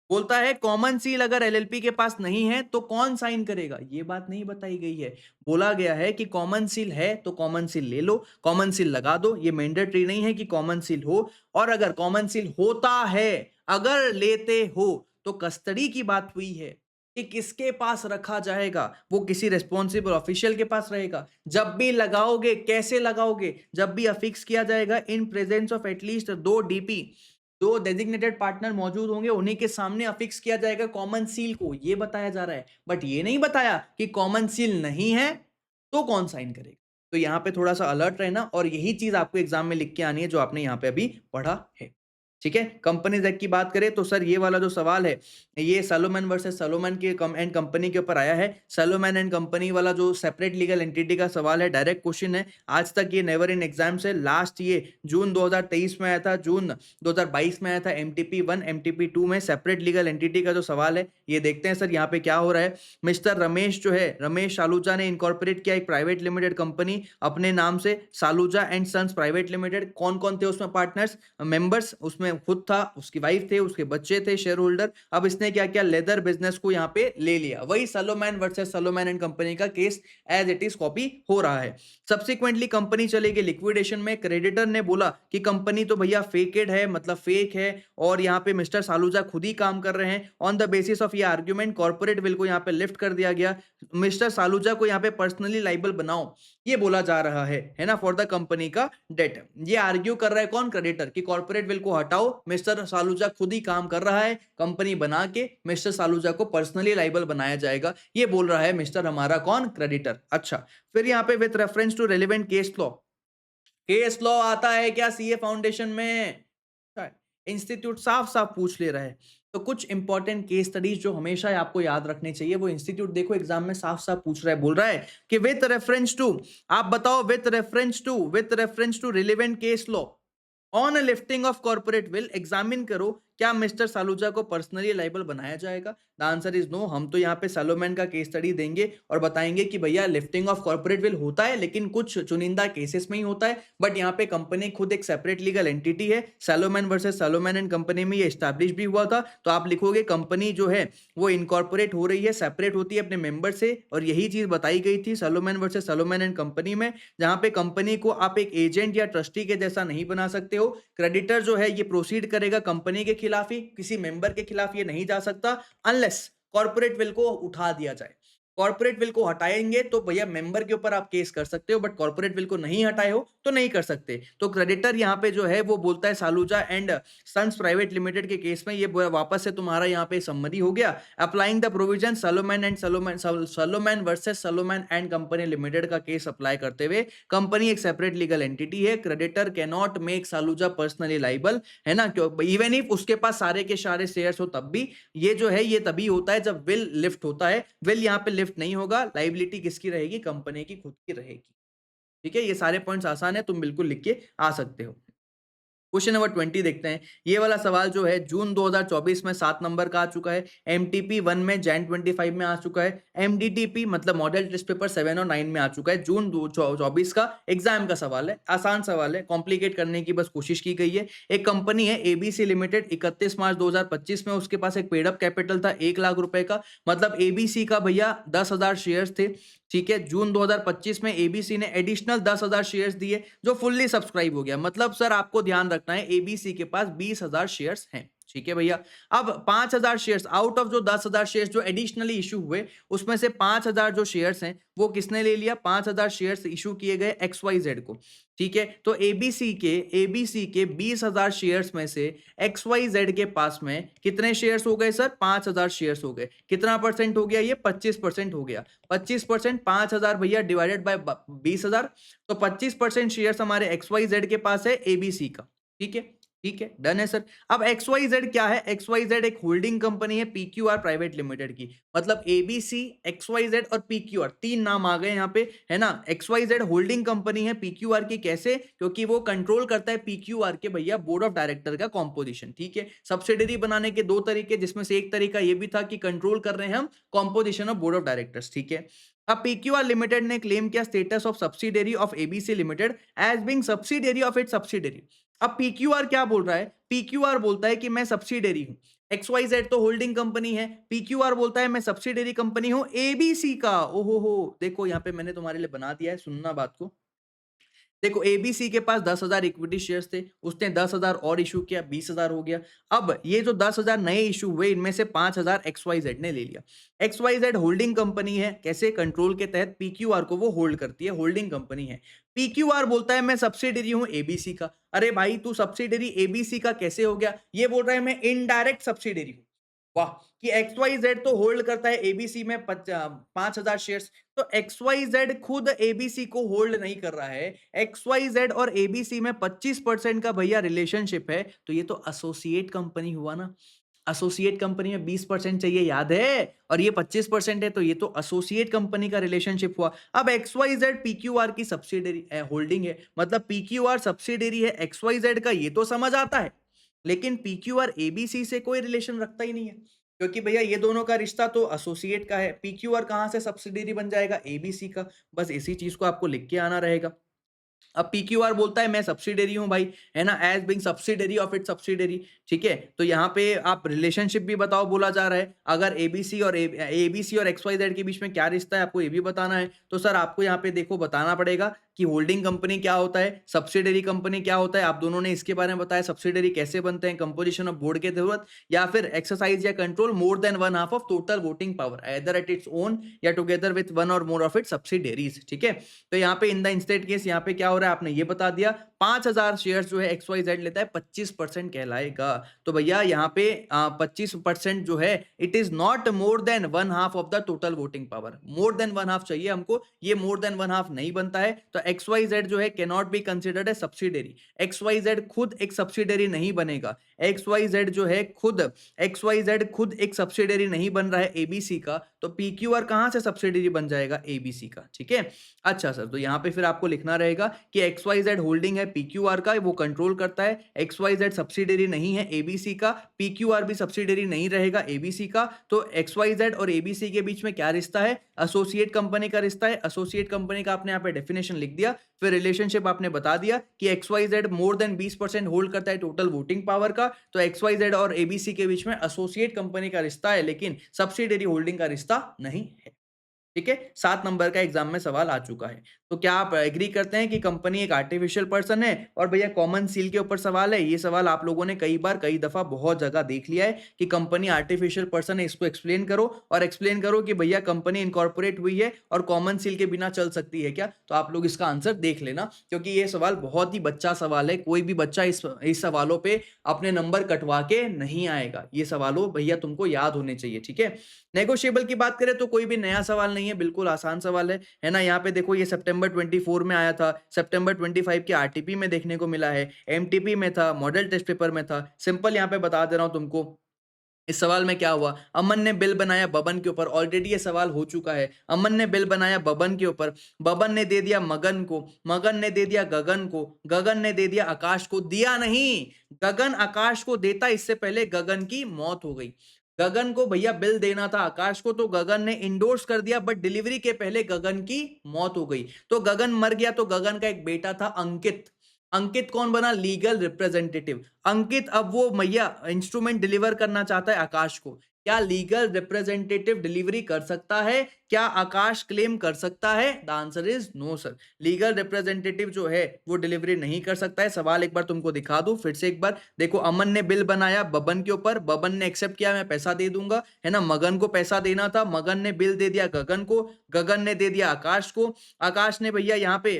बोलता है कॉमन सील अगर एलएलपी के पास नहीं है तो कौन साइन करेगा, ये बात नहीं बताई गई है। बोला गया है कि कॉमन सील है तो कॉमन सील ले लो, कॉमन सील लगा दो, ये मैंडेटरी नहीं है कि कॉमन सील हो। और अगर कॉमन सील होता है, अगर लेते हो, तो कस्टडी की बात हुई है कि किसके पास रखा जाएगा, वो किसी रिस्पॉन्सिबल ऑफिशियल के पास रहेगा। जब भी लगाओगे कैसे लगाओगे, जब भी अफिक्स किया जाएगा in presence of at least 2 DP, 2 designated partner मौजूद होंगे, उन्हीं के सामने अफिक्स किया जाएगा कॉमन सील को, ये बताया जा रहा है। बट ये नहीं बताया कि कॉमन सील नहीं है तो कौन साइन करेगा। तो यहाँ पे थोड़ा सा अलर्ट रहना, और यही चीज आपको एग्जाम में लिख के आनी है जो आपने यहाँ पे अभी पढ़ा है। ठीक है, कंपनीज एक्ट की बात करें तो सर ये वाला जो सवाल है, ये सैलोमैन वर्सेस सैलोमैन के एंड कंपनी के ऊपर आया है। सैलोमैन एंड कंपनी वाला जो सेपरेट लीगल एंटिटी का सवाल है, डायरेक्ट क्वेश्चन है। आज तक ये नेवर इन एग्जाम से, लास्ट ये जून 2023 में आया था, जून 2022 में आया था एमटीपी 1 एमटीपी 2 में सेपरेट लीगल एंटिटी का जो सवाल है। ये देखते हैं सर यहाँ पे क्या हो रहा है। मिस्टर रमेश जो है, रमेश सालूजा ने इनकॉर्पोरेट किया एक प्राइवेट लिमिटेड कंपनी अपने नाम से, Saluja and sons private limited. कौन कौन थे उसमें पार्टनर्स, मेंबर्स? उसमें खुद था, उसकी वाइफ थे, उसके बच्चे थे शेयर होल्डर। अब इसने क्या किया, लेदर बिजनेस को यहाँ पे ले लिया। वही Salomon versus Salomon and company का case as it is copy हो रहा है। सब्सिक्वेंटली कंपनी चलेगी लिक्विडेशन में। क्रेडिटर ने बोला कि कंपनी तो भैया फेकेड है, मतलब फेक है, और यहाँ पे मिस्टर सालूजा खुद ही काम कर रहे हैं। ऑन द बेसिस ऑफ ये आर्ग्यूमेंट कॉर्पोरेट विल को यहाँ पे लिफ्ट कर दिया गया। मिस्टर सालूजा को यहाँ पे पर्सनली लाइबल बनाओ, ये बोला जा रहा है ना, फॉर द कंपनी का डेट। ये आर्ग्यू कर रहा है कौन, क्रेडिटर, कि कॉर्पोरेट विल को हटाओ, मिस्टर सालूजा खुद ही काम कर रहा है, कंपनी बना के मिस्टर सालूजा को पर्सनली लाइबल बनाया जाएगा, ये बोल रहा है मिस्टर हमारा कौन, क्रेडिटर। अच्छा, फिर यहाँ पे with reference to relevant case law, case law आता है क्या सीए फाउंडेशन में? इंस्टीट्यूट साफ साफ पूछ ले रहा है। तो कुछ इंपॉर्टेंट केस स्टडीज जो हमेशा आपको याद रखने चाहिए, वो इंस्टीट्यूट देखो एग्जाम में साफ साफ पूछ रहा है, बोल रहा है कि विथ रेफरेंस टू, आप बताओ, with reference to relevant case law on lifting of corporate veil, examine करो क्या मिस्टर सालूजा को पर्सनली लाइबल बनाया जाएगा। The answer is no. हम तो यहाँ पे सैलोमैन का केस स्टडी देंगे और बताएंगे कि भैया लिफ्टिंग ऑफ कॉर्पोरेट विल होता है, लेकिन कुछ चुनिंदा केसेस में ही होता है। बट यहाँ पे कंपनी खुद एक सेपरेट लीगल एंटिटी है। सैलोमैन वर्सेस सैलोमैन एंड कंपनी में ये एस्टैब्लिश भी हुआ था। तो आप लिखोगे कंपनी जो है वो इनकॉर्पोरेट हो रही है, सेपरेट होती है अपने मेंबर से, और यही चीज बताई गई थी सैलोमैन वर्सेस सैलोमैन एंड कंपनी में, जहां पे कंपनी को आप एक एजेंट या ट्रस्टी के जैसा नहीं बना सकते हो। क्रेडिटर जो है ये प्रोसीड करेगा कंपनी के खिलाफ ही, किसी मेंबर के खिलाफ ये नहीं जा सकता अनलेस कॉर्पोरेट विल को उठा दिया जाए। कॉर्पोरेट विल को हटाएंगे तो भैया मेंबर के ऊपर आप केस कर सकते हो, बट कॉर्पोरेट विल को नहीं हटाए हो तो नहीं कर सकते। तो क्रेडिटर यहाँ पे जो है वो बोलता है Saluja and sons private limited के केस में, ये वापस से तुम्हारा यहाँ पे सम्मति हो गया। Applying the provision Salomon versus Salomon and company limited का केस अप्लाई करते हुए, कंपनी एक सेपरेट लीगल एंटिटी है, creditor can not make Saluja personally liable, है ना, क्यों, इवन इफ उसके पास सारे के सारे शेयर्स हो तब भी। ये जो है ये तभी होता है जब विल लिफ्ट होता है। विल यहाँ पे लिफ्ट नहीं होगा, लाइबिलिटी किसकी रहेगी, कंपनी की खुद की रहेगी। ठीक है, ये सारे पॉइंट्स आसान है, तुम बिल्कुल लिख के आ सकते हो। क्वेश्चन नंबर 20 देखते हैं। ये वाला सवाल जो है जून 2024 में 7 नंबर का आ चुका है, एमटीपी 1 में जैन 25 में आ चुका है, एमडीटीपी मतलब मॉडल टेस्ट पेपर 7 और 9 में आ चुका है। जून 2024 का एग्जाम का सवाल है, आसान सवाल है, कॉम्प्लिकेट करने की बस कोशिश की गई है। एक कंपनी है एबीसी लिमिटेड, 31 मार्च 2025 में उसके पास एक पेड अप कैपिटल था 1 लाख रुपए का, मतलब एबीसी का भैया 10,000 शेयर्स थे। ठीक है, जून 2025 में एबीसी ने एडिशनल 10,000 शेयर्स दिए जो फुल्ली सब्सक्राइब हो गया। मतलब सर आपको ध्यान रखना है एबीसी के पास 20,000 शेयर्स हैं। ठीक है भैया, अब 5,000 शेयर्स आउट ऑफ जो 10,000 शेयर्स जो एडिशनली इशू हुए, उसमें से 5,000 जो शेयर्स हैं वो किसने ले लिया, 5,000 शेयर्स इशू किए गए XYZ को। ठीक है, तो एबीसी के 20,000 शेयर्स में से XYZ के पास में कितने शेयर्स हो गए सर, 5,000 शेयर्स हो गए। कितना परसेंट हो गया, ये 25% हो गया। 25% 5,000 भैया डिवाइडेड बाय 20,000, तो 25% शेयर्स हमारे XYZ के पास है एबीसी का। ठीक है, ठीक है, डन है सर। अब XYZ क्या है, XYZ एक होल्डिंग कंपनी है PQR प्राइवेट लिमिटेड की, मतलब एबीसी, XYZ और PQR, तीन नाम आ गए यहाँ पे, है ना। XYZ होल्डिंग कंपनी है PQR की, कैसे, क्योंकि वो कंट्रोल करता है PQR के भैया बोर्ड ऑफ डायरेक्टर का कॉम्पोजिशन। ठीक है, सब्सिडरी बनाने के दो तरीके, जिसमें से एक तरीका ये भी था कि कंट्रोल कर रहे हैं हम composition of board of directors. ठीक है, अब PQR लिमिटेड ने क्लेम किया status of subsidiary of ABC limited as being subsidiary of its subsidiary. अब PQR क्या बोल रहा है, PQR बोलता है कि मैं सब्सिडरी हूं, XYZ तो होल्डिंग कंपनी है, PQR बोलता है मैं सब्सिडरी कंपनी हूं ABC का। ओहो हो, देखो यहाँ पे मैंने तुम्हारे लिए बना दिया है, सुनना बात को। देखो एबीसी के पास 10,000 इक्विटी शेयर्स थे, उसने 10,000 और इशू किया, 20,000 हो गया। अब ये जो 10,000 नए इशू हुए, इनमें से 5,000 XYZ ने ले लिया। XYZ होल्डिंग कंपनी है, कैसे? कंट्रोल के तहत PQR को वो होल्ड करती है, होल्डिंग कंपनी है। PQR बोलता है मैं सब्सिडरी हूं एबीसी का। अरे भाई तू सब्सिडरी एबीसी का कैसे हो गया? ये बोल रहा है मैं इनडायरेक्ट सब्सिडरी हूं। वाह, कि XYZ तो होल्ड करता है एबीसी में 5,000 शेयर्स, तो XYZ खुद एबीसी को होल्ड नहीं कर रहा है। XYZ और एबीसी में 25% का भैया रिलेशनशिप है, तो ये तो एसोसिएट कंपनी हुआ ना। एसोसिएट कंपनी में 20% चाहिए, याद है, और ये 25% है, तो ये तो एसोसिएट कंपनी का रिलेशनशिप हुआ। अब XYZ PQR की सब्सिडरी होल्डिंग है, मतलब PQR सब्सिडरी है XYZ का, ये तो समझ आता है। लेकिन PQR एबीसी से कोई रिलेशन रखता ही नहीं है, क्योंकि भैया ये दोनों का रिश्ता तो एसोसिएट का है। PQR कहां से सब्सिडरी बन जाएगा? एबीसी का। बस इसी चीज को आपको लिख के आना रहेगा। अब पीक्यूआर बोलता है मैं सब्सिडरी हूं भाई, है ना, as being subsidiary of it subsidiary. ठीक है, तो यहाँ पे आप रिलेशनशिप भी बताओ बोला जा रहा है। अगर एबीसी और XYZ के बीच में क्या रिश्ता है आपको ये भी बताना है, तो सर आपको यहाँ पे देखो बताना पड़ेगा कि होल्डिंग कंपनी क्या होता है, सब्सिडरी कंपनी क्या होता है। आप दोनों ने इसके बारे में बताया, सब्सिडरी कैसे बनते हैं, कंपोजिशन ऑफ बोर्ड के जरूरत, या फिर एक्सरसाइज या control more than one half of total voting power either at its own या टुगेदर विथ वन और मोर ऑफ इट सब्सिडरीज। ठीक है, तो यहाँ पे इन द इंस्टेड केस यहाँ पे क्या हो रहा है आपने ये बता दिया। 5,000 शेयर जो है XYZ लेता है, 25% कहलाएगा। तो भैया यहाँ पे 25% जो है it is not more than one half of the total voting power. More than one half चाहिए हमको, ये मोर देन वन हाफ नहीं बनता है, तो XYZ जो है cannot be considered a subsidiary. XYZ खुद एक सब्सिडरी नहीं बनेगा। XYZ जो है XYZ खुद एक सब्सिडरी नहीं बन रहा है एबीसी का, तो PQR कहां से सब्सिडरी बन जाएगा? एबीसी का। ठीक है, अच्छा सर, तो यहाँ पे फिर आपको लिखना रहेगा कि XYZ होल्डिंग है PQR का, वो कंट्रोल करता है। XYZ सब्सिडरी नहीं है एबीसी का, PQR भी सब्सिडरी नहीं रहेगा एबीसी का, तो XYZ और एबीसी के बीच में क्या रिश्ता है? एसोसिएट कंपनी का रिश्ता है। एसोसिएट कंपनी का आपने यहाँ पे डेफिनेशन लिख दिया, फिर रिलेशनशिप आपने बता दिया कि XYZ मोर देन 20% होल्ड करता है टोटल वोटिंग पावर का, तो XYZ और एबीसी के बीच में एसोसिएट कंपनी का रिश्ता है, लेकिन सब्सिडरी होल्डिंग का रिश्ता नहीं है। ठीक है, 7 नंबर का एग्जाम में सवाल आ चुका है। तो क्या आप एग्री करते हैं कि कंपनी एक आर्टिफिशियल पर्सन है? और भैया कॉमन सील के ऊपर सवाल है, ये सवाल आप लोगों ने कई बार कई दफा बहुत जगह देख लिया है कि कंपनी आर्टिफिशियल पर्सन है, इसको एक्सप्लेन करो, और एक्सप्लेन करो कि भैया कंपनी इनकॉर्पोरेट हुई है और कॉमन सील के बिना चल सकती है क्या? तो आप लोग इसका आंसर देख लेना, क्योंकि ये सवाल बहुत ही बच्चा सवाल है, कोई भी बच्चा इस सवालों पे अपने नंबर कटवा के नहीं आएगा। ये सवालों भैया तुमको याद होने चाहिए। ठीक है, नेगोशिएबल की बात करें तो कोई भी नया सवाल नहीं है, बिल्कुल आसान सवाल है ना। यहाँ पे देखो ये सितंबर 24 में आया था, सितंबर 25 के आरटीपी में देखने को मिला है, एमटीपी में था, मॉडल टेस्ट पेपर में था। सिंपल यहाँ पे बता दे रहा हूँ तुमको। इस सवाल में क्या हुआ? अमन ने बिल बनाया बबन के ऊपर, ऑलरेडी ये सवाल हो चुका है। अमन ने बिल बनाया बबन के ऊपर, बबन ने दे दिया मगन को, मगन ने दे दिया गगन को, गगन ने दे दिया आकाश को। दिया नहीं, गगन आकाश को देता इससे पहले गगन की मौत हो गई। गगन को भैया बिल देना था आकाश को, तो गगन ने इंडोर्स कर दिया, बट डिलीवरी के पहले गगन की मौत हो गई, तो गगन मर गया। तो गगन का एक बेटा था अंकित। अंकित कौन बना? Legal representative. अंकित अब वो भैया इंस्ट्रूमेंट डिलीवर करना चाहता है आकाश को। क्या लीगल रिप्रेजेंटेटिव डिलीवरी कर सकता है? क्या आकाश क्लेम कर सकता है? The answer is no sir. Legal representative जो है वो डिलीवरी नहीं कर सकता है। सवाल एक बार तुमको दिखा दूं फिर से एक बार। देखो, अमन ने बिल बनाया बबन के ऊपर, बबन ने एक्सेप्ट किया मैं पैसा दे दूंगा, है ना। मगन को पैसा देना था, मगन ने बिल दे दिया गगन को, गगन ने दे दिया आकाश को, आकाश ने भैया यहाँ पे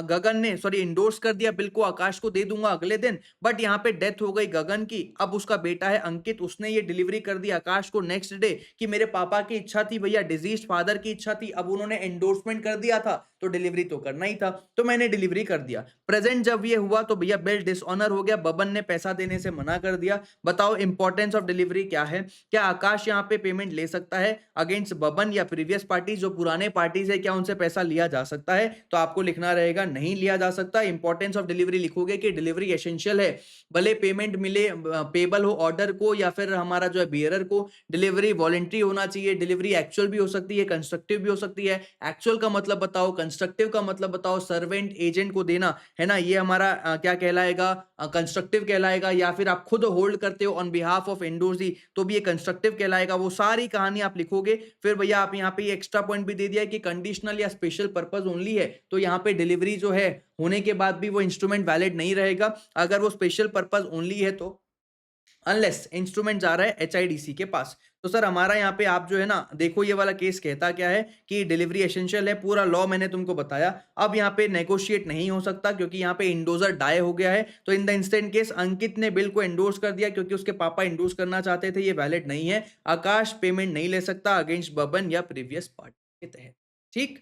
गगन ने इंडोर्स कर दिया बिल को, आकाश को दे दूंगा अगले दिन, बट यहाँ पे डेथ हो गई गगन की। अब उसका बेटा है अंकित, उसने ये डिलीवरी कर दी आकाश को नेक्स्ट डे कि मेरे पापा की इच्छा थी भैया, डिजीज्ड फादर की इच्छा थी। अब उन्होंने एंडोर्समेंट कर दिया था, तो डिलीवरी तो करना ही था, तो मैंने डिलीवरी कर दिया। प्रेजेंट जब ये हुआ तो भैया बिल डिसऑनर हो गया, बबन ने पैसा देने से मना कर दिया। बताओ इंपॉर्टेंस ऑफ डिलीवरी क्या है? क्या आकाश यहाँ पे पेमेंट ले सकता है अगेंस्ट बबन या प्रीवियस पार्टी जो पुराने पार्टीज है, क्या उनसे पैसा लिया जा सकता है? तो आपको लिखना रहेगा नहीं लिया जा सकता। इंपॉर्टेंस ऑफ डिलीवरी लिखोगे कि डिलीवरी एसेंशियल है, भले पेमेंट मिले पेबल हो ऑर्डर को या फिर हमारा जो है बियरर को, डिलीवरी वॉलंटरी होना चाहिए, डिलीवरी एक्चुअल भी हो सकती है, कंस्ट्रक्टिव भी हो सकती है। एक्चुअल का मतलब बताओ, कंस्ट्रक्टिव का मतलब बताओ, सर्वेंट एजेंट को देना है ना, ये हमारा क्या कहलाएगा, कंस्ट्रक्टिव कहलाएगा, या फिर आप खुद होल्ड करते हो ऑन बिहाफ ऑफ एंडोर्सी तो भी ये कंस्ट्रक्टिव कहलाएगा। वो सारी कहानी आप लिखोगे। फिर भैया आप यहाँ पे एक्स्ट्रा पॉइंट भी दे दिया है कि कंडीशनल या स्पेशल पर्पस ओनली है, तो यहाँ पे डिलीवरी जो है होने के बाद भी वो इंस्ट्रूमेंट वैलिड नहीं रहेगा। अगर वो स्पेशल पर्पस ओनली है तो अनलेस इंस्ट्रूमेंट जा रहा है एचआईडीसी के पास। तो सर हमारा यहाँ पे आप जो है ना देखो, ये वाला केस कहता क्या है कि डिलीवरी एसेंशियल है, पूरा लॉ मैंने तुमको बताया। अब यहाँ पे नेगोशिएट नहीं हो सकता क्योंकि यहाँ पे इंडोजर डाई हो गया है। तो इन द इंस्टेंट केस अंकित ने बिल को एंडोर्स कर दिया क्योंकि उसके पापा एंडोर्स करना चाहते थे, ये वैलिड नहीं है। आकाश पेमेंट नहीं ले सकता अगेंस्ट बबन या प्रीवियस पार्टी के तहत। ठीक,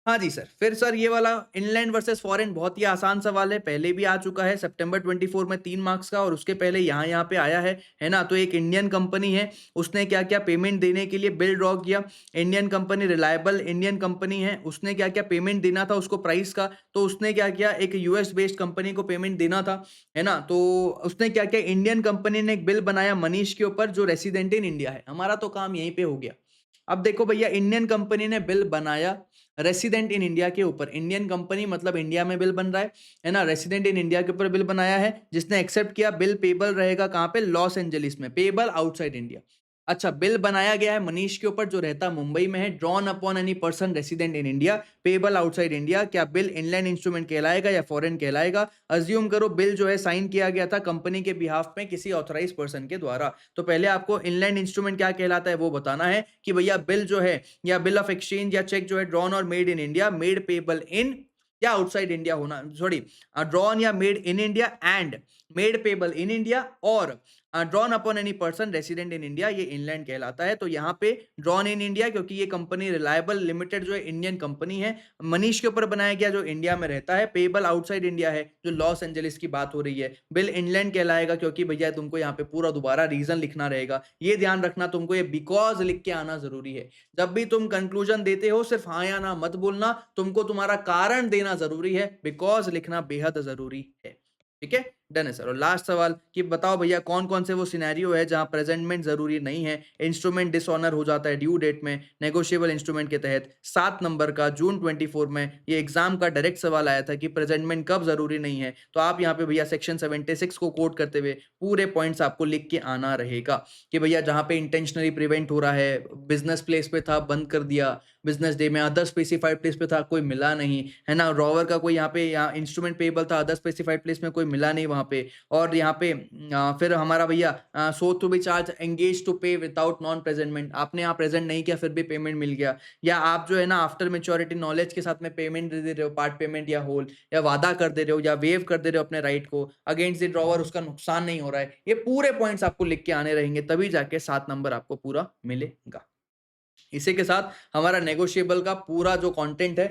हाँ जी सर। फिर सर ये वाला इनलैंड वर्सेस फॉरेन बहुत ही आसान सवाल है, पहले भी आ चुका है सितंबर 24 में 3 मार्क्स का, और उसके पहले यहाँ पे आया है ना। तो एक इंडियन कंपनी है, उसने क्या क्या पेमेंट देने के लिए बिल ड्रॉ किया। Indian company reliable Indian company है, उसने क्या क्या पेमेंट देना था उसको प्राइस का, तो उसने क्या किया, एक यूएस बेस्ड कंपनी को पेमेंट देना था, है ना। तो उसने क्या किया, इंडियन कंपनी ने एक बिल बनाया मनीष के ऊपर जो रेसिडेंट इन इंडिया है। हमारा तो काम यहीं पे हो गया। अब देखो भैया, इंडियन कंपनी ने बिल बनाया रेसिडेंट इन इंडिया के ऊपर। इंडियन कंपनी मतलब इंडिया में बिल बन रहा है ना, रेसिडेंट इन इंडिया के ऊपर बिल बनाया है, जिसने एक्सेप्ट किया। बिल पेबल रहेगा कहाँ पे, लॉस एंजलिस में, पेबल आउटसाइड इंडिया। अच्छा, बिल बनाया गया है मनीष के ऊपर जो रहता मुंबई में है। Drawn upon any person resident in India, payable outside India. क्या बिल इनलैंड इंस्ट्रूमेंट कहलाएगा या फॉरेन कहलाएगा? अज्यूम करो बिल जो है साइन किया गया था कंपनी के बिहाफ में किसी ऑथराइज पर्सन के द्वारा। तो पहले आपको इनलैंड इंस्ट्रूमेंट क्या कहलाता है वो बताना है कि भैया बिल जो है या बिल ऑफ एक्सचेंज या चेक जो है ड्रॉन और made in India, made payable in या आउटसाइड इंडिया होना, सॉरी, ड्रॉन या made in India and made payable in India, और drawn upon any person resident in India, ये इनलैंड कहलाता है। तो यहाँ पे ड्रॉन इन इंडिया क्योंकि ये कंपनी रिलायबल लिमिटेड जो है इंडियन कंपनी है, मनीष के ऊपर बनाया गया जो इंडिया में रहता है। पेबल आउटसाइड इंडिया है जो लॉस एंजलिस की बात हो रही है। बिल इनलैंड कहलाएगा क्योंकि भैया तुमको यहाँ पे पूरा दोबारा रीजन लिखना रहेगा, ये ध्यान रखना तुमको, ये बिकॉज लिख के आना जरूरी है। जब भी तुम कंक्लूजन देते हो सिर्फ हाँ या ना मत बोलना, तुमको तुम्हारा कारण देना जरूरी है, बिकॉज लिखना बेहद जरूरी है। ठीक है, डन है सर। और लास्ट सवाल कि बताओ भैया कौन कौन से वो सिनेरियो है जहां प्रेजेंटमेंट जरूरी नहीं है, इंस्ट्रूमेंट डिसऑनर हो जाता है ड्यू डेट में नेगोशिएबल इंस्ट्रूमेंट के तहत। 7 नंबर का जून 24 में ये एग्जाम का डायरेक्ट सवाल आया था कि प्रेजेंटमेंट कब जरूरी नहीं है। तो आप यहाँ पे भैया सेक्शन 76 को कोट करते हुए पूरे पॉइंट्स आपको लिख के आना रहेगा कि भैया जहां पे इंटेंशनली प्रिवेंट हो रहा है, बिजनेस प्लेस पे था बंद कर दिया, बिजनेस डे में अदर स्पेसिफाइड प्लेस पे था कोई मिला नहीं, है ना। रॉवर का कोई यहाँ पे इंस्ट्रूमेंट पेबल था अदर स्पेसिफाइड प्लेस में कोई मिला नहीं वहाँ पे। और यहाँ पे फिर हमारा भैया so to be charge engage to pay without non presentment, आपने यहाँ प्रेजेंट नहीं किया फिर भी पेमेंट मिल गया। या आप जो है ना आफ्टर मेच्योरिटी नॉलेज के साथ में पेमेंट दे रहे हो, पार्ट पेमेंट या होल, या वादा कर दे रहे हो या वेव कर दे रहे हो अपने राइट को अगेंस्ट द ड्रॉवर, उसका नुकसान नहीं हो रहा है। ये पूरे पॉइंट्स आपको लिख के आने रहेंगे, तभी जाके 7 नंबर आपको पूरा मिलेगा। इसी के साथ हमारा नेगोशिएबल का पूरा जो कंटेंट है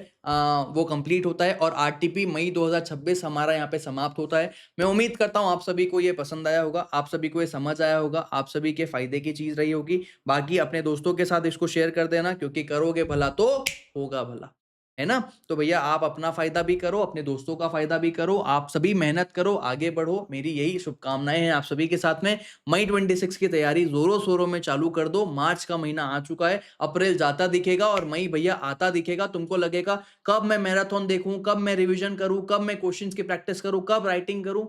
वो कंप्लीट होता है और आरटीपी मई 2026 हमारा यहाँ पे समाप्त होता है। मैं उम्मीद करता हूँ आप सभी को ये पसंद आया होगा, आप सभी को ये समझ आया होगा, आप सभी के फायदे की चीज रही होगी। बाकी अपने दोस्तों के साथ इसको शेयर कर देना क्योंकि करोगे भला तो होगा भला, है ना। तो भैया आप अपना फायदा भी करो, अपने दोस्तों का फायदा भी करो, आप सभी मेहनत करो, आगे बढ़ो, मेरी यही शुभकामनाएं हैं आप सभी के साथ में। मई 26 की तैयारी जोरों शोरों में चालू कर दो। मार्च का महीना आ चुका है, अप्रैल जाता दिखेगा और मई भैया आता दिखेगा। तुमको लगेगा कब मैं मैराथन देखूं, कब मैं रिविजन करूं, कब मैं क्वेश्चंस की प्रैक्टिस करूं, कब राइटिंग करूं,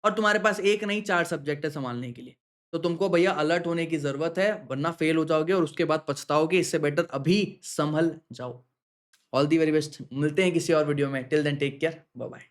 और तुम्हारे पास एक नहीं 4 सब्जेक्ट है संभालने के लिए। तो तुमको भैया अलर्ट होने की जरूरत है, वरना फेल हो जाओगे और उसके बाद पछताओगे। इससे बेटर अभी संभल जाओ। ऑल दी वेरी बेस्ट, मिलते हैं किसी और वीडियो में। Till then take care, bye bye.